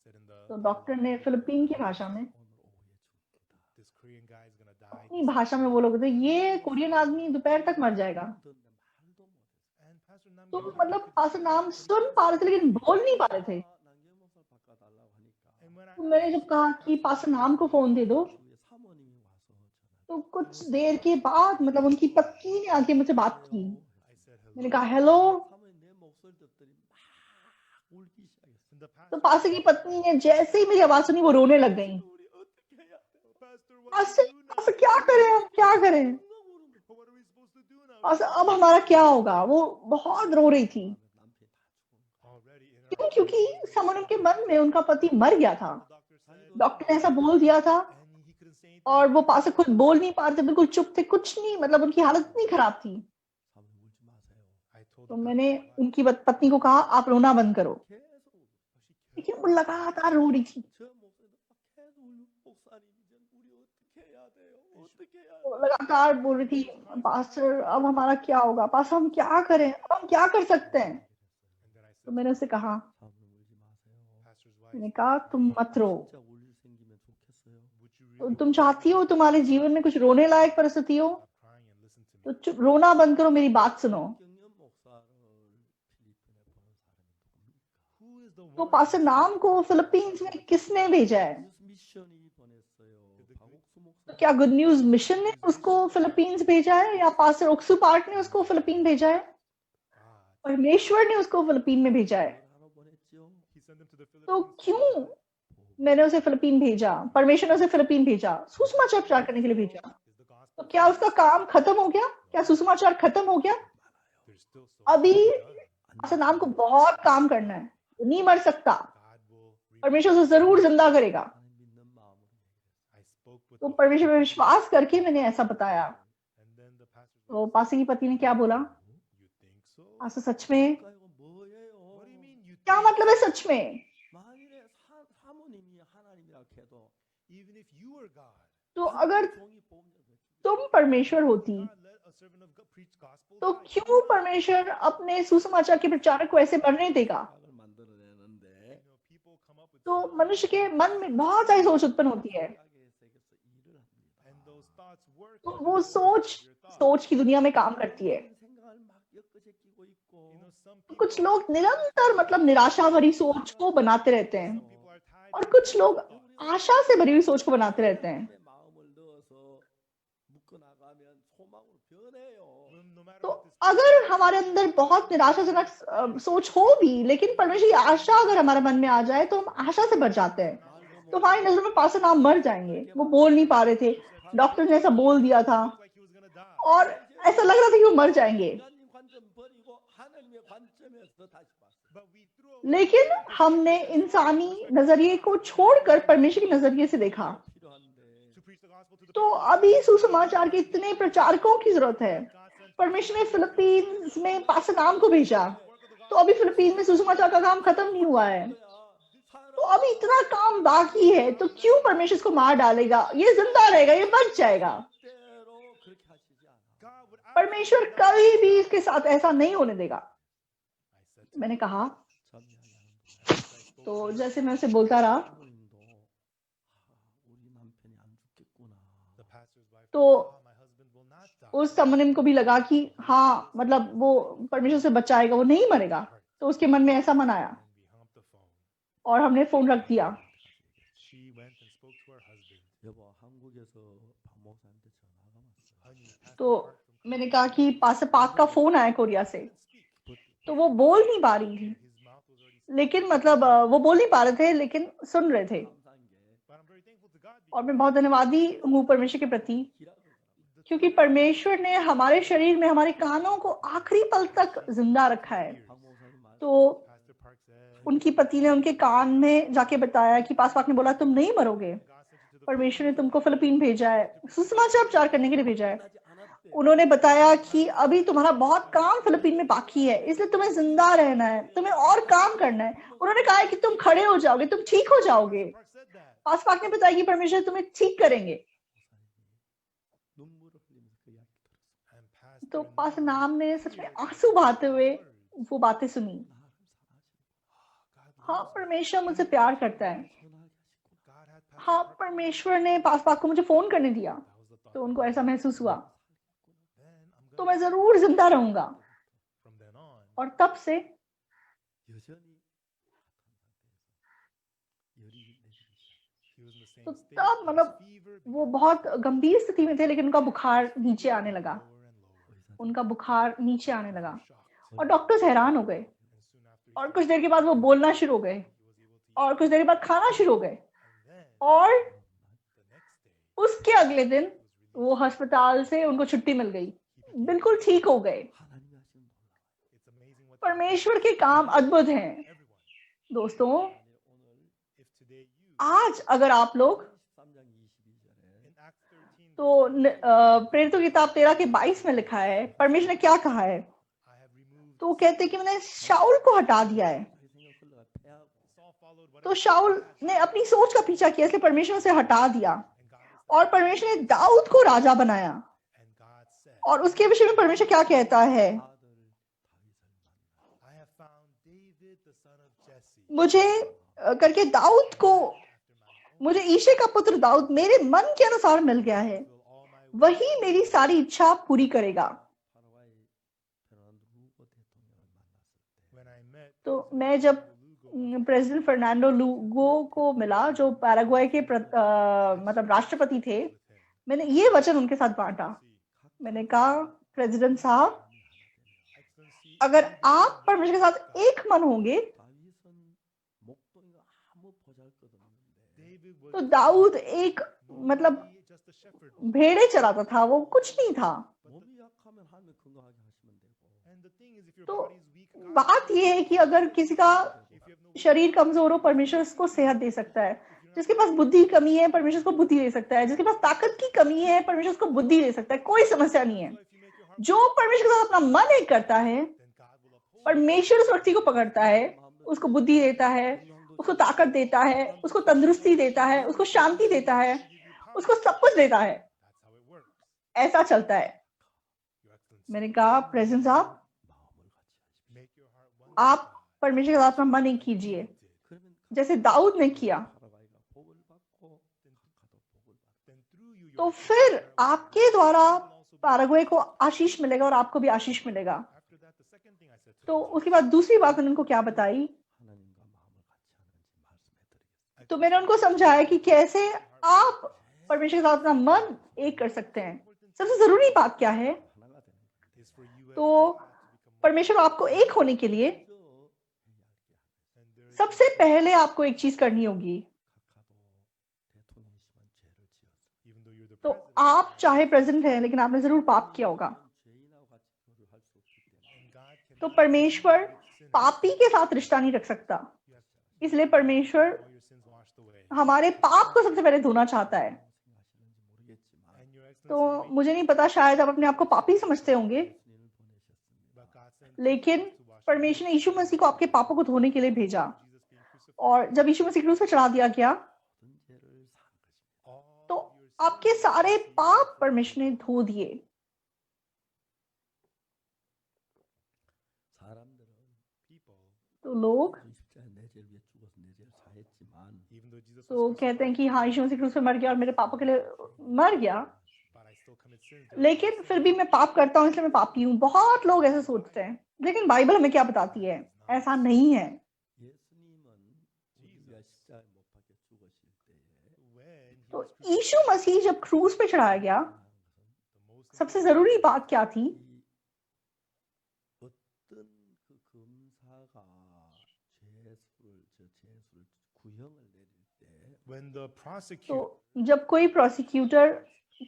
Speaker 2: said in the
Speaker 3: तो डॉक्टर ने फिलिपीन की भाषा में,
Speaker 1: 오늘 오후에 죽겠다.
Speaker 2: this Korean guy is gonna die.
Speaker 3: अपनी भाषा में वो लोग थे, ये कोरियन आदमी दोपहर तक मर जाएगा।
Speaker 1: 듣는데 말도 못했어.
Speaker 2: And Pastor
Speaker 3: तो
Speaker 2: Namgyong
Speaker 3: मतलब पास्टर नाम सुन पा रहे थे लेकिन बोल नहीं पा रहे थे।
Speaker 1: 남경 목사 바꿔달라고 하니까
Speaker 2: and when I
Speaker 3: तो मैंने जब कहा कि पास्टर नाम को फोन दे दो,
Speaker 1: 주위에 사모님이 와서 전화.
Speaker 3: तो कुछ देर के बाद मतलब उनकी पत्नी ने आके मुझसे बात की।
Speaker 2: I said hello.
Speaker 3: मैंने कहा हेलो।
Speaker 1: 사모님 내 목소리 듣더니 막 울기 시작했어.
Speaker 2: And the
Speaker 3: तो
Speaker 2: pastor,
Speaker 3: पास्टर की पत्नी ने जैसे ही मेरी आवाज सुनी वो रोने लग गई।
Speaker 1: 우리 어떻게 해야 돼?
Speaker 2: Pastor, what do
Speaker 3: pastor
Speaker 2: we do now?
Speaker 3: Pastor क्या करें, हम क्या करें?
Speaker 2: What are we supposed to do now?
Speaker 3: Pastor अब हमारा क्या होगा? वो बहुत रो रही थी।
Speaker 1: 남편이 다 죽은
Speaker 2: Already in her
Speaker 3: क्यों? क्योंकि समन के मन में उनका पति मर गया था।
Speaker 2: the doctor said,
Speaker 3: डॉक्टर ने ऐसा बोल दिया था
Speaker 2: and he couldn't say anything.
Speaker 3: और वो पास्टर खुद बोल नहीं पा रहे थे, बिल्कुल चुप थे, कुछ नहीं, मतलब उनकी हालत इतनी खराब थी।
Speaker 1: 사모님 울지 마세요.
Speaker 2: I told
Speaker 3: तो
Speaker 2: the
Speaker 3: मैंने
Speaker 2: pastor, why?
Speaker 3: उनकी पत्नी को कहा आप रोना बंद करो,
Speaker 1: 계속 울고.
Speaker 3: लेकिन वो लगातार रो रही थी।
Speaker 1: 저 목사도 막 계속 울고 목사님 이제 우리 어떻게 해야 돼요? 어떻게 해야
Speaker 3: वो
Speaker 1: 돼요?
Speaker 3: लगातार बोल रही थी पास्टर अब हमारा क्या होगा, पास्टर हम क्या करें, अब हम क्या कर सकते हैं।
Speaker 2: And then I
Speaker 3: तो
Speaker 2: said,
Speaker 3: मैंने उससे कहा,
Speaker 1: 사모님 울지 마세요.
Speaker 2: pastor's wife,
Speaker 3: मैंने कहा तुम मत रो।
Speaker 1: 진짜 울 일 생기면 좋겠어요.
Speaker 2: would you
Speaker 3: तो
Speaker 2: really
Speaker 3: तुम चाहती हो तुम्हारे जीवन में कुछ रोने लायक परिस्थिति हो
Speaker 2: stop crying and listen to
Speaker 3: तो
Speaker 2: me?
Speaker 3: चुप, रोना बंद करो, मेरी बात सुनो।
Speaker 1: 경연 목사를 필리핀에 보낸 사람이 누굽니까?
Speaker 2: Who is the
Speaker 3: तो
Speaker 2: one
Speaker 3: पास्टर नाम को फिलीपींस में किसने भेजा है?
Speaker 1: 뉴스 미션이 보냈어요. 박옥수
Speaker 3: तो
Speaker 1: 목사.
Speaker 3: क्या गुड न्यूज मिशन ने उसको फिलीपींस भेजा है या पास्टर ओक्सू पार्ट ने उसको फिलीपीन भेजा है?
Speaker 2: God?
Speaker 3: परमेश्वर ने उसको फिलीपीन में भेजा है।
Speaker 1: 뭘 하러 보냈죠?
Speaker 2: He sent them to the
Speaker 3: तो
Speaker 2: Philippines.
Speaker 3: क्यों मैंने उसे फिलीपीन भेजा? परमेश्वर ने उसे फिलीपीन भेजा, सुसमाचार प्रचार करने के लिए भेजा।
Speaker 2: Is the
Speaker 3: तो
Speaker 2: gospel?
Speaker 3: क्या उसका काम खत्म हो गया? क्या सुसमाचार खत्म हो गया?
Speaker 2: There's still so
Speaker 3: अभी
Speaker 2: much to be done.
Speaker 3: Pastor नाम को बहुत काम करना है, वो नहीं मर सकता,
Speaker 2: God will
Speaker 3: परमेश्वर उसे जरूर जिंदा करेगा।
Speaker 1: 하나님 믿는 마음으로 얘기했어요.
Speaker 2: I spoke with
Speaker 3: तो
Speaker 2: the
Speaker 3: परमेश्वर पे विश्वास करके मैंने ऐसा बताया।
Speaker 2: and then the pastor's
Speaker 3: तो
Speaker 2: wife,
Speaker 3: पास्टर की पत्नी ने क्या बोला?
Speaker 2: you think so?
Speaker 3: पास्टर सच में?
Speaker 1: 그러니까 이거 뭐예요?
Speaker 2: What do you mean you
Speaker 3: क्या
Speaker 2: think?
Speaker 3: मतलब है सच में?
Speaker 1: 만일에 사모님이 하나님이라 해도
Speaker 2: Even if you were God,
Speaker 3: तो अगर तुम परमेश्वर होती तो क्यों परमेश्वर अपने सुसमाचार के प्रचारक को ऐसे बनने देगा? तो मनुष्य के मन में बहुत सारी सोच उत्पन्न होती है, तो वो सोच की दुनिया में काम करती है। कुछ लोग निरंतर मतलब निराशा भरी सोच को बनाते रहते हैं और कुछ लोग आशा से भरी हुई सोच को बनाते रहते हैं। तो अगर हमारे अंदर बहुत निराशाजनक सोच हो भी, लेकिन परमेश्वर की आशा अगर हमारे मन में आ जाए तो हम आशा से भर जाते हैं। तो हमारी नजर में पास्टर नाम मर जाएंगे, वो बोल नहीं पा रहे थे, डॉक्टर ने ऐसा बोल दिया था और ऐसा लग रहा था कि वो मर जाएंगे, लेकिन हमने इंसानी नजरिए को छोड़कर परमेश्वर के नजरिए से देखा। तो अभी सुसमाचार के इतने प्रचारकों की जरूरत है। परमेश्वर ने फिलीपींस में पास्टर नाम को भेजा, तो अभी फिलीपींस में सुसमाचार का काम खत्म नहीं हुआ है, तो अभी इतना काम बाकी है, तो क्यों परमेश्वर इसको मार डालेगा? ये जिंदा रहेगा, ये बच जाएगा। परमेश्वर कभी भी इसके साथ ऐसा नहीं होने देगा। मैंने कहा, तो जैसे मैं उसे बोलता रहा, तो उस समनिम को भी लगा कि हाँ, मतलब वो परमेश्वर से बचाएगा, वो नहीं मरेगा। तो उसके मन में ऐसा मन आया और हमने फोन रख दिया। तो मैंने कहा कि पास्टर पाक का फोन आया कोरिया से, तो वो बोल नहीं पा रही थी, लेकिन मतलब वो बोल नहीं पा रहे थे लेकिन सुन रहे थे। और मैं बहुत धन्यवादी हूँ परमेश्वर के प्रति, क्योंकि परमेश्वर ने हमारे शरीर में हमारे कानों को आखिरी पल तक जिंदा रखा है। तो उनकी पति ने उनके कान में जाके बताया कि पास्टर पाक ने बोला तुम नहीं मरोगे, परमेश्वर ने तुमको फिलीपीन भेजा है, सुसमाचार प्रचार करने के लिए भेजा है। उन्होंने बताया कि अभी तुम्हारा बहुत काम फिलीपीन में बाकी है, इसलिए तुम्हें जिंदा रहना है, तुम्हें और काम करना है। उन्होंने कहा कि तुम खड़े हो जाओगे, तुम ठीक हो जाओगे। पास्टर पाक ने बताया कि परमेश्वर तुम्हें ठीक करेंगे। तो पास्टर नाम ने सच में आंसू बहाते हुए वो बातें सुनी। हाँ, परमेश्वर मुझसे प्यार करता है। हाँ, परमेश्वर ने पास्टर पाक को मुझे फोन करने दिया, तो उनको ऐसा महसूस हुआ, तो मैं जरूर जिंदा रहूंगा। और तब से तो तब मतलब वो बहुत गंभीर स्थिति में थे, लेकिन उनका बुखार नीचे आने लगा, उनका बुखार नीचे आने लगा और डॉक्टर्स हैरान हो गए। और कुछ देर के बाद वो बोलना शुरू हो गए और कुछ देर के बाद खाना शुरू हो गए। और उसके अगले दिन वो अस्पताल से उनको छुट्टी मिल गई, बिल्कुल ठीक हो गए। परमेश्वर के काम अद्भुत हैं दोस्तों। आज अगर आप लोग तो प्रेरितों की किताब 13:22 में लिखा है, परमेश्वर ने क्या कहा है? तो वो कहते हैं कि मैंने शाऊल को हटा दिया है। तो शाऊल ने अपनी सोच का पीछा किया, इसलिए परमेश्वर से हटा दिया और परमेश्वर ने दाऊद को राजा बनाया। और उसके विषय में परमेश्वर क्या कहता है? मुझे करके दाऊद को, मुझे ईशे का पुत्र दाऊद मेरे मन के अनुसार मिल गया है, वही मेरी सारी इच्छा पूरी करेगा। तो मैं जब प्रेसिडेंट फर्नांडो लूगो को मिला, जो पैराग्वे के मतलब राष्ट्रपति थे, मैंने ये वचन उनके साथ बांटा। मैंने कहा, प्रेसिडेंट साहब, अगर आप परमेश्वर के साथ एक मन होंगे तो दाऊद एक मतलब भेड़े चराता था, वो कुछ नहीं था। तो बात यह है कि अगर किसी का शरीर कमजोर हो, परमेश्वर उसको सेहत दे सकता है। जिसके पास बुद्धि की कमी है, परमेश्वर उसको बुद्धि दे सकता है। जिसके पास ताकत की कमी है, परमेश्वर उसको बुद्धि दे सकता है। कोई समस्या नहीं है। जो परमेश्वर के साथ अपना मन एक करता है, परमेश्वर उस व्यक्ति को पकड़ता है, उसको बुद्धि देता है, उसको ताकत देता है, उसको तंदुरुस्ती देता है, उसको शांति देता है, उसको सब कुछ देता है।
Speaker 2: That's how it works.
Speaker 3: ऐसा चलता है।
Speaker 2: Your Excellency,
Speaker 3: मैंने कहा प्रेजेंट साहब,
Speaker 1: 마음을 같이 하십시오.
Speaker 2: make your heart one with
Speaker 3: आप
Speaker 2: God.
Speaker 3: परमेश्वर के साथ अपना मन एक कीजिए,
Speaker 1: 그러면
Speaker 3: जैसे दाऊद ने किया।
Speaker 1: 파라과이가 복을 받고 각하도 복을 받고
Speaker 2: Then through you,
Speaker 3: तो
Speaker 2: your
Speaker 3: फिर
Speaker 2: heart
Speaker 3: आपके द्वारा
Speaker 2: will also be.
Speaker 3: पाराग्वे को आशीष मिलेगा और आपको भी आशीष मिलेगा।
Speaker 2: After that, the second thing I said to
Speaker 3: तो
Speaker 2: them,
Speaker 3: उसके बाद दूसरी बात मैंने उनको क्या बताई,
Speaker 1: 하나님과 마음을 같이 하는지 말씀해 드리겠습니다.
Speaker 3: तो मैंने उनको समझाया कि कैसे आप परमेश्वर के साथ अपना मन एक कर सकते हैं। सबसे जरूरी बात क्या है,
Speaker 1: 하나가 되는 거예요.
Speaker 2: is for you and
Speaker 3: तो
Speaker 2: God to become one.
Speaker 3: परमेश्वर आपको एक होने के लिए
Speaker 1: 먼저 해야 할 게 하나.
Speaker 2: And there is
Speaker 3: सबसे पहले आपको एक चीज करनी होगी।
Speaker 1: 각하도 대통령이시면 죄를 지었어.
Speaker 2: even though you're the
Speaker 3: तो
Speaker 2: president,
Speaker 3: आप चाहे प्रेसिडेंट हैं, लेकिन आपने जरूर पाप किया होगा।
Speaker 1: 죄인하고 같이 교류할 수 없기 때문에
Speaker 2: and God
Speaker 3: तो
Speaker 2: cannot
Speaker 3: परमेश्वर
Speaker 2: with sinners.
Speaker 3: पापी के साथ रिश्ता नहीं रख सकता।
Speaker 2: You have to
Speaker 3: इसलिए परमेश्वर
Speaker 2: have all your sins washed away.
Speaker 3: हमारे पाप को सबसे पहले धोना चाहता है।
Speaker 1: 생각하시는지 모르겠지만
Speaker 2: And your
Speaker 3: तो
Speaker 2: Excellency,
Speaker 3: मुझे नहीं पता, शायद आप अपने आप को पापी समझते होंगे,
Speaker 1: 예수님을 보내셨습니다.
Speaker 2: but God sent
Speaker 3: लेकिन
Speaker 2: Jesus to wash away
Speaker 3: परमेश्वर ने यीशु मसीह को आपके पापों को धोने के लिए भेजा।
Speaker 2: Jesus being crucified.
Speaker 3: और जब यीशु मसीह क्रूस पर चढ़ा दिया गया,
Speaker 1: 모든 죄를 산 것입니다.
Speaker 2: All
Speaker 3: तो
Speaker 2: your sins
Speaker 3: आपके
Speaker 2: were
Speaker 3: सारे
Speaker 2: washed away.
Speaker 3: पाप परमेश्वर ने धो दिए।
Speaker 1: 사람들은
Speaker 2: People,
Speaker 3: तो लोग
Speaker 1: 십자가에 내 죄를 위해 죽어서 내 죄를 사했지만
Speaker 2: even though Jesus
Speaker 3: तो
Speaker 2: was
Speaker 3: कहते हैं
Speaker 2: crucified,
Speaker 3: कि हाँ, यीशु मसीह क्रूस पर मर गया और मेरे पापों के लिए मर गया,
Speaker 2: but I still commit sins. Therefore I
Speaker 3: लेकिन
Speaker 2: sin.
Speaker 3: फिर भी मैं पाप करता हूँ इसलिए मैं पापी हूँ। बहुत लोग ऐसे सोचते हैं, लेकिन बाइबल हमें क्या बताती है, ऐसा नहीं है।
Speaker 1: 예수님은 우리가 십자가에 못 박혀 죽으실 때에
Speaker 2: When he
Speaker 3: तो
Speaker 2: was
Speaker 3: यीशु मसीह जब क्रूस पे चढ़ाया गया,
Speaker 2: the most
Speaker 3: सबसे जरूरी बात क्या थी,
Speaker 1: 이 어떤 그 검사가 죄수를 구형을 내릴 때
Speaker 2: when the
Speaker 3: तो
Speaker 2: prosecutor
Speaker 3: जब कोई प्रोसिक्यूटर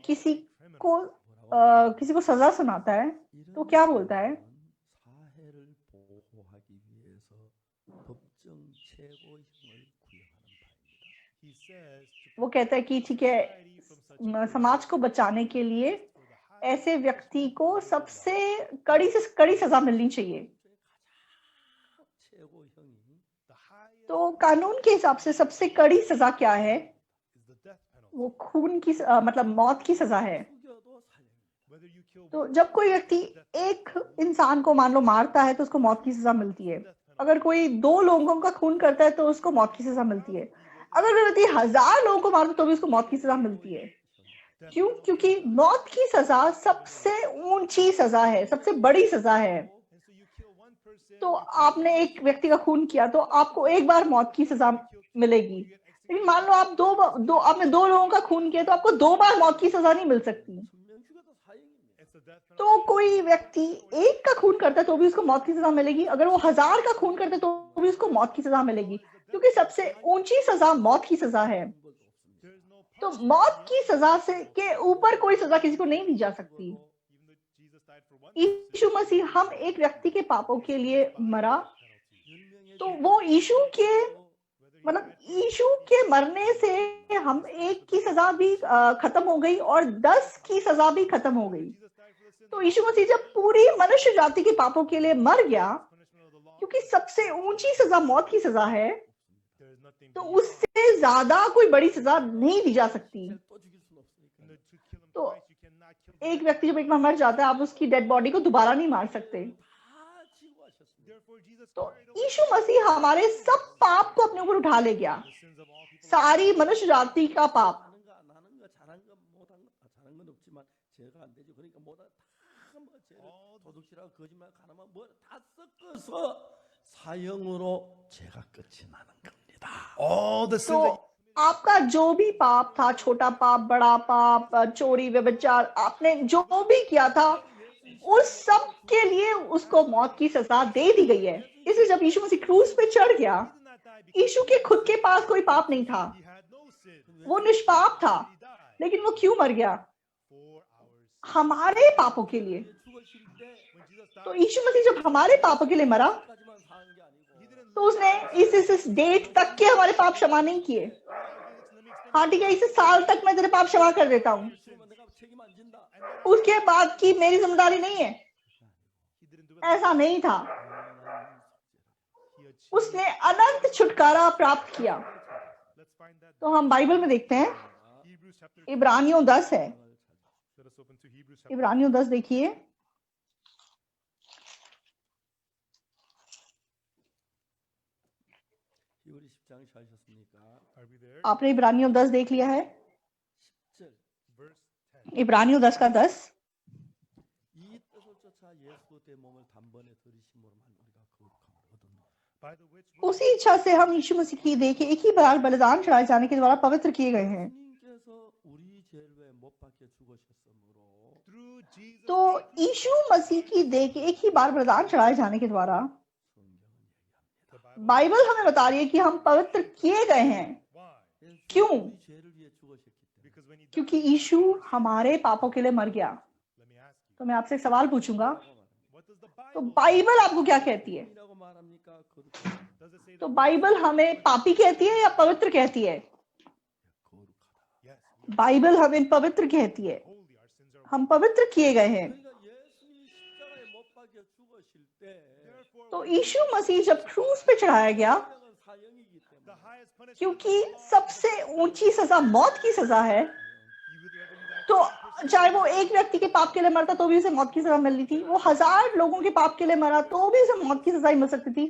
Speaker 3: किसी को किसी को सजा सुनाता है, तो क्या बोलता है,
Speaker 1: 사해를 보호하기 위해서 법정 최고형을 구형하는 바입니다.
Speaker 2: he says to
Speaker 3: वो कहता है कि ठीक है,
Speaker 2: society from such
Speaker 3: समाज को बचाने के लिए
Speaker 2: for the high
Speaker 3: ऐसे व्यक्ति को सबसे कड़ी से कड़ी सजा मिलनी चाहिए।
Speaker 1: 최고형이
Speaker 2: the highest
Speaker 3: तो कानून के हिसाब से सबसे कड़ी सजा क्या है,
Speaker 2: is the death penalty.
Speaker 3: वो खून की मतलब मौत की सजा है।
Speaker 1: 죽여도 살려입니다.
Speaker 2: Whether you kill
Speaker 3: तो
Speaker 2: one
Speaker 3: जब कोई व्यक्ति एक इंसान को मान लो मारता है तो उसको मौत की सजा मिलती है।
Speaker 2: death penalty.
Speaker 3: अगर कोई 2 लोगों का खून करता है तो उसको मौत की सजा मिलती है। अगर कोई व्यक्ति 1000 लोगों को मारता है तो भी उसको मौत की सजा मिलती है।
Speaker 2: Death
Speaker 3: क्यों?
Speaker 2: penalty.
Speaker 3: क्योंकि मौत की सजा सबसे ऊंची सजा है, सबसे बड़ी सजा है।
Speaker 2: And so you kill one person,
Speaker 3: तो
Speaker 2: you kill
Speaker 3: आपने एक व्यक्ति का खून किया तो आपको एक बार मौत की सजा मिलेगी, लेकिन मान लो आप आपने 2 लोगों का खून किया तो आपको 2 बार मौत की सजा नहीं मिल सकती।
Speaker 1: 1000명 죽여도 사형입니다.
Speaker 2: it's a death penalty.
Speaker 3: तो कोई व्यक्ति एक का खून करता है तो भी उसको मौत की सजा मिलेगी, अगर वो 1000 का खून करता है तो भी उसको मौत की सजा मिलेगी, क्योंकि सबसे ऊंची सजा मौत की सजा है।
Speaker 2: There is no
Speaker 3: तो
Speaker 2: punishment
Speaker 3: मौत की सजा से के ऊपर कोई सजा किसी को नहीं दी जा सकती।
Speaker 2: even though Jesus died for one person,
Speaker 3: यीशु मसीह हम एक व्यक्ति के पापों के लिए मरा,
Speaker 2: penalty.
Speaker 3: तो वो यीशु के मतलब यीशु के मरने से हम एक की सजा भी खत्म हो गई और 10 की सजा भी खत्म हो गई।
Speaker 2: Jesus died for the sins
Speaker 3: तो यीशु मसीह जब पूरी मनुष्य जाति के पापों के लिए मर गया,
Speaker 2: punishment of the law.
Speaker 3: क्योंकि सबसे ऊंची सजा मौत की सजा है,
Speaker 2: There is nothing
Speaker 3: तो
Speaker 2: beyond.
Speaker 3: उससे ज्यादा कोई बड़ी सजा नहीं दी जा सकती।
Speaker 1: 또 죽일 수는 없으니까.
Speaker 2: And to kill him
Speaker 3: तो
Speaker 2: twice, you cannot kill the
Speaker 3: एक व्यक्ति जब एक बार मर जाता है, आप उसकी डेड बॉडी को दोबारा नहीं मार सकते।
Speaker 1: 다 지고 하셨습니다.
Speaker 2: Therefore, Jesus
Speaker 3: तो
Speaker 2: carried away
Speaker 3: यीशु मसीह हमारे सब पाप को अपने ऊपर उठा ले गया,
Speaker 2: the sins of all people.
Speaker 3: सारी मनुष्य जाति का पाप।
Speaker 1: 하는 거 안 하는 거 잘한 거 못한 거 잘한 건 없지만 죄가 안 되죠. 그러니까 뭐다 다뭐 죄를 도둑질하고 거짓말 가나만 뭐다 섞어서 사형으로 죄가 끝이 나는 겁니다.
Speaker 2: All the sins
Speaker 3: तो
Speaker 2: that
Speaker 3: आपका जो भी पाप था, छोटा पाप, बड़ा पाप, चोरी, व्यभिचार, आपने जो भी किया था, उस सब के लिए उसको मौत की सजा दे दी गई है। इसलिए जब यीशु मसीह क्रूस पे चढ़ गया,
Speaker 2: he did not die because
Speaker 3: यीशु के खुद के पास कोई पाप नहीं था,
Speaker 2: he had no sin.
Speaker 3: वो निष्पाप था,
Speaker 2: He died
Speaker 3: लेकिन वो क्यों मर गया?
Speaker 2: for our sins.
Speaker 3: हमारे पापों के लिए।
Speaker 1: 죽으실 때
Speaker 2: When Jesus
Speaker 3: तो
Speaker 2: died,
Speaker 3: यीशु मसीह जब हमारे पापों के लिए मरा,
Speaker 1: 까지만 사는 게 아니고
Speaker 2: he didn't
Speaker 3: तो उसने इस डेट तक के हमारे पाप क्षमा नहीं किए।
Speaker 2: let me extend
Speaker 3: हाँ ठीक है, इस साल तक मैं तेरे पाप क्षमा कर देता हूँ,
Speaker 1: 그러면 내가 책임 안 진다.
Speaker 3: उसके बाद की मेरी जिम्मेदारी नहीं है।
Speaker 2: he didn't do it.
Speaker 3: ऐसा नहीं था,
Speaker 2: He achieved.
Speaker 3: उसने अनंत छुटकारा प्राप्त किया।
Speaker 2: Let's find that.
Speaker 3: तो हम बाइबल में देखते हैं,
Speaker 2: Hebrews
Speaker 3: इब्रानियों 10 है।
Speaker 2: Let us open to Hebrews chapter.
Speaker 3: इब्रानियों 10 देखिए।
Speaker 1: 히브리 10장 찾으셨습니까?
Speaker 2: Are we there?
Speaker 3: आपने इब्रानियों 10 देख लिया है?
Speaker 1: 10절.
Speaker 2: Verse 10.
Speaker 3: इब्रानियों 10 का 10।
Speaker 1: 이 뜻을 쫓아 예수 대 몸을 단번에 들이심으로만 우리가 거룩함을 얻었노라.
Speaker 2: By the which
Speaker 3: उसी इच्छा से हम यीशु मसीह की देखे एक ही बार बलिदान चढ़ाए जाने के द्वारा पवित्र किए गए हैं।
Speaker 1: 주님께서 우리 죄를 위해 못 박혀 죽으셨으므로
Speaker 2: through Jesus
Speaker 3: तो यीशु मसीह की देख एक ही बार बलिदान चढ़ाए जाने के द्वारा
Speaker 1: 성경은 얘기합니다.
Speaker 3: बाइबल हमें बता रही है कि हम पवित्र किए गए हैं।
Speaker 2: why?
Speaker 1: 예수님이
Speaker 3: क्यों?
Speaker 1: 우리 죄를 위해 죽으셨기 때문에.
Speaker 2: Because when he died,
Speaker 3: क्योंकि यीशु हमारे पापों के लिए मर गया।
Speaker 2: let me ask you,
Speaker 3: तो मैं आपसे एक सवाल पूछूंगा,
Speaker 2: what does the
Speaker 3: तो
Speaker 2: Bible
Speaker 3: बाइबल आपको क्या कहती है?
Speaker 1: 이라고 말합니까? 거룩하다.
Speaker 2: does it say
Speaker 3: तो
Speaker 2: that
Speaker 3: बाइबल हमें पापी कहती है या पवित्र कहती है?
Speaker 1: 거룩하다.
Speaker 2: yes, we
Speaker 3: बाइबल हमें पवित्र कहती है।
Speaker 2: are holy, our sins are
Speaker 3: हम पवित्र किए गए हैं।
Speaker 1: 그러니까 예수님이 십자가에 못 박혀 죽으실 때
Speaker 2: therefore
Speaker 3: तो यीशु मसीह जब क्रूस पे चढ़ाया गया,
Speaker 1: 생명은 사형이기
Speaker 2: the
Speaker 1: 때문에
Speaker 2: highest punishment
Speaker 3: क्योंकि सबसे ऊंची सजा मौत की सजा है,
Speaker 2: you would recognize
Speaker 3: तो चाहे वो एक व्यक्ति के पाप के लिए मरता तो भी उसे मौत की सजा मिलनी थी, वो 1000 लोगों के पाप के लिए मरा तो भी उसे मौत की सजा ही मिल सकती थी।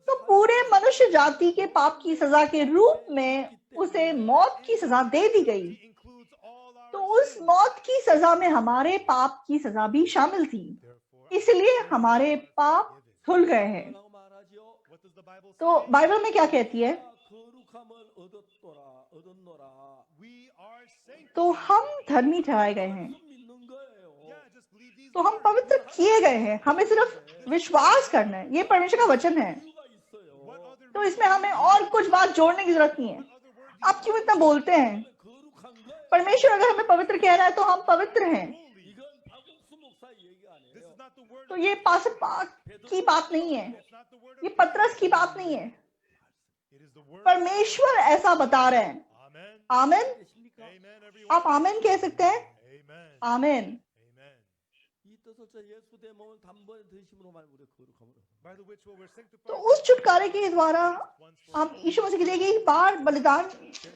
Speaker 3: तो पूरे मनुष्य जाति के पाप की सजा के रूप में उसे मौत की सजा दे दी गई।
Speaker 2: he includes all our
Speaker 3: तो उस मौत की सजा में हमारे पाप की सजा भी शामिल थी,
Speaker 2: therefore
Speaker 3: इसलिए हमारे पाप धुल गए हैं।
Speaker 1: 뭐라고 말하지요?
Speaker 2: what does the Bible
Speaker 3: तो
Speaker 2: say?
Speaker 3: बाइबल में क्या कहती है?
Speaker 1: 거룩함을 얻었노라.
Speaker 2: We are saints.
Speaker 3: तो हम धर्मी ठहराए गए हैं,
Speaker 1: 그럼 믿는 거예요.
Speaker 2: Yeah, just believe these
Speaker 3: तो हम
Speaker 2: words.
Speaker 3: पवित्र किए गए हैं, हमें सिर्फ विश्वास करना है। ये परमेश्वर का वचन है,
Speaker 1: 이유가 있어요.
Speaker 2: What other
Speaker 3: तो इसमें हमें और कुछ बात जोड़ने की जरूरत नहीं है।
Speaker 2: other word
Speaker 3: आप क्यों इतना बोलते हैं?
Speaker 1: 거룩한 거예요.
Speaker 3: परमेश्वर अगर हमें पवित्र कह रहा है तो हम पवित्र हैं।
Speaker 2: holy?
Speaker 1: 이건 박국수 목사 얘기 아니에요.
Speaker 2: This is not the word
Speaker 3: तो
Speaker 2: of
Speaker 3: ये पास्टर की बात नहीं है,
Speaker 2: it's not the word
Speaker 3: ये
Speaker 2: of
Speaker 3: पतरस की बात नहीं है,
Speaker 2: it is the word.
Speaker 3: परमेश्वर ऐसा बता रहे हैं।
Speaker 2: Amen.
Speaker 3: आमेन।
Speaker 1: 계십니까?
Speaker 2: Amen everyone.
Speaker 3: आप आमेन कह सकते हैं?
Speaker 2: Amen.
Speaker 3: Amen.
Speaker 2: Amen.
Speaker 1: 이 뜻을 저 예수 대 몸을 단번에 드심으로만 우리 거룩함을 얻어.
Speaker 2: By the which we're sanctified
Speaker 3: तो उस छुटकारे के द्वारा
Speaker 2: once for
Speaker 3: हम यीशु मसीह के लिए एक बार बलिदान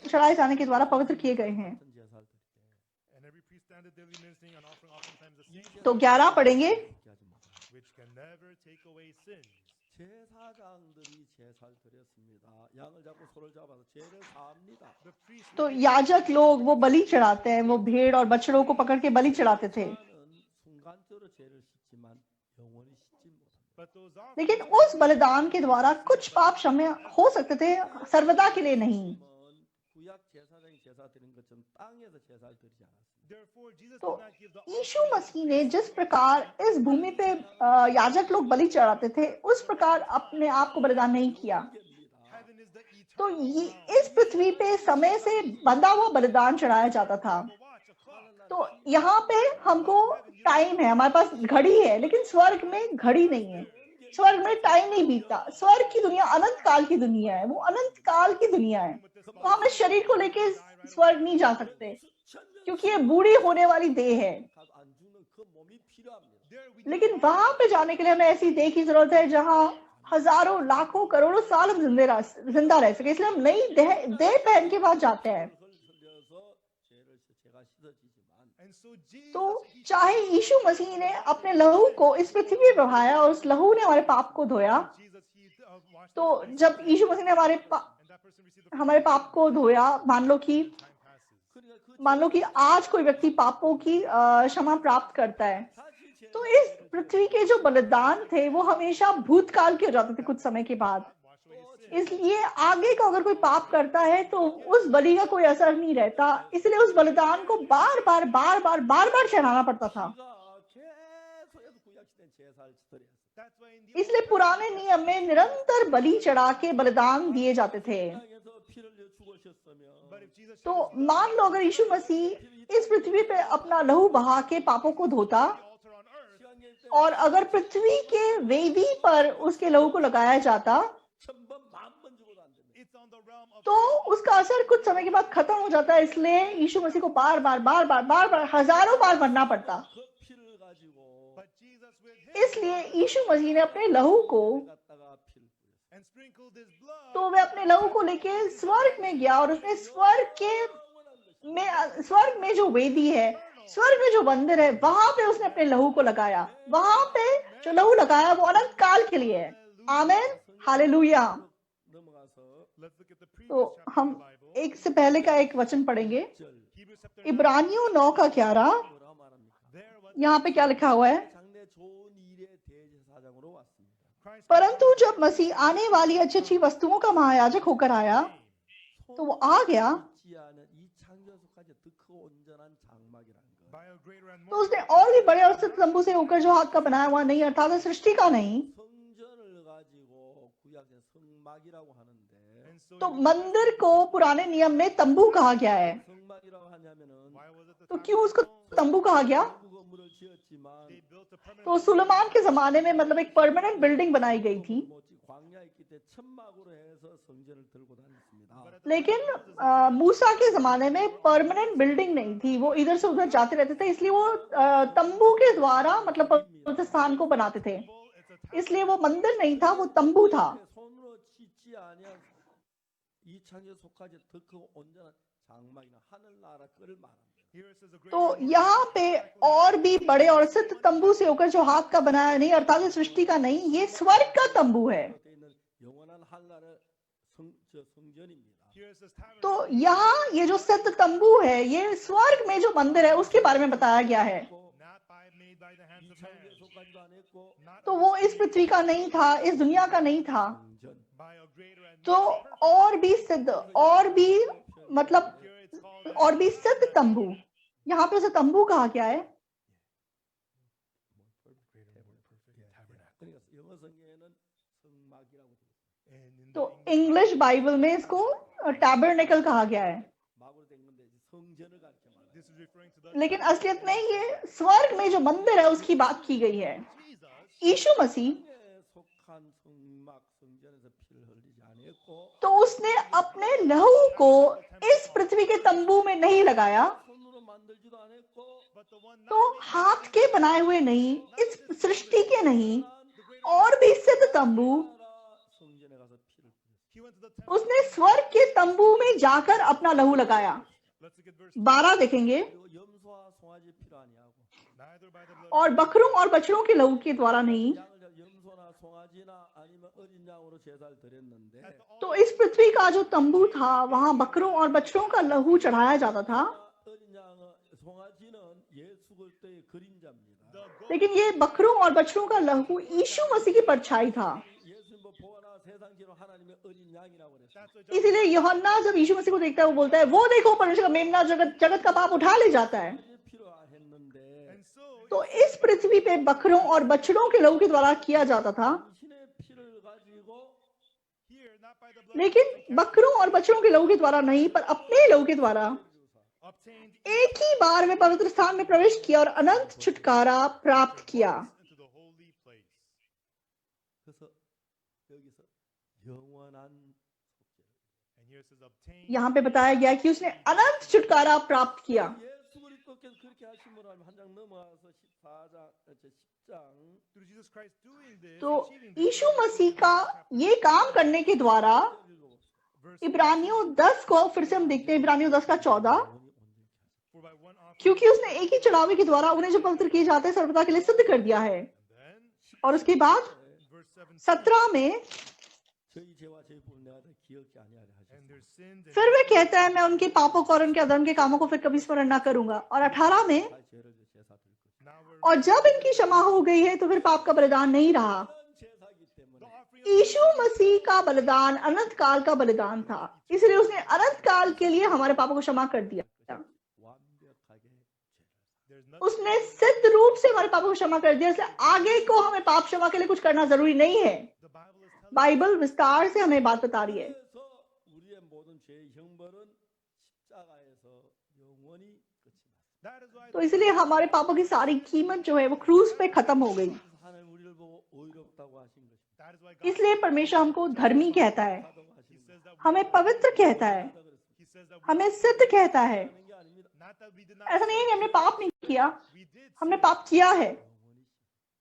Speaker 3: चढ़ाए जाने के द्वारा पवित्र किए गए हैं।
Speaker 1: 같은 제사를 드릴 때
Speaker 2: and every priest standeth daily ministering and offering oftentimes the same
Speaker 3: तो 11 पढ़ेंगे।
Speaker 1: 함께 하지 못하고.
Speaker 2: which can never take away sins.
Speaker 1: 제사장들이 제사를 드렸습니다. 양을 잡고 소를 잡아서 죄를 사합니다.
Speaker 2: The priest
Speaker 3: तो याजक लोग वो बलि चढ़ाते हैं, वो भेड़ और बछड़ों को पकड़ के बलि चढ़ाते थे।
Speaker 1: 제사는 순간적으로 죄를 씻지만 영원히 씻지 못합니다.
Speaker 2: but those offerings
Speaker 3: लेकिन उस बलिदान के द्वारा कुछ पाप क्षमा हो सकते थे, सर्वदा के लिए नहीं।
Speaker 1: 구약 제사장이 제사 드린 것처럼 땅에서 제사를 드리지 않았습니다.
Speaker 2: therefore Jesus
Speaker 3: तो
Speaker 2: did not give the
Speaker 3: यीशु मसीह ने जिस प्रकार इस भूमि पे याजक लोग बलि चढ़ाते थे, उस प्रकार अपने आप को बलिदान नहीं किया।
Speaker 2: heaven is the eternal
Speaker 3: तो ये इस पृथ्वी पे समय से बंधा हुआ बलिदान चढ़ाया जाता था।
Speaker 2: watch, a clock.
Speaker 3: तो यहाँ पे हमको टाइम है, हमारे पास घड़ी है, लेकिन स्वर्ग में घड़ी नहीं है। स्वर्ग में टाइम नहीं बीतता। स्वर्ग की दुनिया अनंत काल की दुनिया है, वो अनंत काल की दुनिया है। तो हम इस शरीर को लेके स्वर्ग नहीं जा सकते, क्योंकि ये बूढ़ी होने वाली देह है।
Speaker 1: 안 죽는 그 몸이 필요합니다.
Speaker 2: There we
Speaker 3: लेकिन वहां पे जाने के लिए हमें ऐसी देह की जरूरत है जहाँ हजारों लाखों करोड़ों साल हम जिंदा रह सके। इसलिए हम नई देह पहन के बाद जाते हैं।
Speaker 1: 흘려서 제가 씻어지지만
Speaker 2: and so Jesus
Speaker 3: तो चाहे यीशु मसीह ने अपने लहू को इस पृथ्वी पे बहाया और उस लहू ने हमारे पाप को धोया,
Speaker 2: Jesus he washed
Speaker 3: तो जब यीशु मसीह ने
Speaker 2: and that person received the
Speaker 3: हमारे पाप को धोया, मान लो कि
Speaker 2: time passes.
Speaker 1: 그러니까 그
Speaker 3: आज कोई व्यक्ति पापों की क्षमा प्राप्त करता है,
Speaker 1: 사실 제
Speaker 3: तो इस पृथ्वी के जो बलिदान थे वो हमेशा भूतकाल के हो जाते थे कुछ समय के बाद।
Speaker 2: Wash away his sin.
Speaker 3: इसलिए आगे का अगर कोई पाप करता है तो उस बलि का कोई असर नहीं रहता, इसलिए उस बलिदान को बार बार चढ़ाना पड़ता था।
Speaker 1: 계속해서 구약시대는 제사를 드렸어요.
Speaker 2: That's why in the
Speaker 3: इसलिए पुराने नियम में निरंतर बलि चढ़ा के बलिदान दिए जाते थे।
Speaker 1: 땅에서 피를 흘려 죽으셨으면
Speaker 2: but if Jesus
Speaker 3: तो मान लो अगर यीशु मसीह इस पृथ्वी पे अपना लहू बहा के पापों को धोता
Speaker 2: the altar on earth
Speaker 1: 시간일 때
Speaker 3: और अगर पृथ्वी के वेदी पर उसके लहू को लगाया जाता,
Speaker 1: 1000번 10,000번 죽어도 안 됩니다.
Speaker 2: it's on the realm of
Speaker 3: तो उसका असर कुछ समय के बाद खत्म हो जाता है। इसलिए यीशु मसीह को बार बार हजारों बार मरना पड़ता।
Speaker 1: 그 피를 가지고
Speaker 2: but Jesus with him
Speaker 3: इसलिए यीशु मसीह ने अपने लहू को,
Speaker 1: 갖다가 피를 뿌렸어요.
Speaker 2: and sprinkled his blood
Speaker 3: तो वे अपने लहू को लेके स्वर्ग में गया और उसने स्वर्ग के में, स्वर्ग में जो वेदी है, स्वर्ग में जो मंदिर है, वहां पे उसने अपने लहू को लगाया। वहां पे जो लहू लगाया वो अनंत काल के लिए है। आमीन, hallelujah.
Speaker 2: Let's look at the previous
Speaker 3: तो
Speaker 2: chapter
Speaker 3: हम
Speaker 2: of the Bible.
Speaker 3: एक से पहले का एक वचन पढ़ेंगे,
Speaker 2: Hebrews chapter 9.
Speaker 3: इब्रानियों 9 का 11।
Speaker 1: 뭐라 말합니까?
Speaker 2: There was
Speaker 3: यहाँ पे क्या लिखा हुआ है?
Speaker 1: 장래 좋은 일의 대제사장으로 왔습니다.
Speaker 2: Christ
Speaker 3: परंतु जब मसीह आने वाली अच्छी अच्छी वस्तुओं का महायाजक होकर आया, तो वो आ गया,
Speaker 1: 있지 않은 이 창조소까지 더 크고 온전한 장막이라는 거.
Speaker 2: by a greater and
Speaker 3: तो
Speaker 2: more
Speaker 3: उसने और भी बड़े और सिद्ध तंबू से होकर जो हाथ का बनाया हुआ नहीं, अर्थात सृष्टि का नहीं।
Speaker 1: 성전을 가지고 구약의 성막이라고 하는데
Speaker 2: and so
Speaker 3: तो मंदिर को पुराने नियम में तंबू कहा गया है।
Speaker 1: 성막이라고 하냐면은
Speaker 2: why was it the
Speaker 3: तो क्यों उसको तंबू कहा गया?
Speaker 1: 그 건물을 지었지만
Speaker 2: they built a permanent
Speaker 3: तो सुलेमान के जमाने में मतलब एक परमानेंट बिल्डिंग बनाई गई थी,
Speaker 1: 뭐지 광야에 있기 때 천막으로 해서 성전을 들고 다녔습니다.
Speaker 3: लेकिन मूसा के जमाने में परमानेंट बिल्डिंग नहीं थी। वो इधर से उधर जाते रहते थे, इसलिए वो तंबू के द्वारा मतलब पवित्र स्थान को बनाते थे। इसलिए वो मंदिर नहीं था, वो तंबू था।
Speaker 1: 손으로 짓지 아니한 이 창조소까지 더 크고 온전한 장막이나 하늘나라 그를 말합니다.
Speaker 2: here it says a greater
Speaker 3: तो यहाँ पे और भी बड़े और सिद्ध तंबू से होकर जो हाथ का बनाया नहीं, अर्थात सृष्टि का नहीं, ये स्वर्ग का तंबू है।
Speaker 1: 돼 있는 영원한 하늘나라 성전입니다.
Speaker 2: here it says tabernacle.
Speaker 3: तो यहाँ ये जो सिद्ध तंबू है, ये स्वर्ग में जो मंदिर है उसके बारे में बताया गया है।
Speaker 2: not made by the hands
Speaker 1: 이
Speaker 2: of man,
Speaker 1: 창조소까지도 안 했고
Speaker 3: तो वो इस पृथ्वी का नहीं था, इस दुनिया का नहीं था।
Speaker 1: 성전
Speaker 2: by a greater and
Speaker 3: तो और भी सिद्ध, और भी मतलब
Speaker 2: here it's called
Speaker 3: और भी सिद्ध तंबू, यहाँ पे उसे तंबू कहा गया है।
Speaker 1: 그러니까 영어 성경에는 성막이라고 되어 있어요.
Speaker 2: and in
Speaker 3: तो इंग्लिश बाइबल में इसको टैबरनेकल कहा गया है,
Speaker 1: 막으로 된 건데 성전을 가르쳐 말해요.
Speaker 2: this is referring to the
Speaker 3: लेकिन असलियत में ये स्वर्ग में जो मंदिर है उसकी बात की गई है।
Speaker 2: Jesus
Speaker 3: यीशु मसीह
Speaker 1: 성에 속한 성막 성전에서 피를 흘리지 않았고
Speaker 3: तो उसने अपने लहू को इस पृथ्वी के तंबू में नहीं लगाया,
Speaker 1: 손으로 만들지도 않았고
Speaker 2: but the one
Speaker 3: तो हाथ के बनाए हुए नहीं, इस सृष्टि के नहीं, और भी सिद्ध तंबू,
Speaker 1: 성전에 가서 피를 흘렸어요.
Speaker 2: he went to the temple.
Speaker 3: उसने स्वर्ग के तंबू में जाकर अपना लहू लगाया।
Speaker 2: Let's look at verse
Speaker 3: 12 देखेंगे,
Speaker 1: 그리고 염소와 송아지 피로 아니하고
Speaker 2: neither by the blood
Speaker 3: और बकरों और बछड़ों के लहू के द्वारा नहीं।
Speaker 1: 양을 염소나 송아지나 아니면 어린 양으로 제사를 드렸는데
Speaker 3: तो इस पृथ्वी का जो तंबू था वहां बकरों और बछड़ों का लहू चढ़ाया जाता था,
Speaker 1: 어린 양 송아지는 예수 그리스도의 그림자입니다.
Speaker 2: the goat
Speaker 3: लेकिन ये बकरों और बछड़ों का लहू यीशु मसीह की परछाई था।
Speaker 1: 예수님 뭐 보아나 세상지로 하나님의 어린 양이라고 그랬어요.
Speaker 2: that's what
Speaker 3: इसीलिए यूहन्ना जब यीशु मसीह को देखता है वो बोलता है, वो देखो परमेश्वर का मेमना, जगत जगत का पाप उठा ले जाता है।
Speaker 1: 이제 필요했는데
Speaker 2: and so
Speaker 3: तो इस पृथ्वी पे बकरों और बछड़ों के लहू के द्वारा किया जाता था,
Speaker 1: 당신의 피를 가지고
Speaker 2: here not by the blood
Speaker 3: लेकिन बकरों और बछड़ों के लहू के द्वारा नहीं, पर अपने लहू के द्वारा
Speaker 2: obtained
Speaker 3: एक ही बार में पवित्र स्थान में प्रवेश किया और अनंत छुटकारा प्राप्त किया।
Speaker 2: into the holy place.
Speaker 1: 그래서 여기서 영원한 속죄를
Speaker 2: And here it says obtained
Speaker 3: यहाँ पे बताया गया कि उसने अनंत छुटकारा प्राप्त किया।
Speaker 1: 예수 그리스도께서 그렇게 하심으로 하면 한 장 넘어가서 14장 10장
Speaker 2: through Jesus Christ doing this,
Speaker 3: तो
Speaker 2: achieving this,
Speaker 3: यीशु मसीह का ये काम करने के द्वारा
Speaker 2: verse
Speaker 3: इब्रानियों 10 को फिर से हम देखते हैं, इब्रानियों 10 का 14,
Speaker 2: for by one offering
Speaker 3: क्योंकि उसने एक ही चढ़ावे के द्वारा उन्हें जो पवित्र किए जाते हैं सर्वदा के लिए सिद्ध कर दिया है।
Speaker 2: and then
Speaker 3: और उसके बाद
Speaker 2: verse 7
Speaker 3: 17 में
Speaker 1: 저희 죄와 저희 불을 내가 다 기억지 아니하려
Speaker 2: and
Speaker 1: 하셨습니다.
Speaker 2: their sins and
Speaker 3: फिर वह कहता है मैं उनके पापों को और उनके अधर्म के कामों को फिर कभी स्मरण न करूंगा। और 18 में
Speaker 1: 다 죄를 제사 드릴 것이다.
Speaker 2: now we're
Speaker 3: और जब इनकी क्षमा हो गई है तो फिर पाप का बलिदान नहीं रहा।
Speaker 1: 이런 제사기 때문에
Speaker 2: the offering
Speaker 3: यीशु मसीह का बलिदान अनंत काल का बलिदान था, इसलिए उसने अनंत काल के लिए हमारे पापों को क्षमा कर दिया।
Speaker 1: 완벽하게 죄를
Speaker 2: there's nothing
Speaker 3: उसने सिद्ध रूप से हमारे पापों को क्षमा कर दिया, इसलिए आगे को हमें पाप क्षमा के लिए कुछ करना जरूरी नहीं है।
Speaker 2: the Bible is telling
Speaker 3: Bible विस्तार से हमें बात बता रही है।
Speaker 1: 그래서 우리의 모든 죄의 형벌은 십자가에서 영원히 끝이 났습니다.
Speaker 2: that is why
Speaker 3: तो इसलिए हमारे पापों की सारी कीमत जो है वो क्रूज पे खत्म हो गई।
Speaker 1: 그래서 하나님 우리를 보고 의롭다고 하신 것입니다.
Speaker 2: that is why God
Speaker 3: इसलिए परमेश्वर हमको धर्मी कहता है,
Speaker 1: 하다고 하신
Speaker 2: he says that
Speaker 3: हमें पवित्र कहता है,
Speaker 2: he says that
Speaker 3: हमें सिद्ध कहता है।
Speaker 1: 게 아닙니다.
Speaker 2: not that we did not
Speaker 3: ऐसा नहीं है कि हमने पाप नहीं किया,
Speaker 2: we did
Speaker 3: हमने पाप किया है,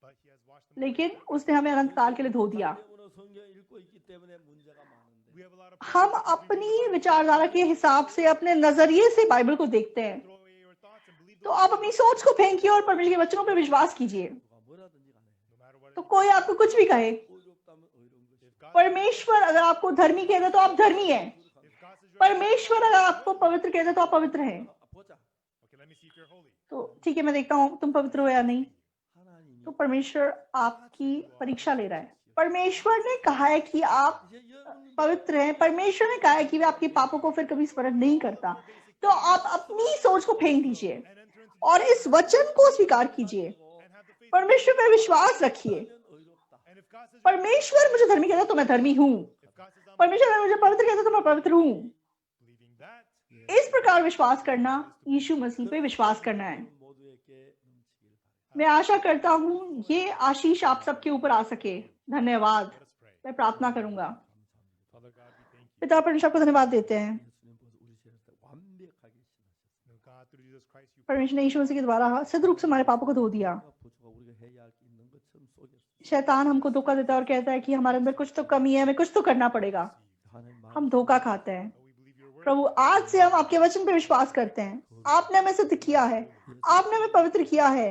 Speaker 2: but he has washed them
Speaker 3: लेकिन उसने हमें अनंत काल के लिए धो दिया।
Speaker 1: 성경을 성경 읽고 있기 때문에 문제가 많은데
Speaker 3: हम अपनी विचारधारा के हिसाब से, अपने नजरिए से बाइबल को देखते हैं। तो आप अपनी सोच को फेंकिए और परमेश्वर के वचनों पर विश्वास कीजिए। तो कोई आपको कुछ भी कहे, परमेश्वर अगर आपको धर्मी कहता है तो आप धर्मी हैं। परमेश्वर अगर आपको पवित्र कहता है तो आप पवित्र हैं। तो ठीक है, मैं देखता हूँ तुम पवित्र हो या नहीं। तो परमेश्वर आपकी परीक्षा ले रहा है। परमेश्वर ने कहा है कि आप पवित्र हैं। परमेश्वर ने कहा है कि वे आपके पापों को फिर कभी स्मरण नहीं करता। तो आप अपनी सोच को फेंक दीजिए और इस वचन को स्वीकार कीजिए। परमेश्वर पर विश्वास रखिए। परमेश्वर मुझे धर्मी कहता है तो मैं धर्मी हूँ। परमेश्वर अगर मुझे पवित्र कहता है तो मैं पवित्र हूँ। इस प्रकार विश्वास करना, यीशु मसीह पे विश्वास करना है। मैं आशा करता हूँ ये आशीष आप सबके ऊपर आ सके। धन्यवाद। मैं प्रार्थना करूंगा। पिता परमेश्वर को धन्यवाद देते हैं। परमेश्वर ने यीशु मसीह के द्वारा सिद्ध रूप से हमारे पापों को धो दिया। शैतान हमको धोखा देता है और कहता है कि हमारे अंदर कुछ तो कमी है, हमें कुछ तो करना पड़ेगा। हम धोखा खाते हैं। प्रभु, आज से हम आपके वचन पे विश्वास करते हैं। आपने हमें सिद्ध किया है, आपने हमें पवित्र किया है।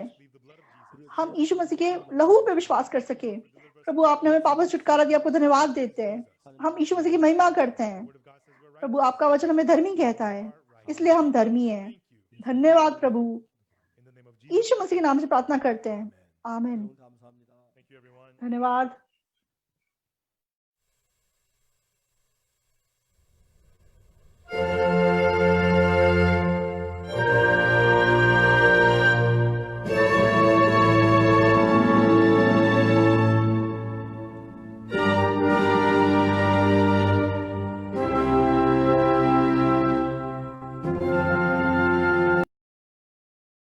Speaker 3: हम यीशु मसीह के लहू पे विश्वास कर सके। प्रभु, आपने हमें पापों से छुटकारा दिया, आपको धन्यवाद देते हैं। हम यीशु मसीह की महिमा करते हैं। प्रभु, आपका वचन हमें धर्मी कहता है, इसलिए हम धर्मी हैं। धन्यवाद प्रभु। यीशु मसीह के नाम से प्रार्थना करते हैं। आमीन। धन्यवाद।